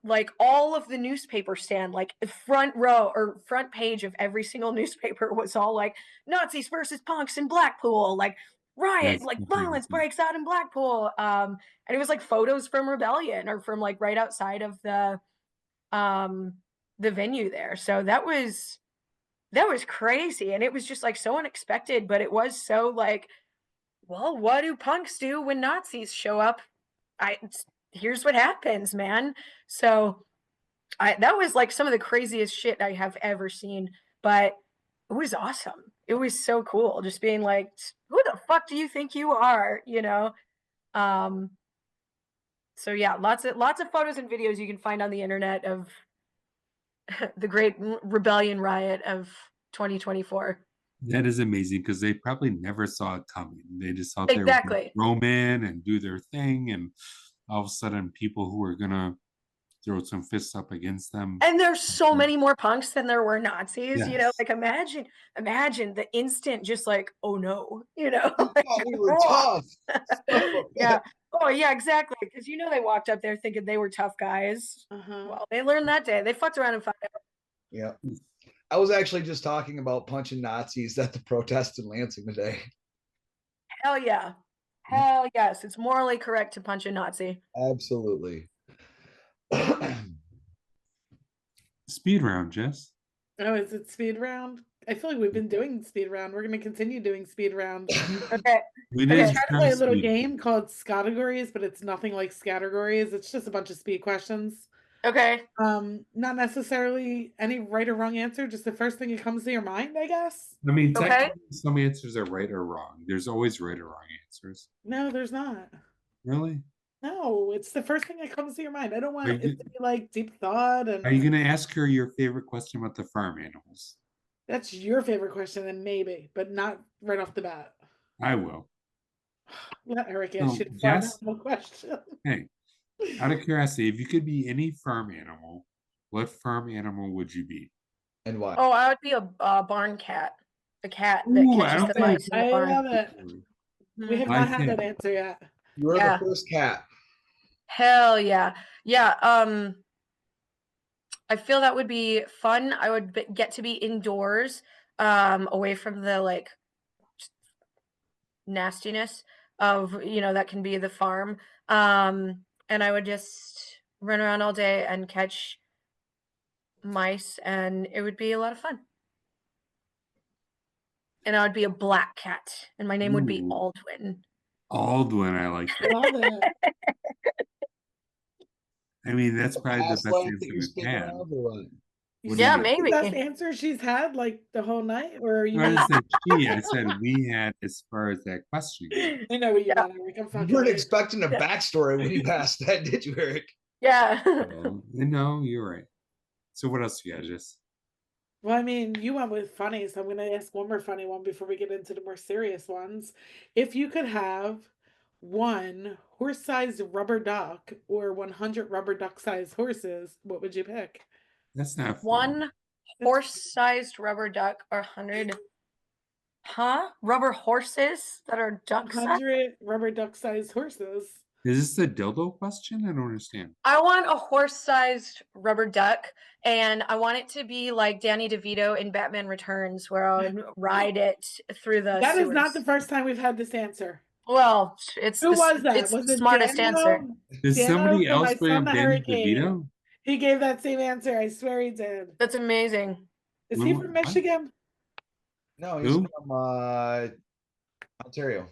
like all of the newspaper stand, like front row or front page of every single newspaper was all like Nazis versus punks in Blackpool, like riot, like violence breaks out in Blackpool. And it was like photos from Rebellion, or from like right outside of the venue there. So that was crazy, and it was just like so unexpected, but it was so like, well, what do punks do when Nazis show up? Here's what happens, man. So that was like some of the craziest shit I have ever seen, but it was awesome. It was so cool, just being like, who the fuck do you think you are? So yeah, lots of photos and videos you can find on the internet of the great rebellion riot of 2024. That is amazing, because they probably never saw it coming. They just thought Exactly. they would roam in and do their thing, and all of a sudden people who were gonna throw some fists up against them. And there's so many more punks than there were Nazis, Yes. like imagine the instant, just like, oh no, Like, we were tough. Yeah. Oh yeah, exactly. Because they walked up there thinking they were tough guys. Well, they learned that day. They fucked around and found out. Yeah. I was actually just talking about punching Nazis at the protest in Lansing today. Hell yeah. Hell yes. It's morally correct to punch a Nazi. Absolutely. Speed round, Jess. Oh, is it speed round? I feel like we've been doing speed round. We're going to continue doing speed round. Okay. We I did tried to play a some little speed. game called Scattergories, but it's nothing like Scattergories. It's just a bunch of speed questions. Okay. Not necessarily any right or wrong answer, just the first thing that comes to your mind, I guess. I mean, Okay. technically, some answers are right or wrong. There's always right or wrong answers. No, there's not. Really? No, it's the first thing that comes to your mind. I don't want Are it you, to be like deep thought are you and going to ask her your favorite question about the farm animals? that's your favorite question, then maybe, but not right off the bat. I will. Let Eric So, ask you the farm Jess? animal question. Hey, out of curiosity, if you could be any farm animal, what farm animal would you be? And why? Oh, I would be a barn cat. A cat that Ooh, I catches don't the like- mice in the I barn. love it. We Mhm. have I not had think- that answer yet. You are Yeah. the first cat. Hell yeah. Yeah. I feel that would be fun. I would get to be indoors, away from the like nastiness of, you know, that can be the farm. And I would just run around all day and catch mice, and it would be a lot of fun. And I would be a black cat, and my name would be Ooh. Aldwin. Aldwin, I like I that. love it. I mean, that's probably the Past best life answer that you we've spin had. around or what? You What said do Yeah, you- that's the maybe. best answer she's had like the whole night, or you I mean just said she. I said we had as far as that question goes. I know what you Yeah. meant, Eric. I'm You fucking weren't with you. expecting a backstory when you passed that, did you, Eric? Yeah. No, you're right. So what else you got, Jess? Well, I mean, you went with funny, so I'm going to ask one more funny one before we get into the more serious ones. If you could have one horse-sized rubber duck or 100 rubber duck-sized horses, what would you pick? That's not fun. One horse-sized rubber duck or 100 rubber horses that are duck-sized? 100 rubber duck-sized horses. Is this the dildo question? I don't understand. I want a horse-sized rubber duck, and I want it to be like Danny DeVito in Batman Returns, where I would ride it through the That is not the sewers. first time we've had this answer. Well, it's Who the, was that? it's Was the it smartest Daniel? answer. Does Dano somebody from My else Son bring the Danny Hurricane. DeVito? He gave that same answer. I swear he did. That's amazing. Is he What? from Michigan? No, he's Who? from Ontario.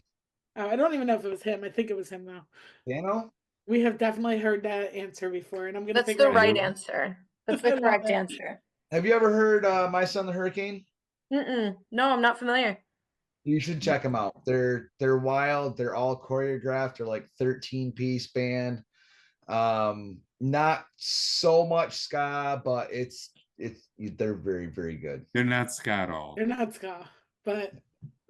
Oh, I don't even know if it was him. I think it was him though. Dano? We have definitely heard that answer before, and I'm gonna That's figure the out right who- answer. That's I the love correct it. answer. Have you ever heard My Son the Hurricane? No, I'm not familiar. You should check them out. They're wild. They're all choreographed. They're like 13-piece band. Not so much ska, but they're very, very good. They're not Scott all. They're not ska, but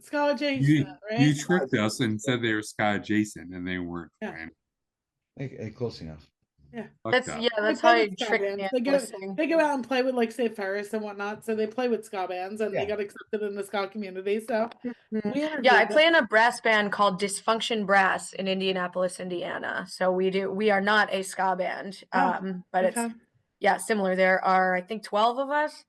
ska adjacent, You, right? you tricked us and said they were Scott adjacent, and they weren't. Yeah. Man. Close enough. Fucked That's up. yeah, They that's play how you with ska trick bands. me They into go, listening. they go out and play with like say Ferris and whatnot, so they play with ska bands, and Yeah. they got accepted in the ska community. So Mhm. we Yeah, I interviewed them. play in a brass band called Dysfunction Brass in Indianapolis, Indiana. So we are not a ska band, Oh, but it's okay. similar. There are, I think, 12 of us.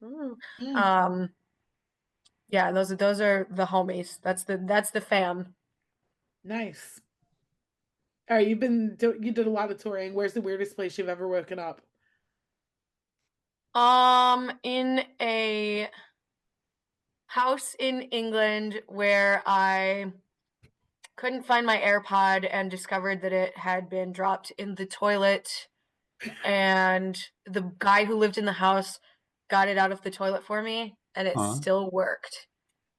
Yeah, those are the homies. That's the fam. Nice. All right, you did a lot of touring. Where's the weirdest place you've ever woken up? In a house in England where I couldn't find my AirPod and discovered that it had been dropped in the toilet, and the guy who lived in the house got it out of the toilet for me, and it Huh? still worked.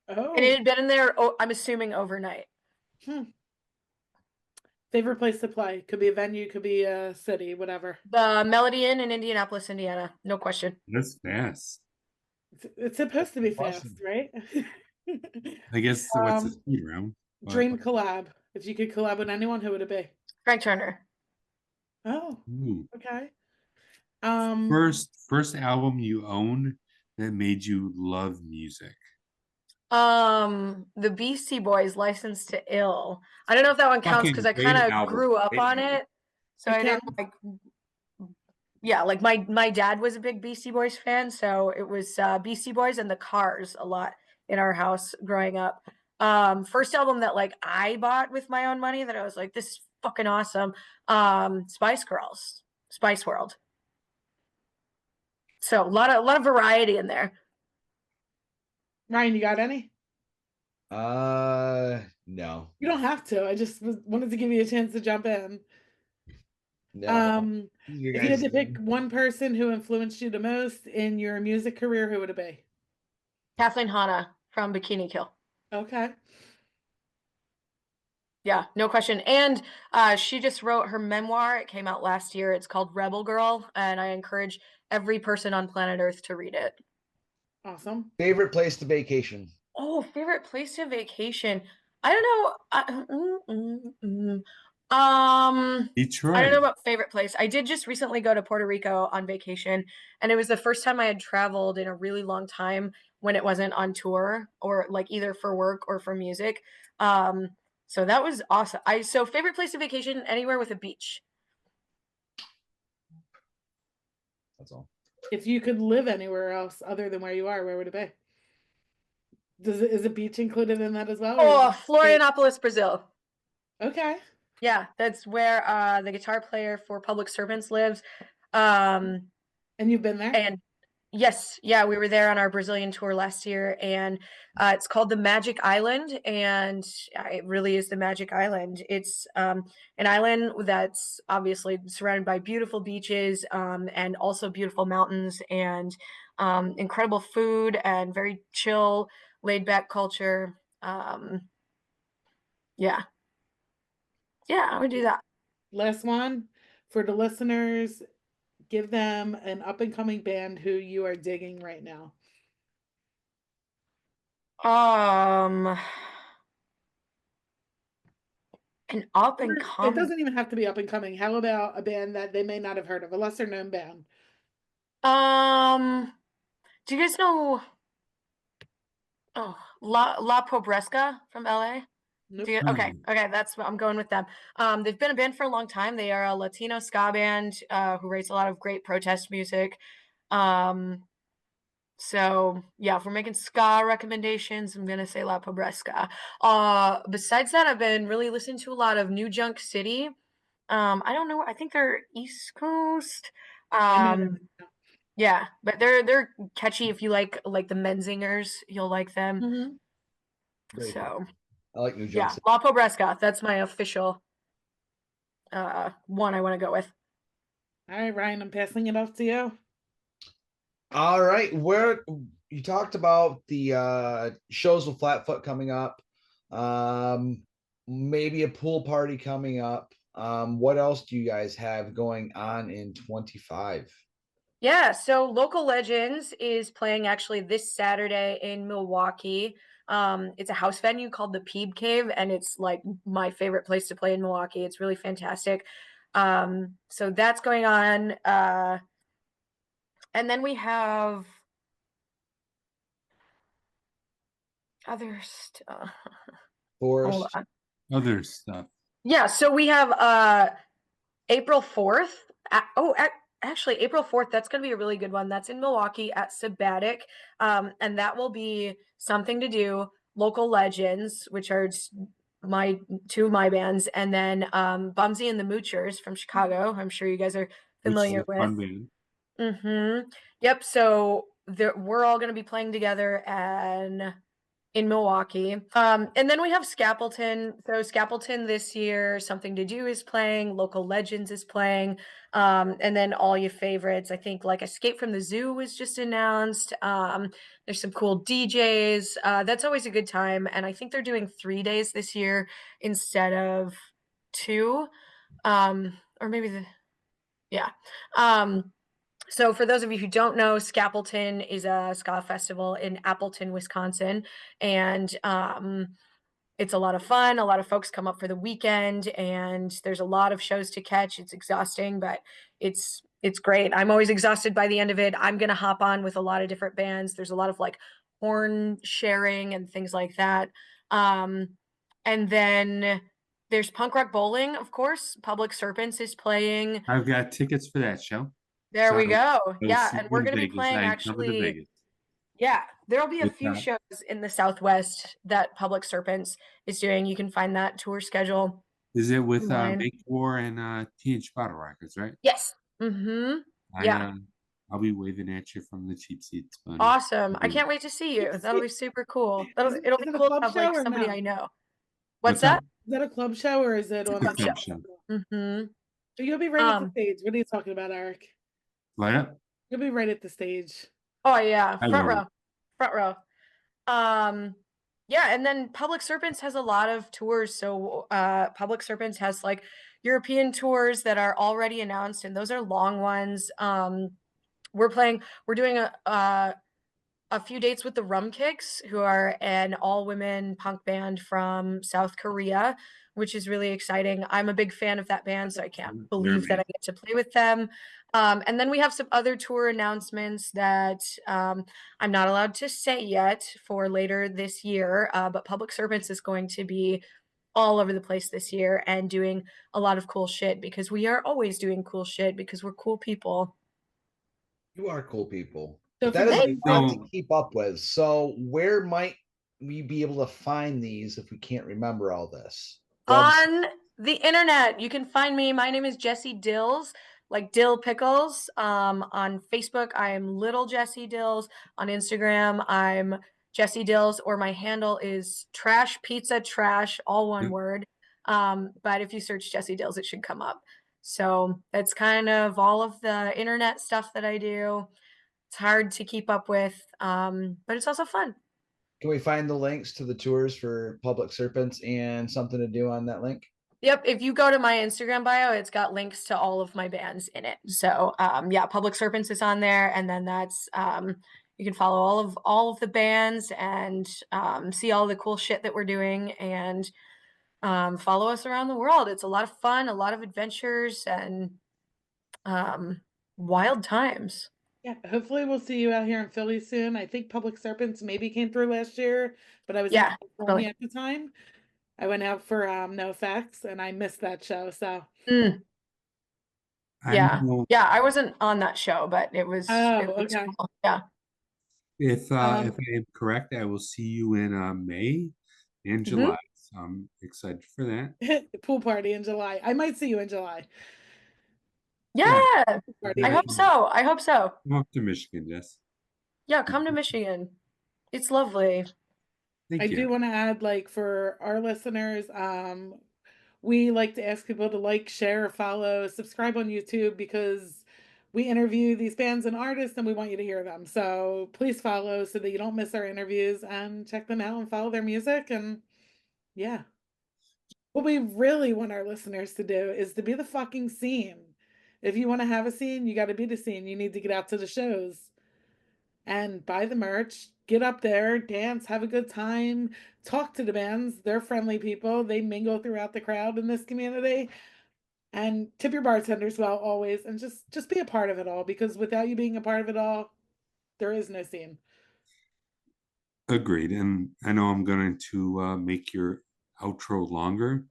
Oh, And it had been in there, I'm assuming, overnight. favorite place to play? Could be a venue, could be a city, whatever. The Melody Inn in Indianapolis, Indiana. No question. That's fast. It's supposed to be Awesome. fast, right? I guess what's the speed round? Dream collab. If you could collab with anyone, who would it be? Frank Turner. Oh, Ooh. okay. First album you owned that made you love music. The Beastie Boys, License to Ill. I don't know if that one counts because I Fucking kind great of album. grew up Great on album. it. So It I didn't counts. like. Yeah, like my dad was a big Beastie Boys fan, so it was Beastie Boys and the Cars a lot in our house growing up. First album that like I bought with my own money that I was like, this is fucking awesome. Spice Girls, Spice World. So a lot of variety in there. Ryan, you got any? No. You don't have to. I just wanted to give you a chance to jump in. No. You If you had guys to pick one person who influenced you the most in your music career, who would it be? Kathleen Hanna from Bikini Kill. Okay. Yeah, no question. And she just wrote her memoir. It came out last year. It's called Rebel Girl, and I encourage every person on planet Earth to read it. Awesome. favorite place to vacation? Oh, favorite place to vacation. I don't know. I Detroit. don't know about favorite place. I did just recently go to Puerto Rico on vacation, and it was the first time I had traveled in a really long time when it wasn't on tour or like either for work or for music. So that was awesome. So favorite place to vacation anywhere with a beach. That's all. If you could live anywhere else other than where you are, where would it be? Is a beach included in that as well? Oh, Florianopolis, Brazil. Okay. Yeah, that's where the guitar player for Public Serpents lives. And you've been there? And yes, yeah, we were there on our Brazilian tour last year, and it's called the Magic Island, and it really is the Magic Island. It's an island that's obviously surrounded by beautiful beaches, and also beautiful mountains, and incredible food, and very chill, laid back culture. Yeah, I would do that. Last one for the listeners, give them an up and coming band who you are digging right now. An up and It coming. doesn't even have to be up and coming. How about a band that they may not have heard of, a lesser known band? Do you guys know La Pobresca from LA? Nope. Okay, that's what I'm going with them. They've been a band for a long time. They are a Latino ska band who writes a lot of great protest music. So yeah, if we're making ska recommendations, I'm gonna say La Pobresca. Besides that, I've been really listening to a lot of New Junk City. I don't know. I think they're East Coast. I know them. Yeah, but they're catchy. If you like the Menzingers, you'll like them. Mhm. Very cool. So I like New yeah, Jersey. La Pobresca. That's my official one I want to go with. All right, Ryan, I'm passing it off to you. All right. Where you talked about the shows with Flatfoot coming up, maybe a pool party coming up. What else do you guys have going on in 25? Yeah, so Local Legends is playing actually this Saturday in Milwaukee. It's a house venue called the Peeb Cave, and it's like my favorite place to play in Milwaukee. It's really fantastic. So that's going on. And then we have other stuff. Forest. Hold on. Other stuff. Yeah, so we have April 4th. Actually, April 4th, that's going to be a really good one. That's in Milwaukee at Sabbatic. And that will be something to do. Local Legends, which are two of my bands, and then Bumsy and the Moochers from Chicago. I'm sure you guys are familiar Which is a fun with. band. Mm-hmm. Yep. So we're all going to be playing together and in Milwaukee. And then we have Scapleton. So Scapleton this year, Something to Do is playing, Local Legends is playing, and then all your favorites. I think like Escape from the Zoo was just announced. There's some cool DJs. That's always a good time. And I think they're doing 3 days this year instead of 2. Or maybe yeah. So for those of you who don't know, Scapleton is a ska festival in Appleton, Wisconsin, and it's a lot of fun. A lot of folks come up for the weekend, and there's a lot of shows to catch. It's exhausting, but it's great. I'm always exhausted by the end of it. I'm gonna hop on with a lot of different bands. There's a lot of like horn sharing and things like that. And then there's punk rock bowling, of course. Public Serpents is playing. I've got tickets for that show. There we So, go. we'll Yeah, see and you we're in going to be Vegas. playing I'm coming to actually. Vegas. Yeah, there'll be a With few that. shows in the Southwest that Public Serpents is doing. You can find that tour schedule. Is it with online. Make War and Teenage Bottle Rockets, right? Yes. Mm-hmm. I Yeah. I'll be waving at you from the cheap seats, buddy. Awesome. I Mhm. can't wait to see you. That'll be super cool. It'll be is it a cool to club have show like or somebody no? I know. What's What's that? Is that a club show or is it It's a on Club the club show. show. Mm-hmm. So you'll be right at the Um, stage. What are you talking about, Eric? What? You'll be right at the stage. oh yeah, I front will. row. Front row. Yeah, and then Public Serpents has a lot of tours. So Public Serpents has like European tours that are already announced, and those are long ones. We're doing a few dates with the Rum Kicks, who are an all-women punk band from South Korea, which is really exciting. I'm a big fan of that band, so I can't They're believe that I amazing. get to play with them. And then we have some other tour announcements that I'm not allowed to say yet for later this year, but Public Serpents is going to be all over the place this year and doing a lot of cool shit because we are always doing cool shit because we're cool people. You are cool people. So But if that is a anybody lot So- to keep up with. So where might we be able to find these if we can't remember all this? On the internet, you can find me. My name is Jessi Dills, like dill pickles. On Facebook, I am Little Jessi Dills. On Instagram, I'm Jessi Dills, or my handle is Trash Pizza Trash, all one Yep. word. But if you search Jessi Dills, it should come up. So that's kind of all of the internet stuff that I do. It's hard to keep up with, but it's also fun. Can we find the links to the tours for Public Serpents and something to do on that link? Yep, if you go to my Instagram bio, it's got links to all of my bands in it. So yeah, Public Serpents is on there, and then that's you can follow all of the bands and see all the cool shit that we're doing and follow us around the world. It's a lot of fun, a lot of adventures, and wild times. Yeah, hopefully we'll see you out here in Philly soon. I think Public Serpents maybe came through last year, but I was in Yeah, California totally. at the time. I went out for No Effects and I missed that show. So Mm, I yeah, know yeah, I wasn't on that show, but it was okay. cool. Yeah. if Um, I am correct, I will see you in May and Mhm. July. So I'm excited for that. pool party in July. I might see you in July. Yeah, Pool party I might hope be- so. I hope so. Come up to Michigan, Jess. Yeah, come to Michigan. It's lovely. Thank I you. do want to add, like, for our listeners, we like to ask people to like, share, follow, subscribe on YouTube because we interview these bands and artists and we want you to hear them. So please follow so that you don't miss our interviews and check them out and follow their music. And yeah. What we really want our listeners to do is to be the fucking scene. If you want to have a scene, you got to be the scene. You need to get out to the shows and buy the merch, get up there, dance, have a good time, talk to the bands. They're friendly people. They mingle throughout the crowd in this community. And tip your bartenders well always, and just be a part of it all, because without you being a part of it all, there is no scene. Agreed. And I know I'm going to make your outro longer,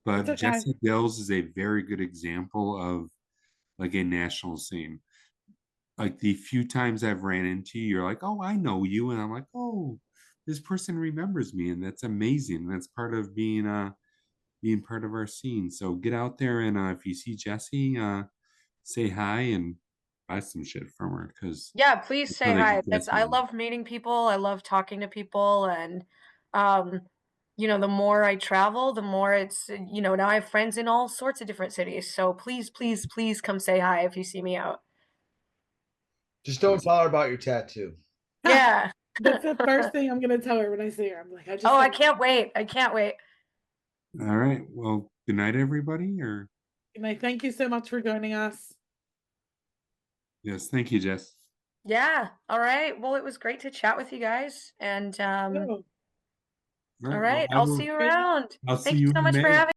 but It's okay. Jessi Dills is a very good example of like a national scene. Like the few times I've ran into you, you're like, oh, I know you. And I'm like, oh, this person remembers me. And that's amazing. That's part of being part of our scene. So get out there and if you see Jessi, say hi and buy some shit from her because Yeah, please say really hi. good That's I listening. love meeting people. I love talking to people and um the more I travel, the more it's now I have friends in all sorts of different cities. So please, please, please come say hi if you see me out. Just don't tell her about your tattoo. Yeah. That's the first thing I'm gonna tell her when I see her. I'm like, Oh, I can't wait. I can't wait. All right. Well, good night, everybody. Or And I thank you so much for joining us. yes, thank you, Jess. Yeah. All right. Well, it was great to chat with you guys. And Oh. all right, well, I'll see you around. I'll see Thank you you so in much for May. having